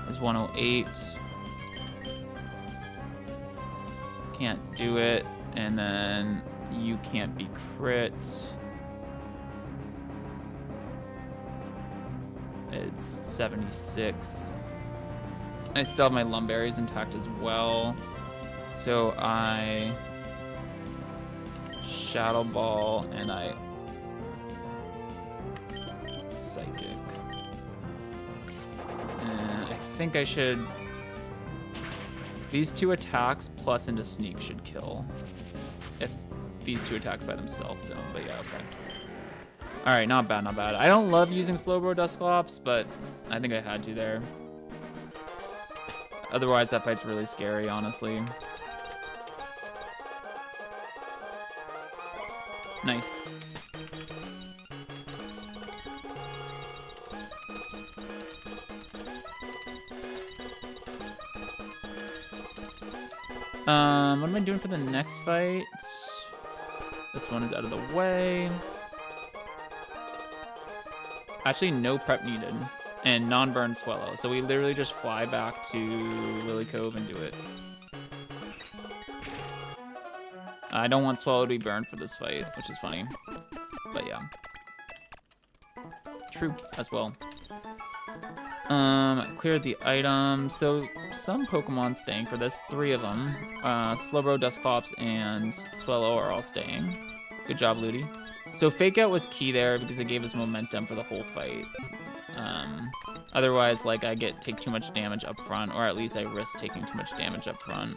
A: is 108. Can't do it. And then you can't be crit. It's 76. I still have my lumberries intact as well. So I Shadow Ball and I Psychic. And I think I should... These 2 attacks plus into Sneak should kill. If these 2 attacks by themselves don't, but yeah, okay. Alright, not bad, not bad. I don't love using Slowbro Dusclops, but I think I had to there. Otherwise, that fight's really scary, honestly. Nice. What am I doing for the next fight? This one is out of the way. Actually, no prep needed. And non-burn Swallow. So we literally just fly back to Lily Cove and do it. I don't want Swallow to be burned for this fight, which is funny. But yeah. True, as well. Cleared the item. So some Pokemon staying for this. 3 of them. Slowbro, Dusclops, and Swallow are all staying. Good job, Ludi. So Fake Out was key there because it gave us momentum for the whole fight. Otherwise, like, I take too much damage up front, or at least I risk taking too much damage up front.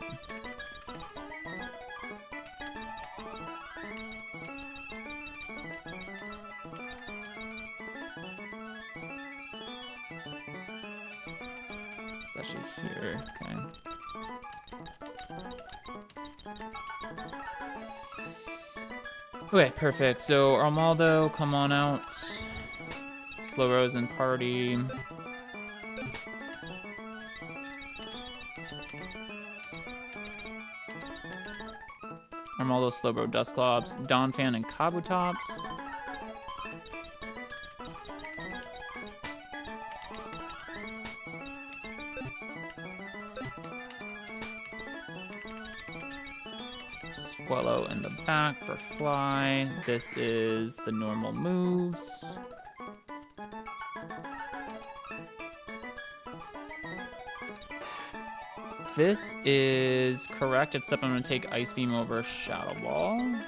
A: It's actually here, okay. Okay, perfect. So Armaldo, come on out. Slowbro's in party. Armaldo, Slowbro, Dusclops, Donphan, and Kabutops. Swallow in the back for Fly. This is the normal moves. This is correct, except I'm going to take Ice Beam over Shadow Ball.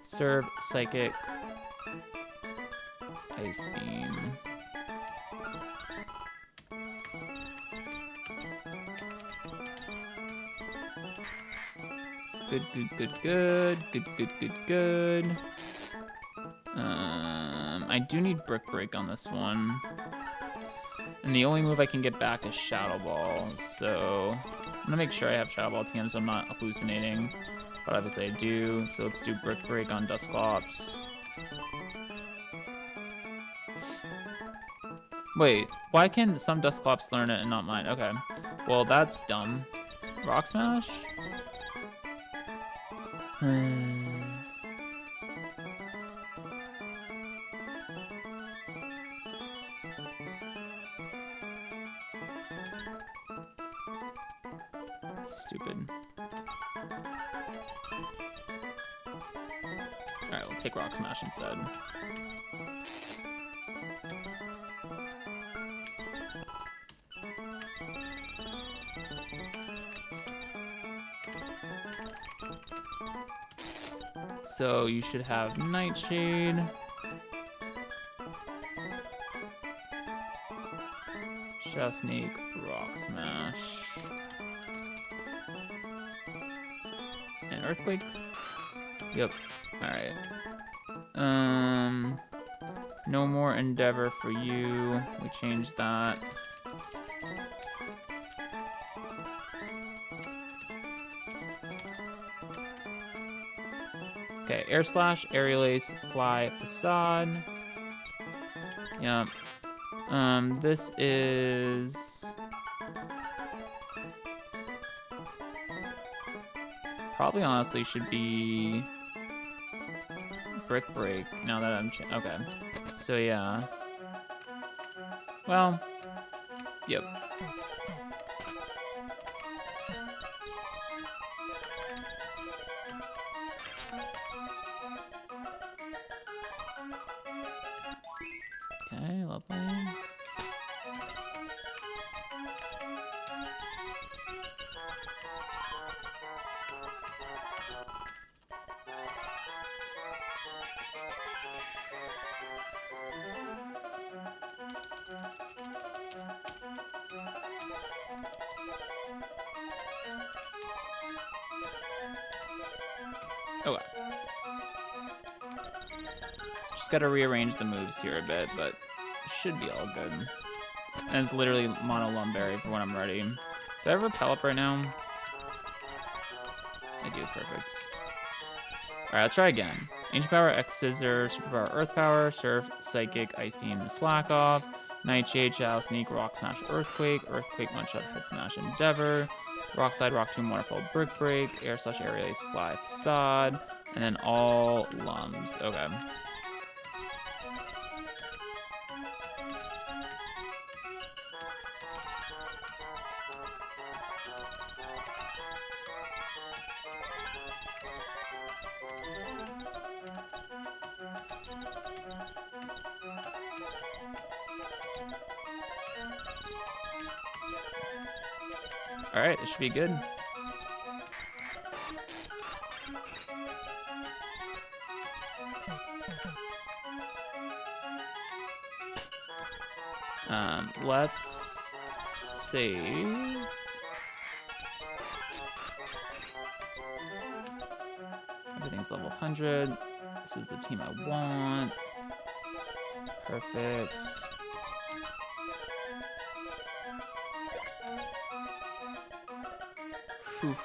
A: Serve, Psychic, Ice Beam. Good, good, good, good. Good, good, good, good. I do need Brick Break on this one. And the only move I can get back is Shadow Ball. So I'm gonna make sure I have Shadow Ball TM so I'm not hallucinating. But obviously I do. So let's do Brick Break on Dusclops. Wait, why can some Dusclops learn it and not mine? Okay. Well, that's dumb. Rock Smash? Stupid. Alright, we'll take Rock Smash instead. So you should have Nightshade. Shadow Sneak, Rock Smash. And Earthquake? Yep. Alright. No more Endeavor for you. We changed that. Okay, Air Slash, Aerial Ace, Fly, Facade. Yep. This is... probably honestly should be brick break now that I'm okay. So yeah. Well, yep. Okay, lovely. Okay. Just gotta rearrange the moves here a bit, but should be all good. And it's literally mono lumberry for when I'm ready. Do I have repel up right now? I do, perfect. Alright, let's try again. Ancient Power, X Scissor, Super Power, Earth Power, Surf, Psychic, Ice Beam, Slack Off, Nightshade, Shadow Sneak, Rock Smash, Earthquake, Earthquake, One Shot, Head Smash, Endeavor, Rock Slide, Rock Tomb, Waterfall, Brick Break, Air Slash, Air Release, Fly, Facade, and then all Lums. Okay. All right, this should be good. Let's save. Everything's level 100. This is the team I want. Perfect. Whew.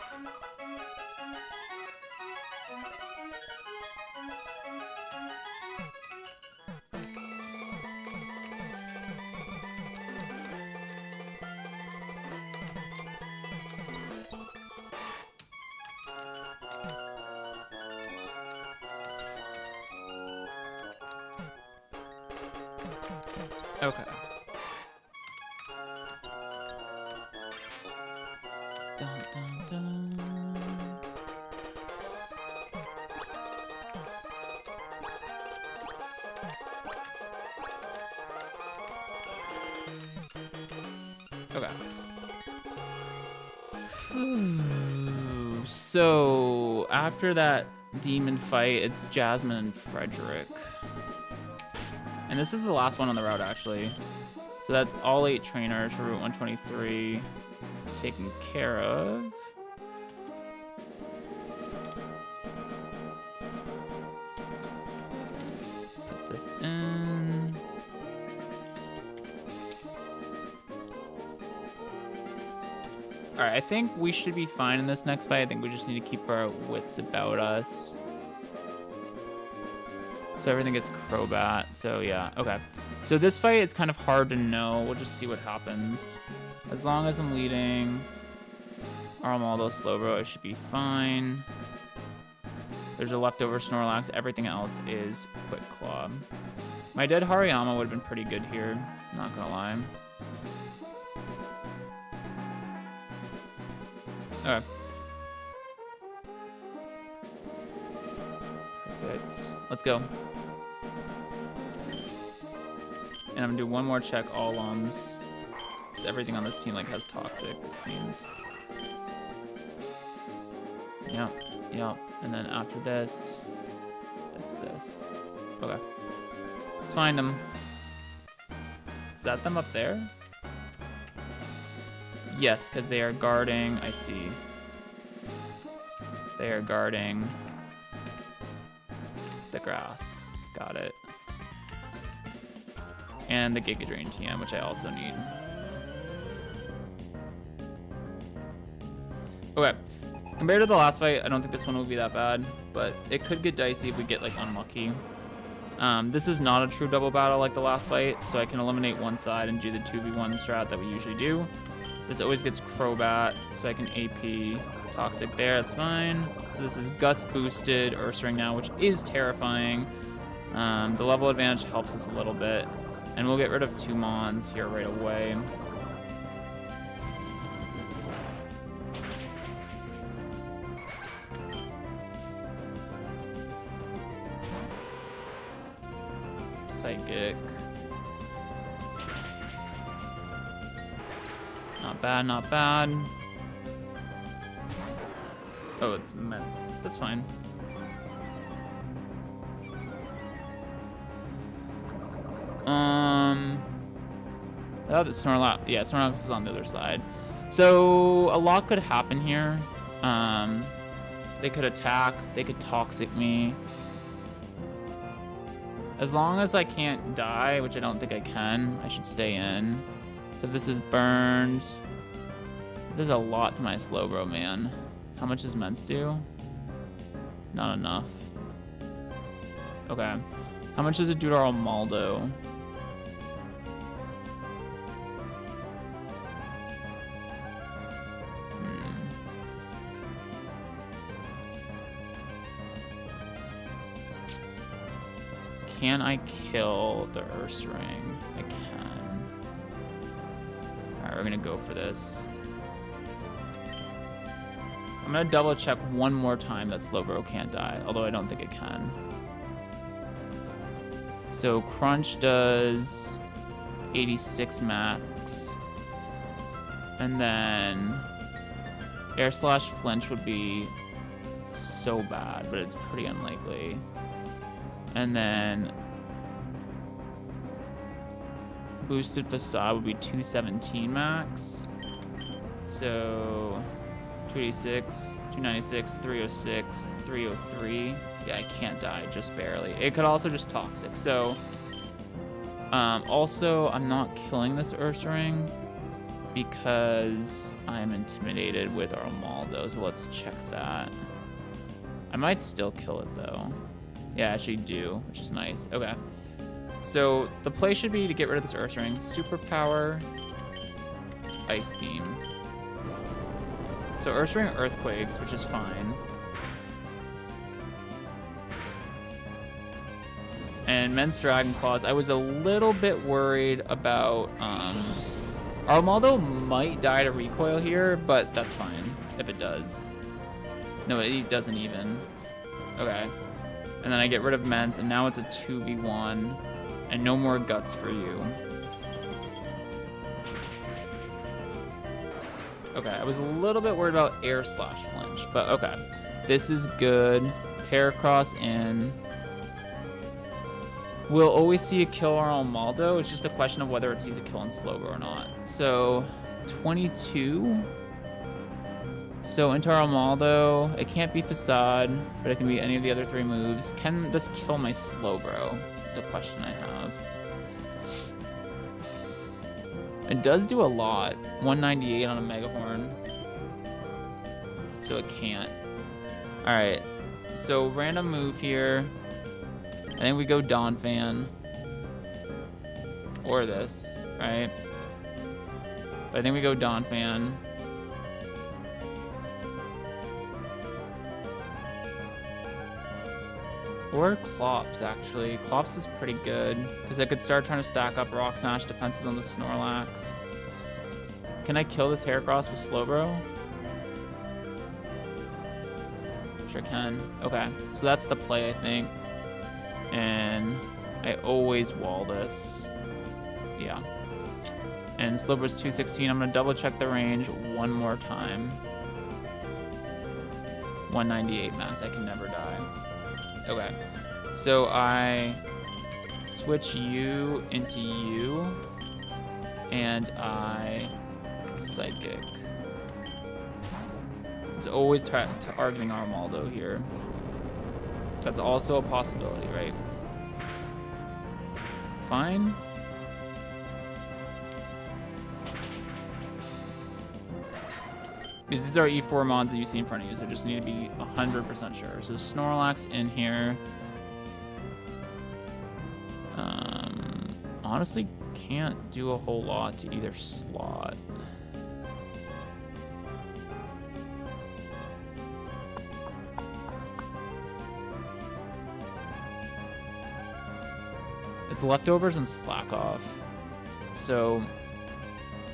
A: Okay. Dun, dun, dun. Okay. So after that demon fight, it's Jasmine and Frederick. And this is the last one on the route, actually. So that's all 8 trainers for Route 123 taken care of. Let's put this in. All right, I think we should be fine in this next fight. I think we just need to keep our wits about us. So everything gets Crobat, so yeah, okay. So this fight, it's kind of hard to know. We'll just see what happens. As long as I'm leading Armaldo Slowbro, it should be fine. There's a leftover Snorlax. Everything else is Quick Claw. My dead Hariyama would have been pretty good here, not gonna lie. Okay. Perfect. Let's go. And I'm gonna do one more check, all Lums. Because everything on this team like has Toxic, it seems. Yep, yep. And then after this, it's this. Okay. Let's find them. Is that them up there? Yes, because they are guarding, I see. They are guarding the grass. Got it. And the Giga Drain TM, which I also need. Okay. Compared to the last fight, I don't think this one will be that bad, but it could get dicey if we get like unlucky. This is not a true double battle like the last fight, so I can eliminate one side and do the 2v1 strat that we usually do. This always gets Crobat, so I can AP Toxic there, that's fine. So this is Guts boosted Ursaring now, which is terrifying. The level advantage helps us a little bit. And we'll get rid of 2 Mons here right away. Psychic. Not bad, not bad. Oh, it's immense. That's fine. Oh, the Snorlax. Yeah, Snorlax is on the other side. So a lot could happen here. They could attack. They could Toxic me. As long as I can't die, which I don't think I can, I should stay in. So this is burned. There's a lot to my Slowbro, man. How much does Mence do? Not enough. Okay. How much does it do to our Maldo? Can I kill the Ursaring? I can. Alright, we're gonna go for this. I'm gonna double check one more time that Slowbro can't die, although I don't think it can. So Crunch does 86 max. And then Air Slash Flinch would be so bad, but it's pretty unlikely. And then Boosted Facade would be 217 max. So 286, 296, 306, 303. Yeah, I can't die, just barely. It could also just Toxic. So also, I'm not killing this Ursaring because I'm intimidated with Armaldo. So let's check that. I might still kill it though. Yeah, I actually do, which is nice. Okay. So the play should be to get rid of this Ursaring. Superpower, Ice Beam. So Ursaring Earthquakes, which is fine. And Mence Dragon Claws. I was a little bit worried about Armaldo might die to recoil here, but that's fine if it does. No, it doesn't even. Okay. And then I get rid of Mence, and now it's a 2v1. And no more Guts for you. Okay, I was a little bit worried about Air Slash Flinch, but okay. This is good. Heracross in. We'll always see a kill on Armaldo. It's just a question of whether it sees a kill on Slowbro or not. So, 22. So into Armaldo, it can't be Facade, but it can be any of the other 3 moves. Can this kill my Slowbro? Is a question I have. It does do a lot. 198 on a Megahorn. So it can't. Alright. So random move here. I think we go Donphan. Or this, right? But I think we go Donphan. Or Clops, actually. Clops is pretty good, because I could start trying to stack up Rock Smash defenses on the Snorlax. Can I kill this Heracross with Slowbro? Sure can. Okay, so that's the play, I think. And I always wall this. Yeah. And Slowbro's 216. I'm going to double check the range one more time. 198 max. I can never die. Okay, so I switch you into you, and I Psychic. It's always targeting Armaldo here. That's also a possibility, right? Fine. Because these are E4 mons that you see in front of you, so just need to be 100% sure. So Snorlax in here. Honestly, can't do a whole lot to either slot. It's leftovers and slack off. So,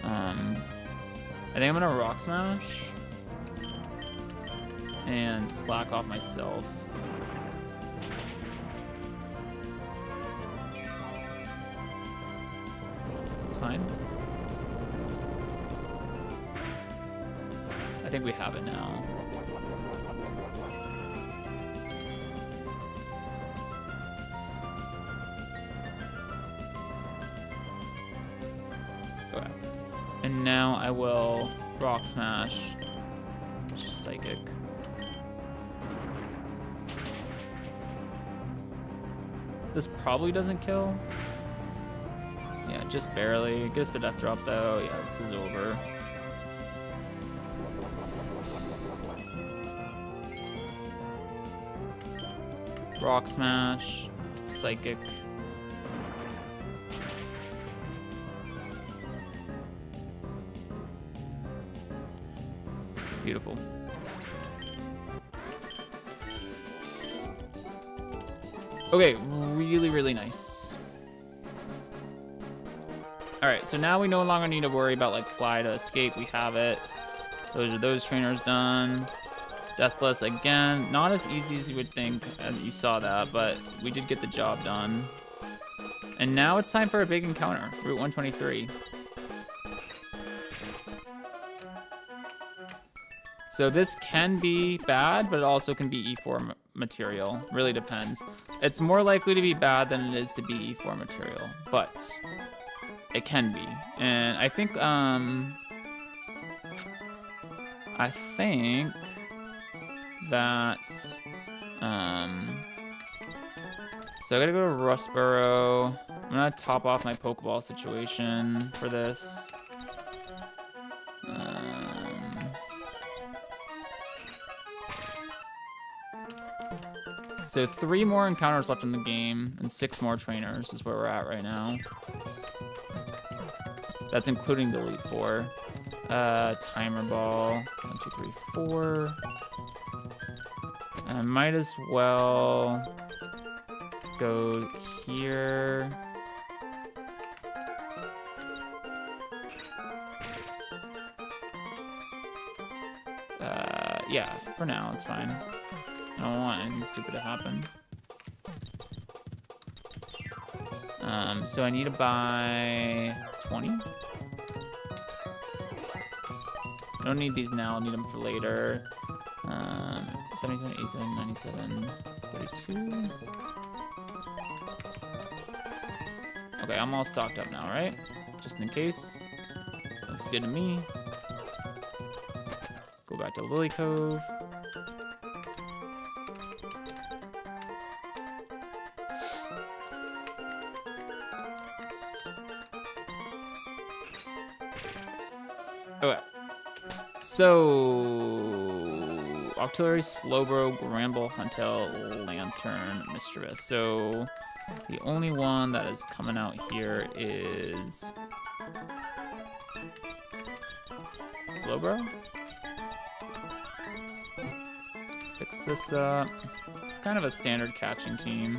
A: I think I'm gonna rock smash and slack off myself. It's fine. I think we have it now. Okay. And now I will rock smash. It's just psychic. This probably doesn't kill. Yeah, just barely. Get a spit death drop though. Yeah, this is over. Rock smash, psychic. Beautiful. Okay, really, really nice. All right, so now we no longer need to worry about like fly to escape. We have it. Those are those trainers done. Deathless again, not as easy as you would think, and you saw that, but we did get the job done. And now it's time for a big encounter, Route 123. So this can be bad, but it also can be E4 material. Really depends. It's more likely to be bad than it is to be E4 material, but it can be. And I think that, so I gotta go to Rustboro. I'm gonna top off my Pokeball situation for this. So 3 more encounters left in the game, and 6 more trainers is where we're at right now. That's including the Elite Four. Timer ball, 1, 2, 3, 4. I might as well go here. Yeah, for now, it's fine. I don't want anything stupid to happen. So I need to buy 20. I don't need these now, I'll need them for later. 77, 87, 97, 32. Okay, I'm all stocked up now, right? Just in case. Looks good to me. Go back to Lily Cove. Okay. So, Octillery, Slowbro, Gramble, Huntail, Lantern, Mischievous. So, the only one that is coming out here is Slowbro. Let's fix this up. Kind of a standard catching team.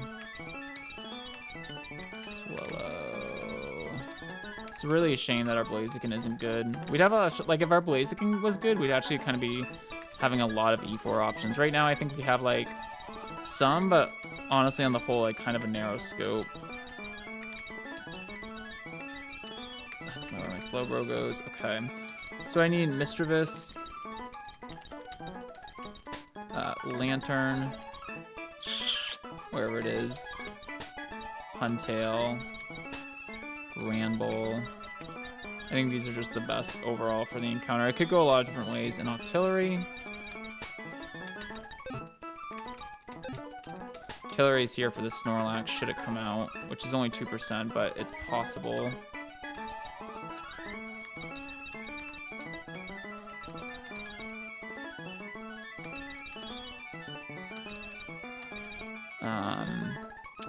A: It's really a shame that our Blaziken isn't good. We'd have a, like, if our Blaziken was good, we'd actually kind of be having a lot of E4 options. Right now, I think we have, like, some, but honestly, on the whole, like, kind of a narrow scope. That's not where my Slowbro goes. Okay. So I need Mischievous, Lantern, wherever it is, Huntail, Gramble. I think these are just the best overall for the encounter. It could go a lot of different ways. And Octillery. Octillery is here for the Snorlax, should it come out, which is only 2%, but it's possible.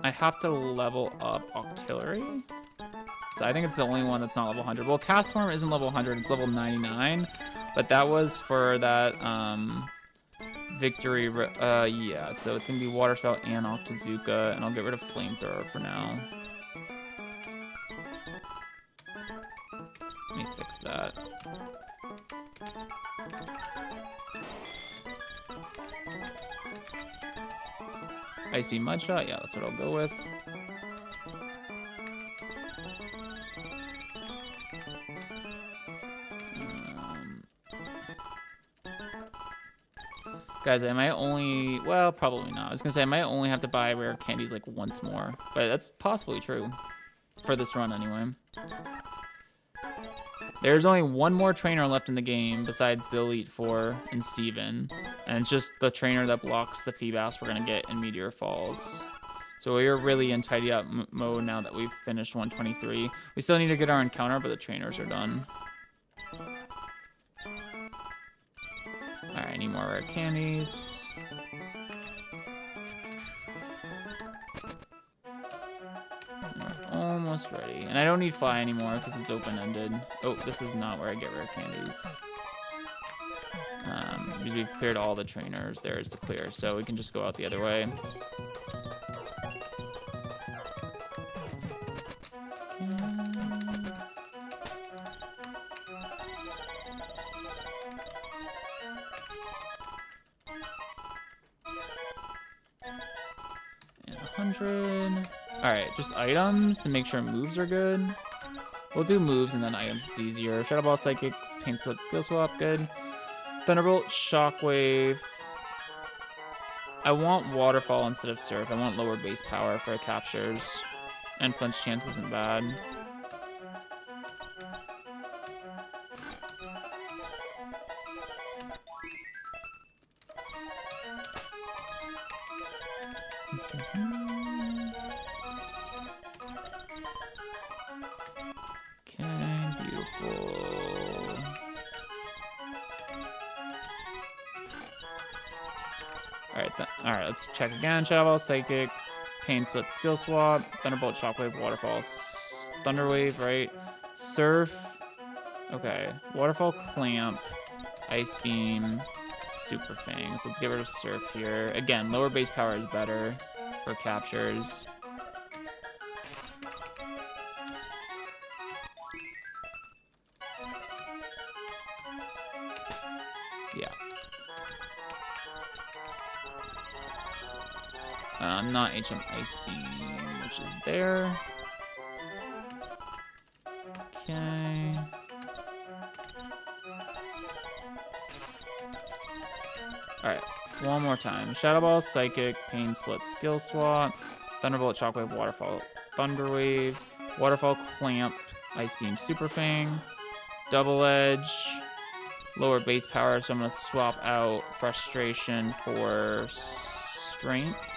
A: I have to level up Octillery. So I think it's the only one that's not level 100. Well, Cast Form isn't level 100, it's level 99. But that was for that Victory, yeah. So it's gonna be Water Spout and Octazooka, and I'll get rid of Flamethrower for now. Ice Beam Mudshot, yeah, that's what I'll go with. Guys, I might only, well, probably not. I was gonna say I might only have to buy rare candies like once more, but that's possibly true for this run anyway. There's only one more trainer left in the game besides the Elite Four and Steven, and it's just the trainer that blocks the Feebas we're gonna get in Meteor Falls. So we're really in tidy up mode now that we've finished 123. We still need to get our encounter, but the trainers are done. Alright, I need more rare candies. We're almost ready. And I don't need Fly anymore because it's open-ended. Oh, this is not where I get rare candies. We've cleared all the trainers there is to clear, so we can just go out the other way. And 100. Alright, just items to make sure moves are good. We'll do moves and then items, it's easier. Shadow Ball, Psychic, Pain Split, Skill Swap, good. Thunderbolt, Shockwave. I want Waterfall instead of Surf. I want lower base power for captures. And flinch chance isn't bad. Okay, beautiful. Alright, let's check again. Shadow Ball, Psychic, Pain Split, Skill Swap, Thunderbolt, Shockwave, Waterfall, Thunderwave, right? Surf. Okay. Waterfall, Clamp, Ice Beam, Super Fang. So let's get rid of Surf here. Again, lower base power is better for captures. Yeah. Not HM Ice Beam, which is there. Okay. Alright, one more time. Shadow Ball, Psychic, Pain Split, Skill Swap, Thunderbolt, Shockwave, Waterfall, Thunderwave, Waterfall, Clamp, Ice Beam, Super Fang, Double Edge, lower base power, so I'm going to swap out Frustration for Strength.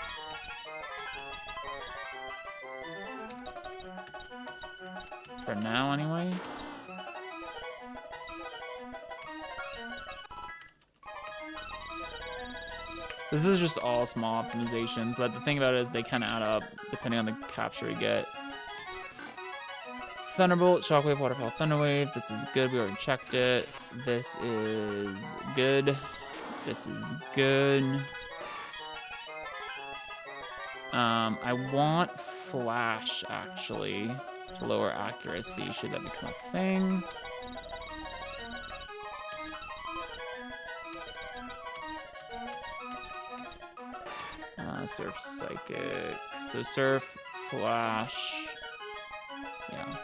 A: For now, anyway. This is just all small optimizations, but the thing about it is they kind of add up depending on the capture you get. Thunderbolt, Shockwave, Waterfall, Thunderwave. This is good. We already checked it. This is good. This is good. I want Flash, actually, to lower accuracy, should that become a thing. Surf, Psychic. So Surf, Flash. Yeah.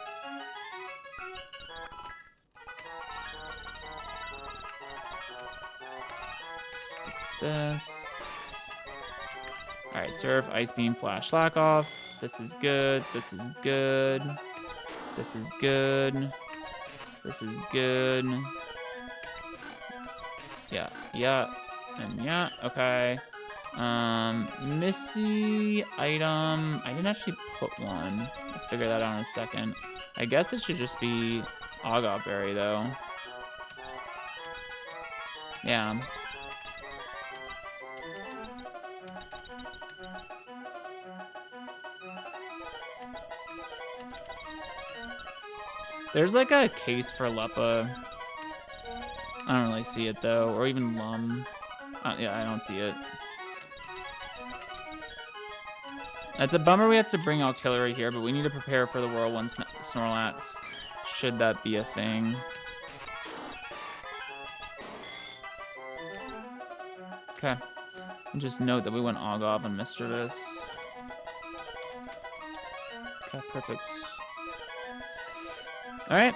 A: Let's fix this. Alright, Surf, Ice Beam, Flash, Slack Off. This is good. This is good. This is good. This is good. Yeah, yeah, and yeah, okay. Missy item. I didn't actually put one. I'll figure that out in a second. I guess it should just be Agate Berry, though. Yeah. There's like a case for Leppa. I don't really see it though, or even Lum. Yeah, I don't see it. It's a bummer we have to bring Octillery here, but we need to prepare for the Whirlwind Snorlax, should that be a thing. Okay. And just note that we went Ogob and Mischievous. Okay, perfect. Alright.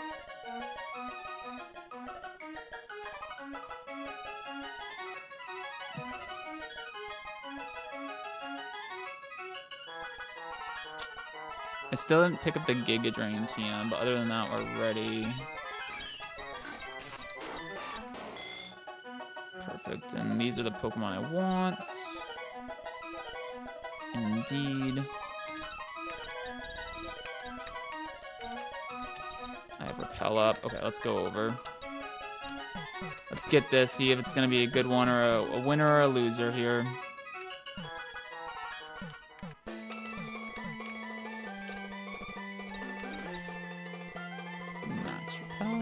A: I still didn't pick up the Giga Drain TM, but other than that, we're ready. Perfect, and these are the Pokemon I want. Indeed. I have Repel up. Okay, let's go over. Let's get this, see if it's going to be a good one or a winner or a loser here. Max Repel.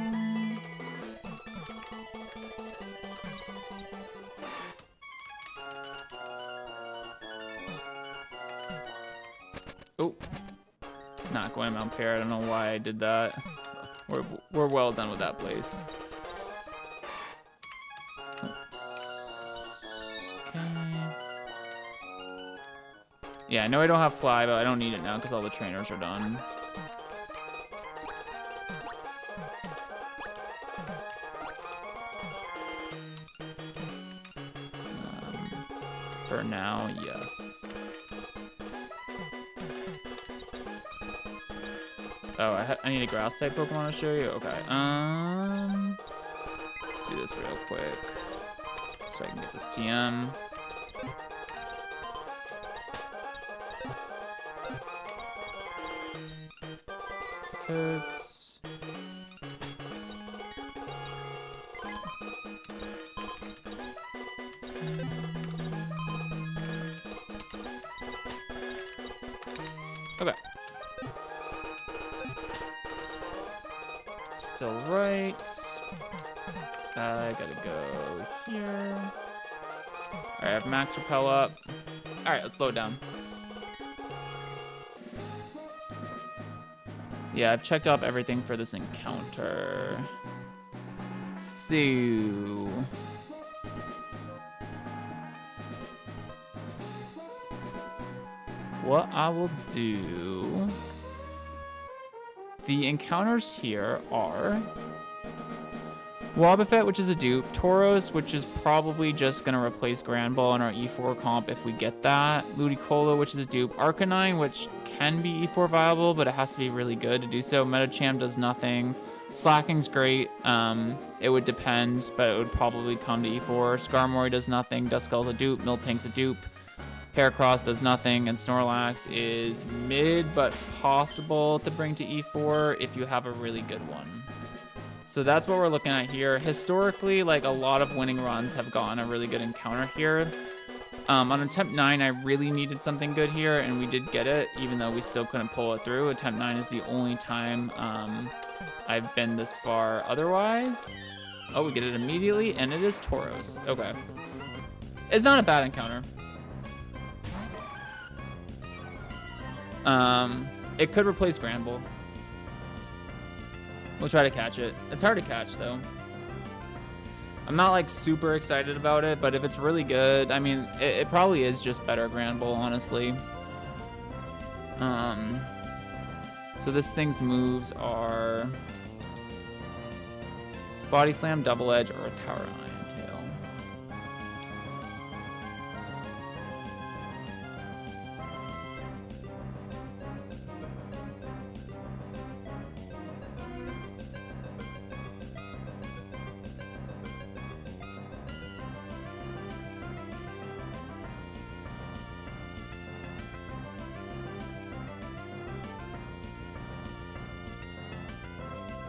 A: Oh, not going to Mount Pear. I don't know why I did that. We're well done with that place. Yeah, I know I don't have Fly, but I don't need it now because all the trainers are done. For now, yes. Oh, I need a grass type Pokemon to show you? Okay. Do this real quick so I can get this TM. Hurts. Okay. Still right. I gotta go here. Alright, I have Max Repel up. Alright, let's slow it down. Yeah, I've checked off everything for this encounter. So... what I will do... the encounters here are... Wobbuffet, which is a dupe. Tauros, which is probably just going to replace Grand Ball in our E4 comp if we get that. Ludicolo, which is a dupe. Arcanine, which can be E4 viable, but it has to be really good to do so. Metacham does nothing. Slacking's great. It would depend, but it would probably come to E4. Skarmory does nothing. Duskull's a dupe. Miltank's a dupe. Heracross does nothing, and Snorlax is mid, but possible to bring to E4 if you have a really good one. So that's what we're looking at here. Historically, like, a lot of winning runs have gotten a really good encounter here. On attempt 9, I really needed something good here, and we did get it, even though we still couldn't pull it through. Attempt 9 is the only time I've been this far otherwise. Oh, we get it immediately, and it is Tauros. Okay. It's not a bad encounter. It could replace Granbull. We'll try to catch it. It's hard to catch, though. I'm not, like, super excited about it, but if it's really good, I mean, it probably is just better Granbull, honestly. So this thing's moves are Body Slam, Double Edge, or Power Iron Tail.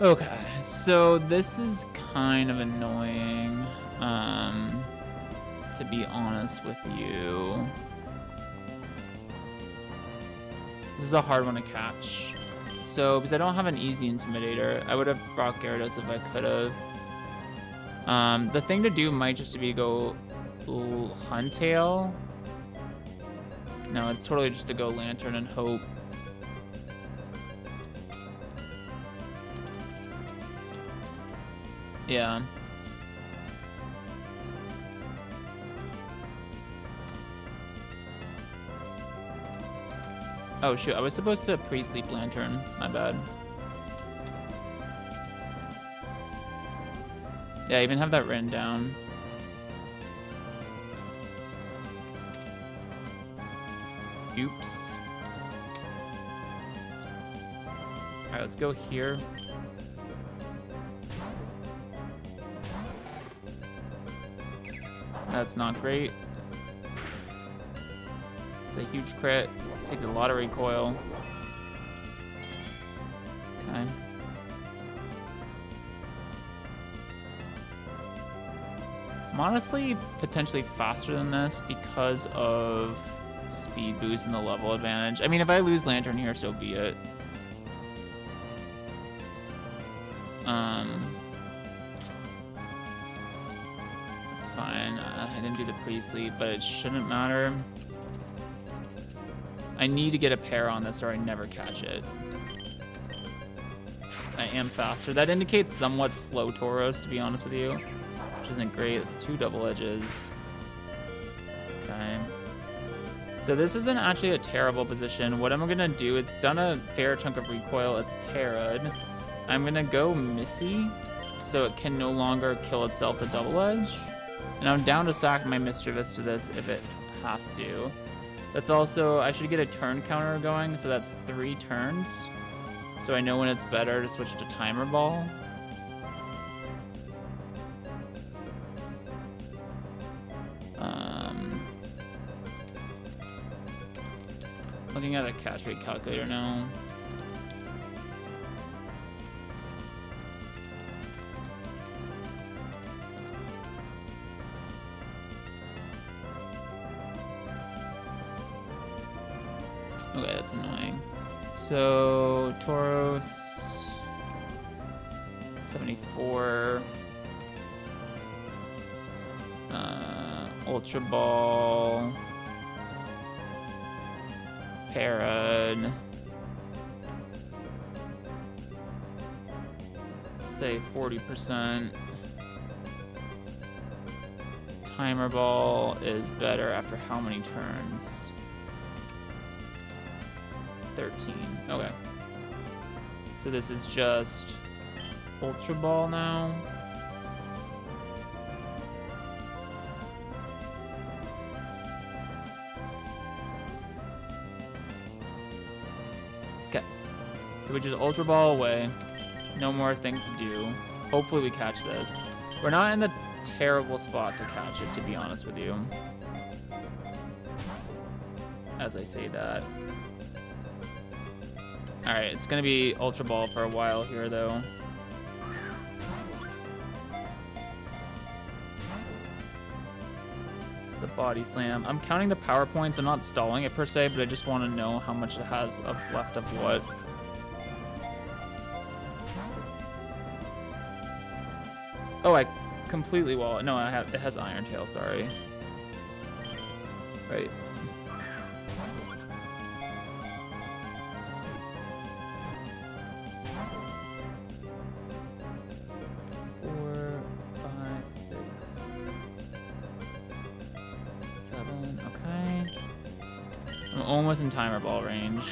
A: Okay, so this is kind of annoying, to be honest with you. This is a hard one to catch. So, because I don't have an easy Intimidator, I would have brought Gyarados if I could have. The thing to do might just be to go Huntail. No, it's totally just to go Lantern and hope. Yeah. Oh shoot, I was supposed to pre-sleep lantern. My bad. Yeah, I even have that written down. Oops. Alright, let's go here. That's not great. It's a huge crit. Take a lot of recoil. Okay. I'm honestly potentially faster than this because of speed boost and the level advantage. I mean, if I lose Lantern here, so be it. That's fine. I didn't do the pre-sleep, but it shouldn't matter. I need to get a pair on this or I never catch it. I am faster. That indicates somewhat slow Tauros, to be honest with you, which isn't great. It's 2 double edges. Okay. So this isn't actually a terrible position. What I'm gonna do is done a fair chunk of recoil. It's parried. I'm gonna go Missy, so it can no longer kill itself to double edge. And I'm down to sack my Mischievous to this if it has to. That's also, I should get a turn counter going, so that's 3 turns. So I know when it's better to switch to Timer Ball. Looking at a catch rate calculator now. Okay, that's annoying. So, Tauros, 74. Ultra Ball. Parad. Say 40%. Timer Ball is better after how many turns? 13. Okay. So this is just Ultra Ball now. Okay. So we just Ultra Ball away. No more things to do. Hopefully we catch this. We're not in the terrible spot to catch it, to be honest with you. As I say that. Alright, it's gonna be Ultra Ball for a while here, though. It's a Body Slam. I'm counting the power points. I'm not stalling it per se, but I just want to know how much it has left of what. Oh, I completely wall it. No, it has Iron Tail, sorry. Right. Almost in Timer Ball range.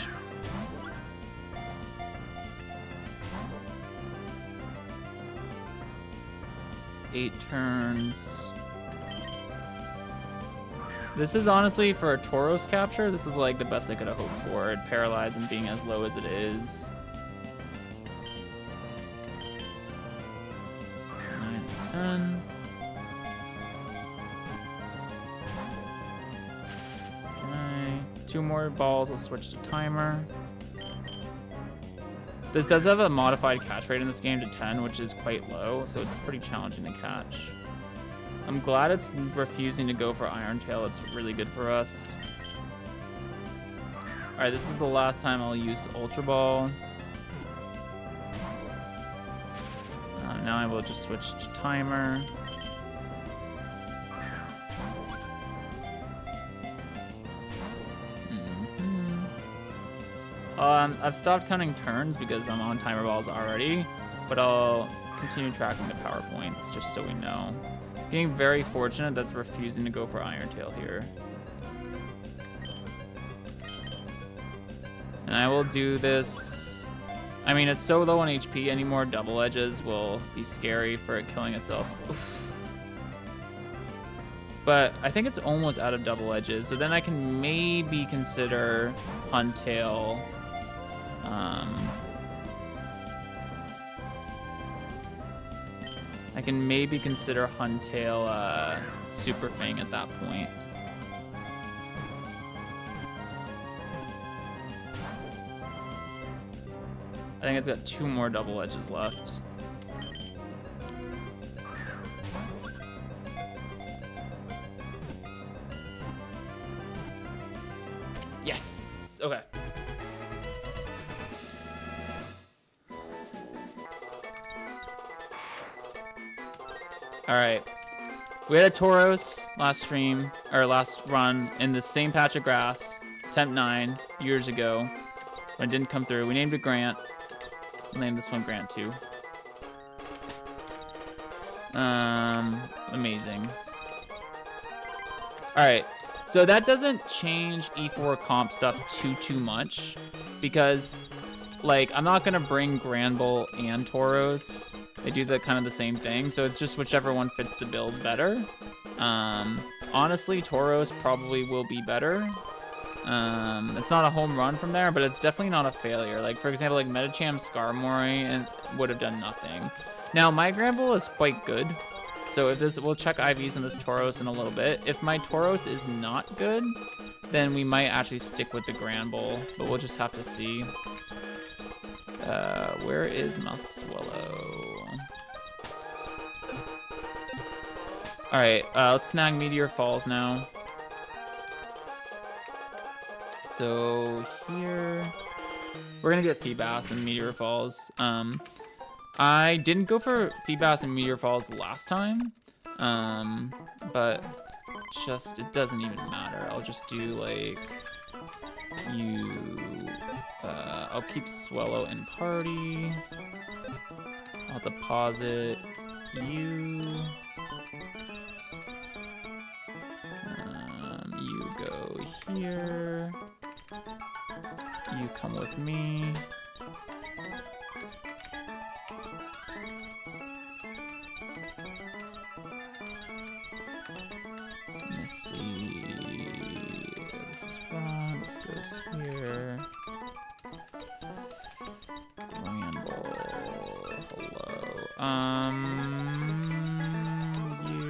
A: It's 8 turns. This is honestly, for a Tauros capture, this is like the best I could have hoped for. It paralyzed and being as low as it is. 9, 10. Two more balls, I'll switch to timer. This does have a modified catch rate in this game to 10, which is quite low, so it's pretty challenging to catch. I'm glad it's refusing to go for Iron Tail. It's really good for us. Alright, this is the last time I'll use Ultra Ball. Now I will just switch to timer. I've stopped counting turns because I'm on Timer Balls already, but I'll continue tracking the power points just so we know. Getting very fortunate that's refusing to go for Iron Tail here. And I will do this. I mean, it's so low on HP, any more double edges will be scary for it killing itself. Oof. But I think it's almost out of double edges, so then I can maybe consider Huntail. I can maybe consider Huntail Super Fang at that point. I think it's got 2 more double edges left. Yes! Okay. Alright. We had a Tauros last stream, or last run, in the same patch of grass, Temp 9, years ago. When it didn't come through. We named it Grant. We'll name this one Grant too. Amazing. Alright, so that doesn't change E4 comp stuff too much, because, like, I'm not gonna bring Granbull and Tauros. They do kind of the same thing, so it's just whichever one fits the build better. Honestly, Tauros probably will be better. It's not a home run from there, but it's definitely not a failure. Like, for example, like Metacham Skarmory would have done nothing. Now, my Granbull is quite good. So if this, we'll check IVs on this Tauros in a little bit. If my Tauros is not good, then we might actually stick with the Granbull, but we'll just have to see. Where is Muswellow? Alright, let's snag Meteor Falls now. So here, we're gonna get Feebas and Meteor Falls. I didn't go for Feebas and Meteor Falls last time, but just, it doesn't even matter. I'll just do like, I'll keep Swellow in party. I'll deposit you. You go here. You come with me. Let's see. This is wrong. This goes here. Granbull. Hello. You.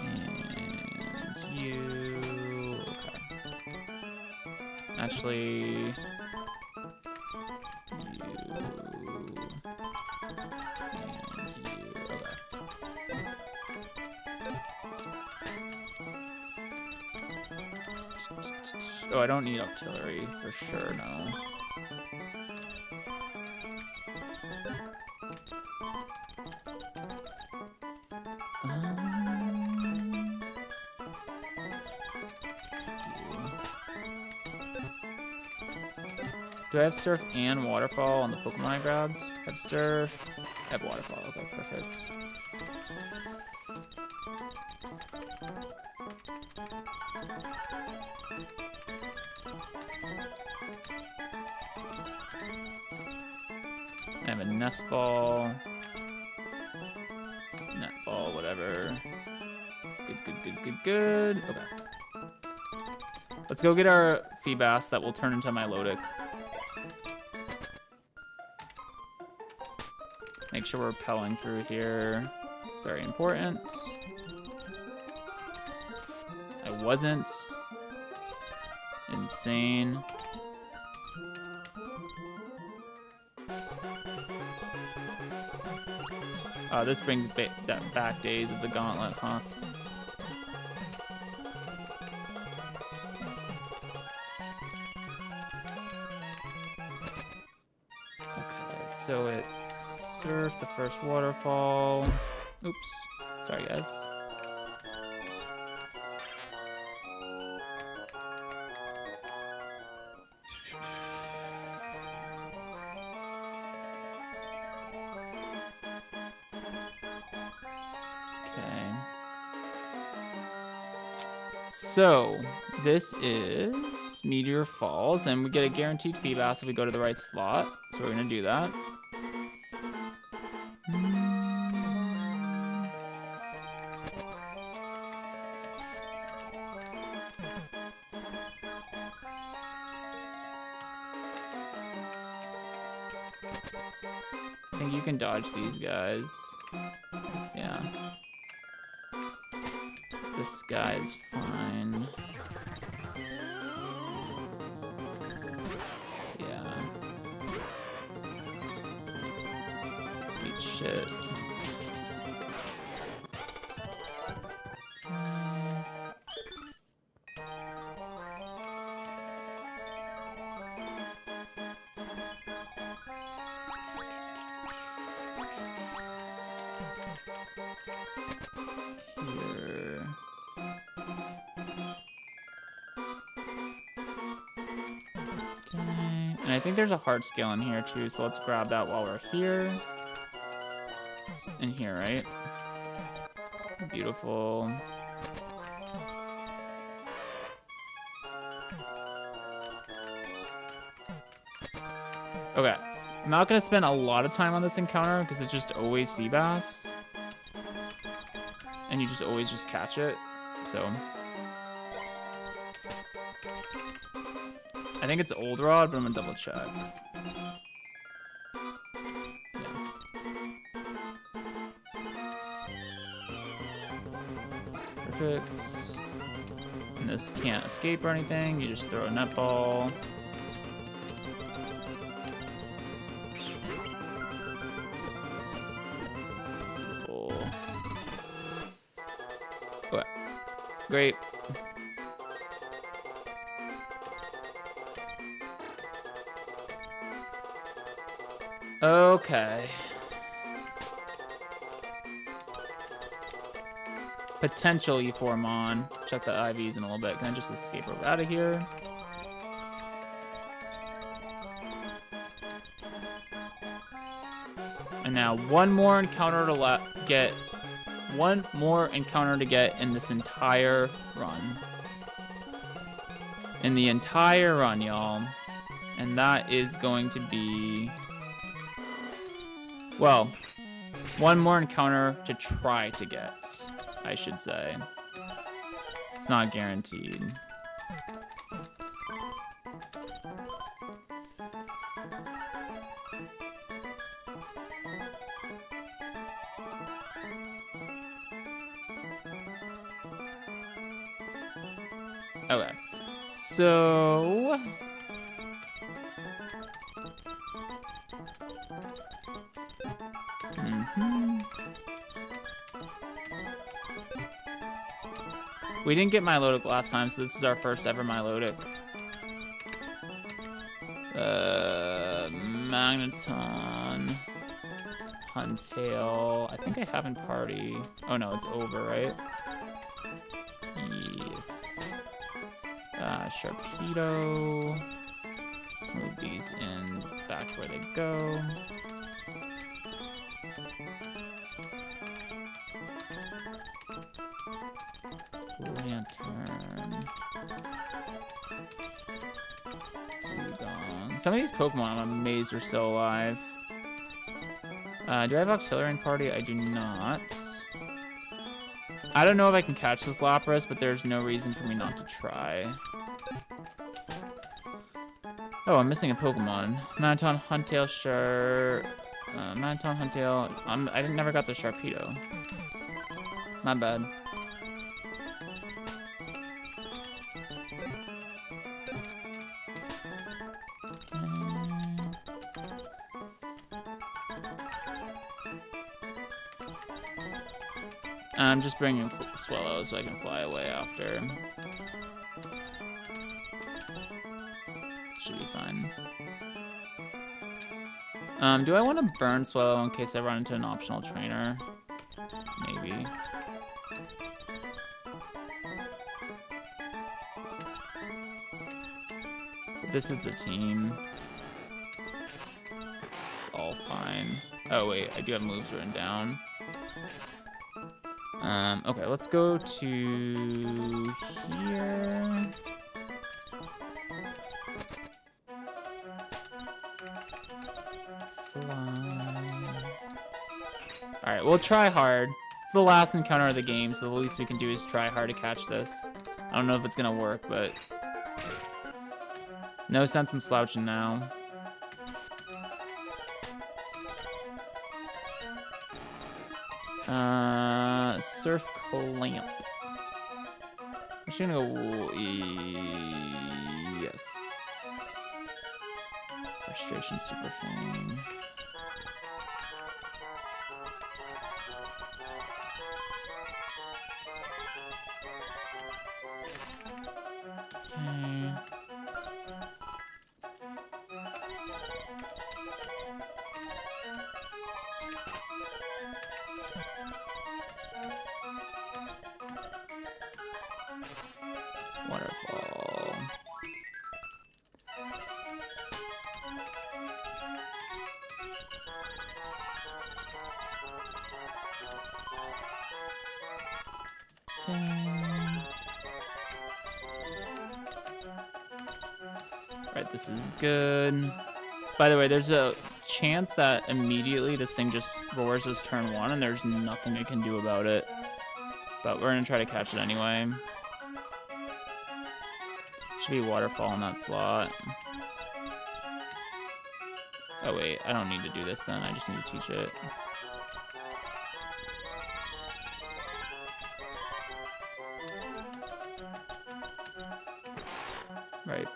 A: And you. Okay. Actually, you. And you. Okay. Oh, I don't need artillery for sure, no. Do I have Surf and Waterfall on the Pokemon I grabbed? I have Surf, I have Waterfall, okay, perfect. I have a Nest Ball, Net Ball, whatever. Good. Okay. Let's go get our Feebas that will turn into my Lodic. Make sure we're repelling through here. It's very important. I wasn't. Insane. This brings that back days of the gauntlet, huh? Okay, so it's Surf, the first Waterfall. Oops. Sorry, guys. So, this is Meteor Falls, and we get a guaranteed Feebas if we go to the right slot. So we're gonna do that. I think you can dodge these guys. Yeah. This guy is fine. Yeah. Eat shit. Here. Okay. And I think there's a heart scale in here too, so let's grab that while we're here. In here, right? Beautiful. Okay. I'm not gonna spend a lot of time on this encounter because it's just always Feebas. And you just always just catch it. So I think it's Old Rod, but I'm gonna double check. Yeah. Perfect. And this can't escape or anything. You just throw a netball. Beautiful. Okay. Great. Okay. Potential E4 Mon. Check the IVs in a little bit. Can I just escape out of here? And now one more encounter to get. One more encounter to get in this entire run. In the entire run, y'all. And that is going to be... Well, one more encounter to try to get, I should say. It's not guaranteed. Okay, so... We didn't get Milotic last time, so this is our first ever Milotic. Magneton. Huntail. I think I have in party. Oh no, it's over, right? Yes. Sharpedo. Let's move these in back to where they go. Lantern. Dugong. Some of these Pokemon, I'm amazed are still alive. Do I have Octillery in party? I do not. I don't know if I can catch this Lapras, but there's no reason for me not to try. Oh, I'm missing a Pokemon. Magneton, Huntail, Magneton, Huntail. I never got the Sharpedo. My bad. I'm just bringing Swellow so I can fly away after. Should be fine. Do I want to burn Swellow in case I run into an optional trainer? Maybe. But this is the team. It's all fine. Oh wait, I do have moves written down. Okay, let's go to here. Alright, we'll try hard. It's the last encounter of the game, so the least we can do is try hard to catch this. I don't know if it's gonna work, but no sense in slouching now. Surf clamp. I'm just gonna go. Yes. Frustration super thing. Okay. Waterfall. Alright, this is good. By the way, there's a chance that immediately this thing just roars as turn 1 and there's nothing it can do about it. But we're gonna try to catch it anyway. Should be waterfall in that slot. Oh wait, I don't need to do this then, I just need to teach it. Right.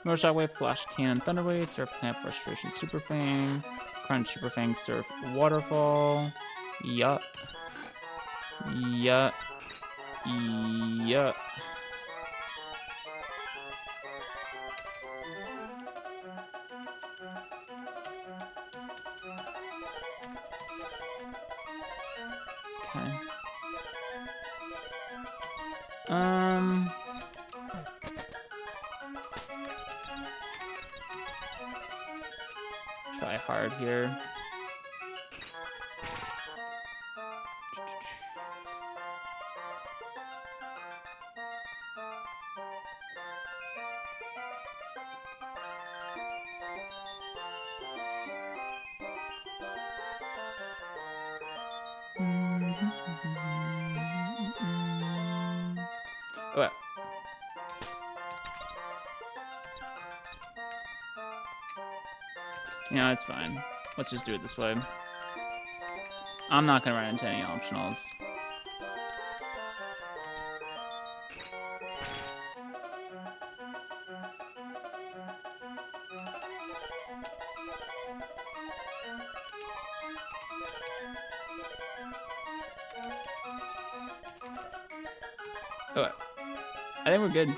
A: Motor Shockwave, Flash Cannon, Thunderwave, Surf Clamp, Frustration, Super Fang, Crunch, Super Fang, Surf, Waterfall, Yup. Yup. Yup. Okay. Try hard here. Okay. Yeah, it's fine. Let's just do it this way. I'm not gonna run into any optionals. Okay. I think we're good.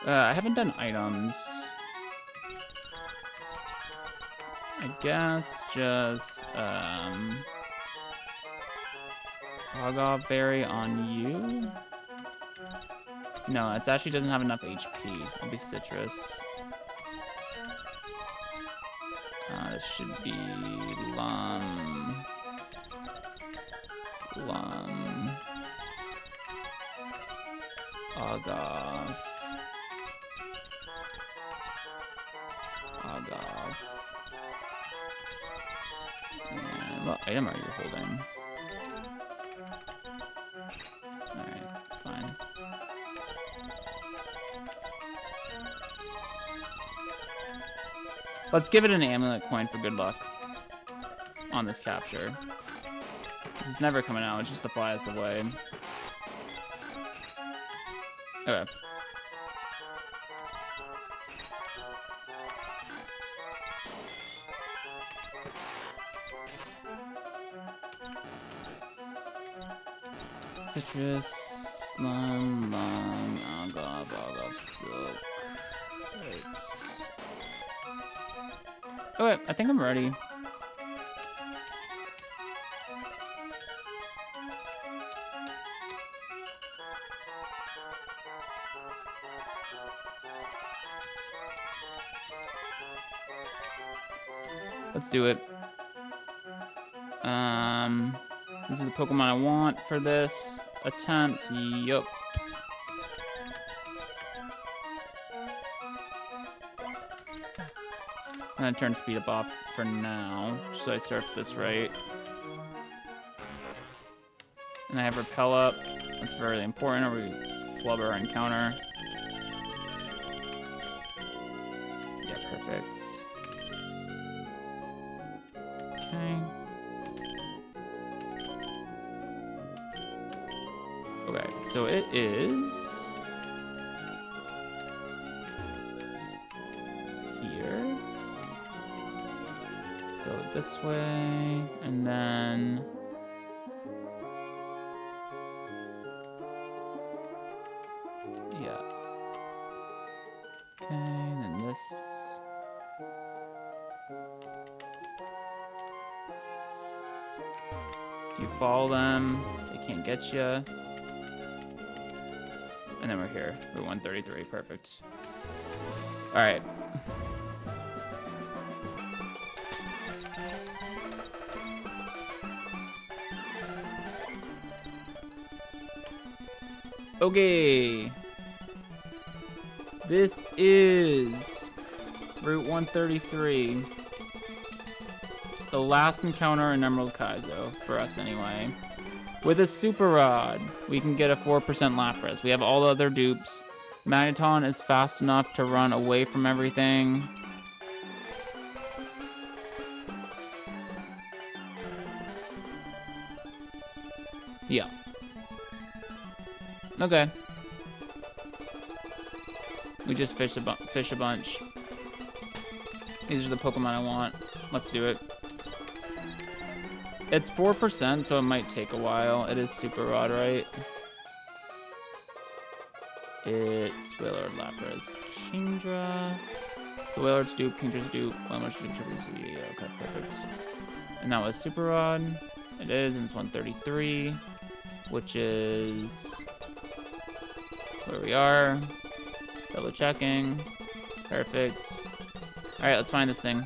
A: I haven't done items. I guess just Hog Berry on you. No, it actually doesn't have enough HP. It'll be citrus. This should be Lum. Agav. And what item are you holding? Alright, fine. Let's give it an amulet coin for good luck on this capture. It's never coming out, it's just to fly us away. Okay. Citrus, Lum, Agav, Silk. Right. Okay, I think I'm ready. Let's do it. These are the Pokemon I want for this attempt. Yup. I'm gonna turn speed up off for now, just so I surf this right. And I have repel up. That's very important, or we flubber and counter. Yeah, perfect. Okay. Okay, so it is here. Go this way, and then yeah. Okay, and then this. If you follow them, they can't get you. And then we're here. We're 133. Perfect. All right. Okay. This is Route 133. The last encounter in Emerald Kaizo, for us anyway. With a Super Rod, we can get a 4% Lapras. We have all the other dupes. Magneton is fast enough to run away from everything. Yeah. Okay. We just fish a bunch. These are the Pokemon I want. Let's do it. It's 4%, so it might take a while. It is Super Rod, right? It's Wailord, Lapras, Kingdra. So Wailord's dupe, Kingdra's dupe, Wailord's dupe, yeah, okay, perfect. And that was Super Rod. It is, and it's 133, which is where we are. Double checking. Perfect. Alright, let's find this thing.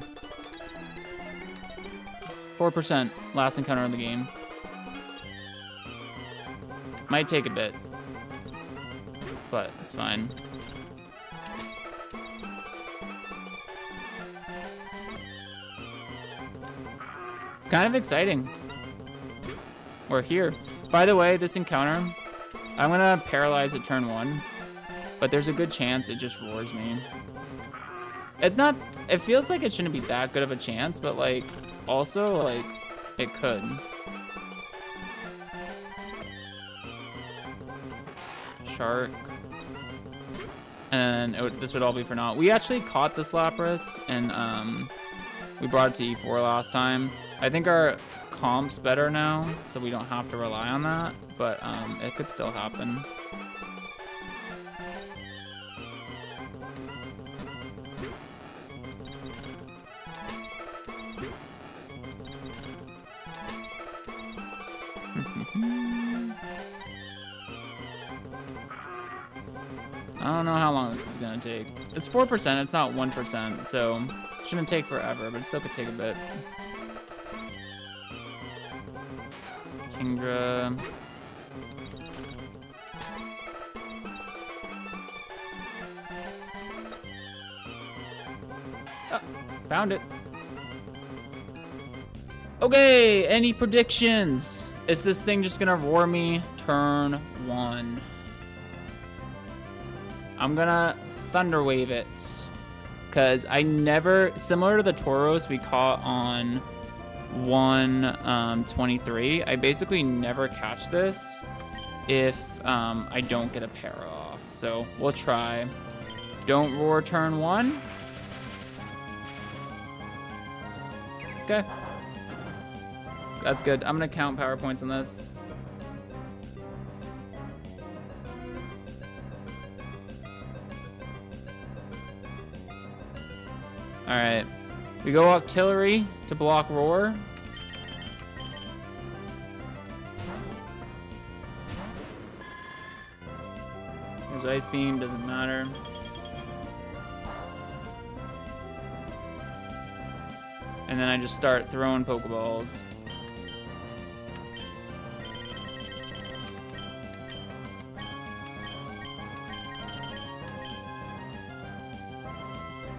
A: 4%. Last encounter in the game. Might take a bit. But it's fine. It's kind of exciting. We're here. By the way, this encounter, I'm gonna paralyze at turn 1. But there's a good chance it just roars me. It's not, it feels like it shouldn't be that good of a chance, but like, also, like, it could. Shark. And this would all be for naught. We actually caught this Lapras, and we brought it to E4 last time. I think our comp's better now, so we don't have to rely on that, but it could still happen. I don't know how long this is gonna take. It's 4%, it's not 1%, so it shouldn't take forever, but it still could take a bit. Kingdra. Oh, found it. Okay, any predictions? Is this thing just gonna roar me turn 1? I'm gonna Thunder Wave it, because I never, similar to the Tauros we caught on 123, I basically never catch this if I don't get a pair off. So we'll try. Don't roar turn 1. Okay. That's good. I'm gonna count power points on this. Alright. We go Octillery to block Roar. There's Ice Beam, doesn't matter. And then I just start throwing Pokeballs.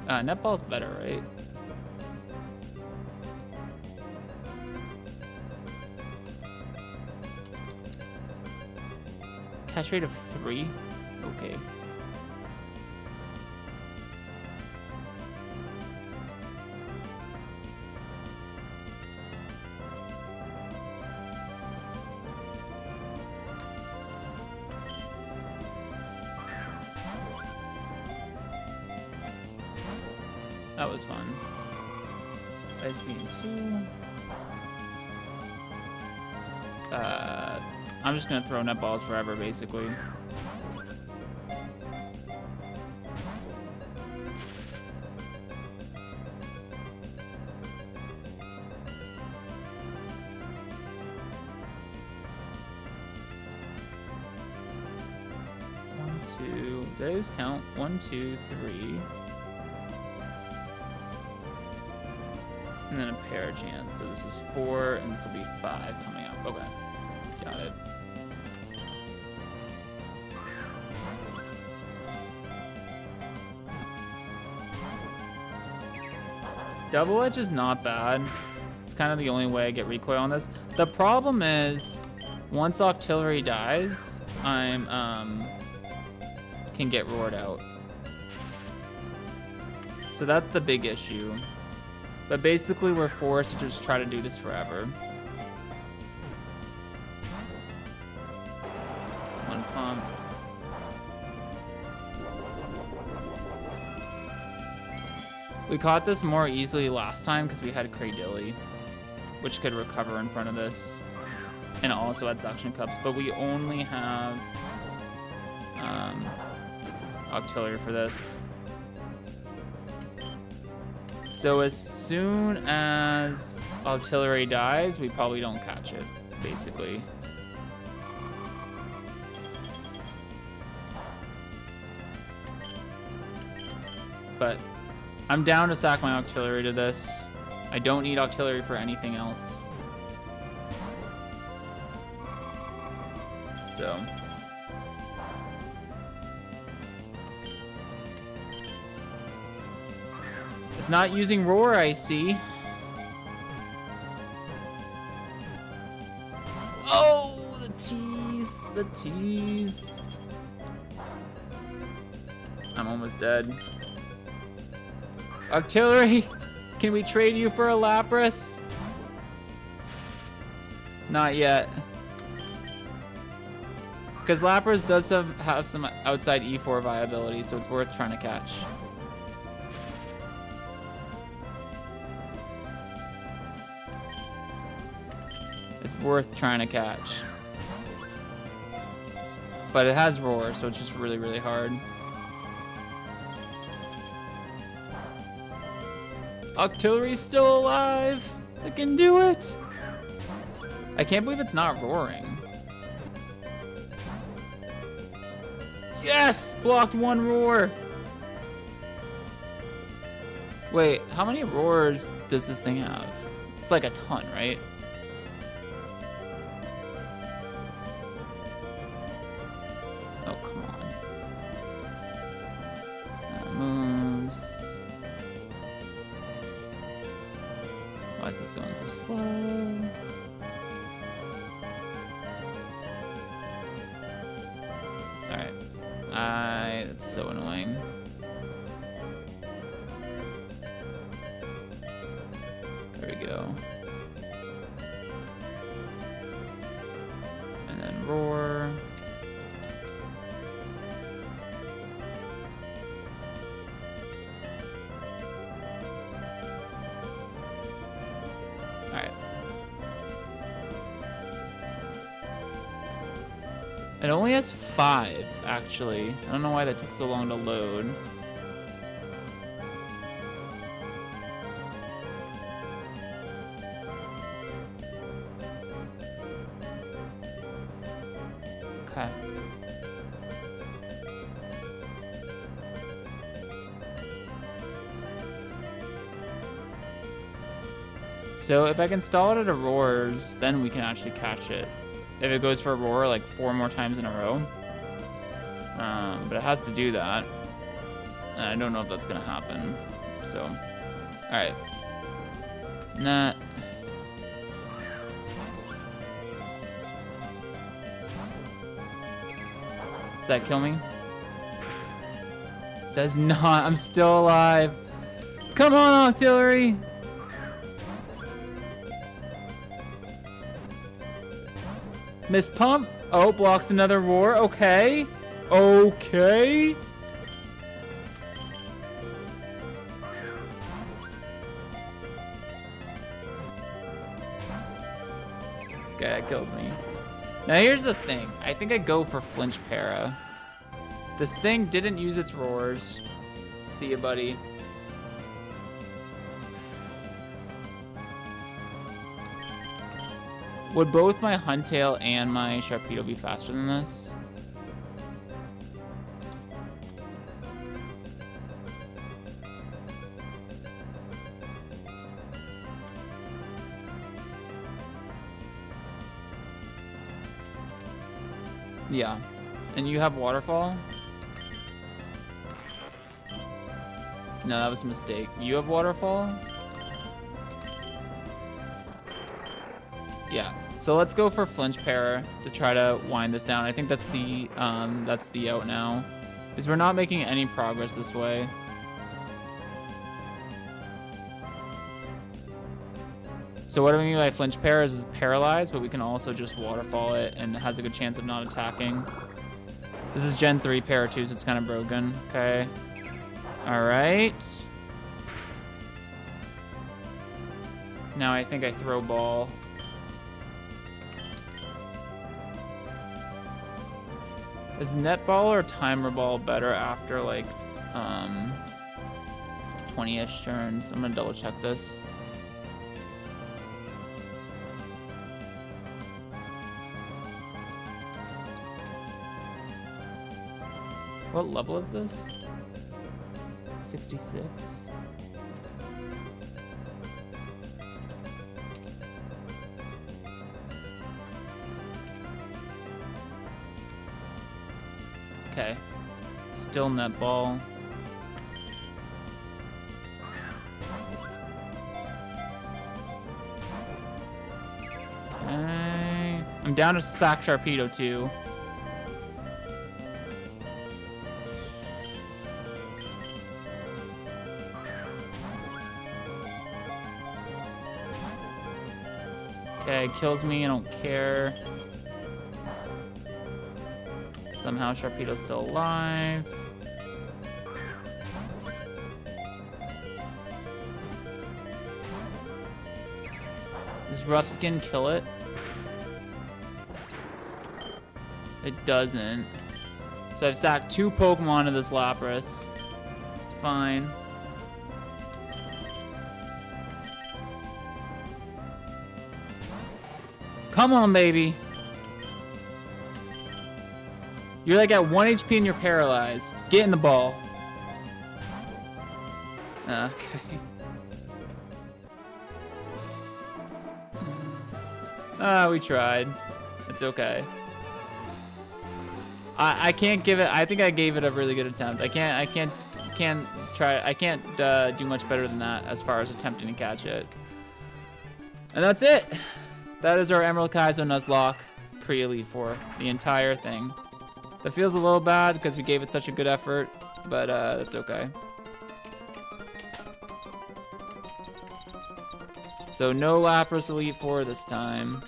A: Netball's better, right? Catch rate of 3? Okay. That was fun. Ice Beam 2. I'm just gonna throw netballs forever, basically. One, two. Did I lose count? 1, 2, 3. And then a pair chance. So this is 4, and this will be 5 coming up. Okay. Got it. Double Edge is not bad. It's kind of the only way I get recoil on this. The problem is, once Octillery dies, I'm can get roared out. So that's the big issue. But basically, we're forced to just try to do this forever. One pump. We caught this more easily last time because we had Cradilly, which could recover in front of this. And also had Suction Cups, but we only have Octillery for this. So as soon as Octillery dies, we probably don't catch it, basically. But I'm down to sack my Octillery to this. I don't need Octillery for anything else. So. It's not using Roar, I see. Oh, the tease, the tease. I'm almost dead. Octillery, can we trade you for a Lapras? Not yet. Because Lapras does have some outside E4 viability, so it's worth trying to catch. It's worth trying to catch. But it has Roar, so it's just really, really hard. Octillery's still alive! I can do it! I can't believe it's not roaring. Yes! Blocked 1 roar! Wait, how many roars does this thing have? It's like a ton, right? Oh, come on. That moves. Why is this going so slow? Alright. That's so annoying. There we go. And then roar. Alright. It only has 5, actually. I don't know why that took so long to load. Okay. So if I can stall it at Aurora's, then we can actually catch it. If it goes for Aurora like 4 more times in a row. But it has to do that. And I don't know if that's gonna happen. So, alright. Nah. Does that kill me? Does not. I'm still alive. Come on, Auxiliary. Miss Pump. Oh, blocks another roar. Okay. Okay. Okay, that kills me. Now here's the thing. I think I go for Flinch Para. This thing didn't use its roars. See ya, buddy. Would both my Huntail and my Sharpedo be faster than this? Yeah. And you have Waterfall? No, that was a mistake. You have Waterfall? Yeah. So let's go for Flinch Para to try to wind this down. I think that's the out now. Because we're not making any progress this way. So what I mean by Flinch Para is it's paralyzed, but we can also just Waterfall it and it has a good chance of not attacking. This is Gen 3 Para 2, so it's kind of broken. Okay. Alright. Now I think I throw ball. Is netball or timer ball better after like 20-ish turns? I'm gonna double check this. What level is this? 66. Okay. Still netball. Okay. I'm down to sack Sharpedo too. Okay, kills me, I don't care. Somehow Sharpedo's still alive. Does Rough Skin kill it? It doesn't. So I've sacked 2 Pokemon to this Lapras. It's fine. Come on, baby. You're like at 1 HP and you're paralyzed. Get in the ball. Okay. We tried. It's okay. I can't give it. I think I gave it a really good attempt. I can't do much better than that as far as attempting to catch it. And that's it. That is our Emerald Kaizo Nuzlocke pre-Elite Four. The entire thing. That feels a little bad because we gave it such a good effort, but that's okay. So no Lapras Elite Four this time.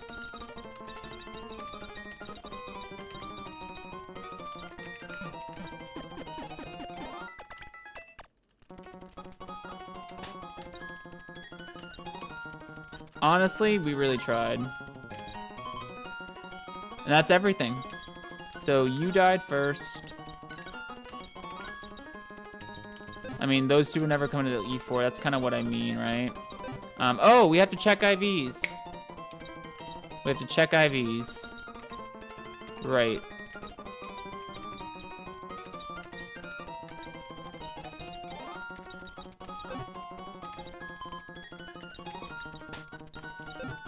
A: Honestly, we really tried. And that's everything. So you died first. I mean, those two would never come into the E4. That's kind of what I mean, right? Oh, we have to check IVs. We have to check IVs. Right.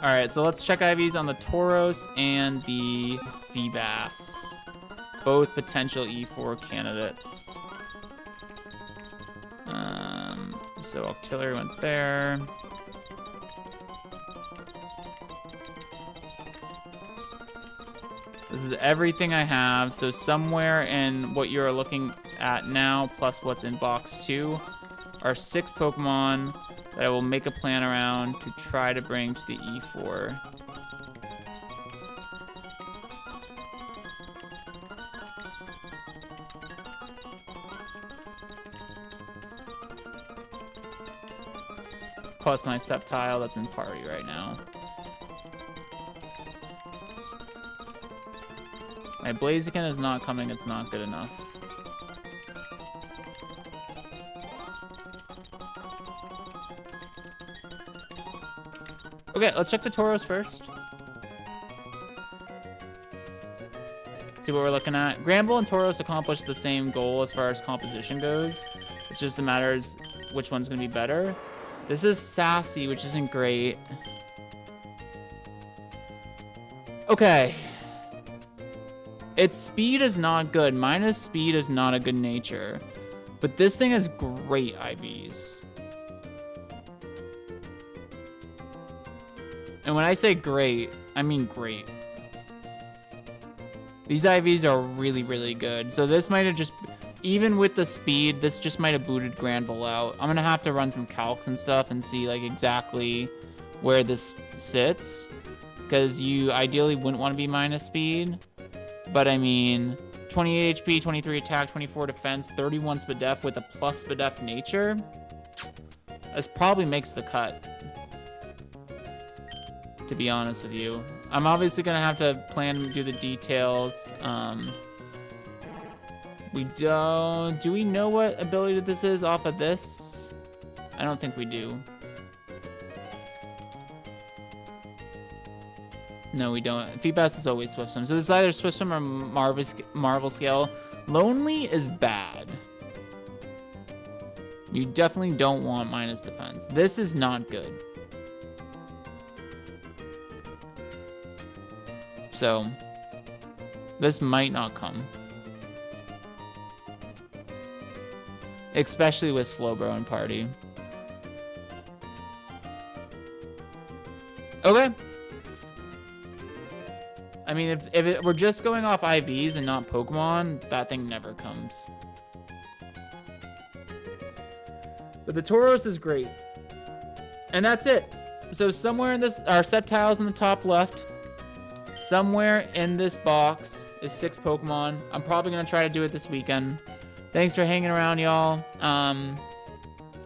A: All right, so let's check IVs on the Tauros and the Feebas. Both potential E4 candidates. So Octillery went there. This is everything I have. So somewhere in what you're looking at now, plus what's in box 2, are 6 Pokemon that I will make a plan around to try to bring to the E4. Plus my Sceptile that's in party right now. My Blaziken is not coming, it's not good enough. Okay, let's check the Tauros first. See what we're looking at. Granbull and Tauros accomplished the same goal as far as composition goes. It's just a matter of which one's gonna be better. This is Sassy, which isn't great. Okay. Its speed is not good. Minus speed is not a good nature. But this thing has great IVs. And when I say great, I mean great. These IVs are really, really good. So this might have just, even with the speed, this just might have booted Granbull out. I'm gonna have to run some calcs and stuff and see like exactly where this sits. Because you ideally wouldn't want to be minus speed. But I mean, 28 HP, 23 attack, 24 defense, 31 Spadef with a plus Spadef nature. This probably makes the cut, to be honest with you. I'm obviously going to have to plan to do the details. Do we know what ability this is off of this? I don't think we do. No, we don't. Feebas is always Swift Swim. So this is either Swift Swim or Marvel Scale. Lonely is bad. You definitely don't want minus defense. This is not good. So, this might not come. Especially with Slowbro and Party. Okay. I mean, if we're just going off IVs and not Pokemon, that thing never comes. But the Tauros is great. And that's it. So somewhere in this, our Sceptile's in the top left. Somewhere in this box is 6 Pokemon. I'm probably going to try to do it this weekend. Thanks for hanging around, y'all.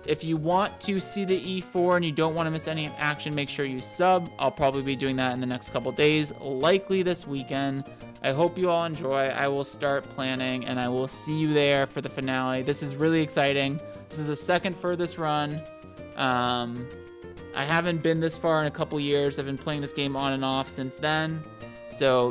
A: If you want to see the E4 and you don't want to miss any action, make sure you sub. I'll probably be doing that in the next couple days, likely this weekend. I hope you all enjoy. I will start planning, and I will see you there for the finale. This is really exciting. This is the second furthest run. I haven't been this far in a couple years. I've been playing this game on and off since then. So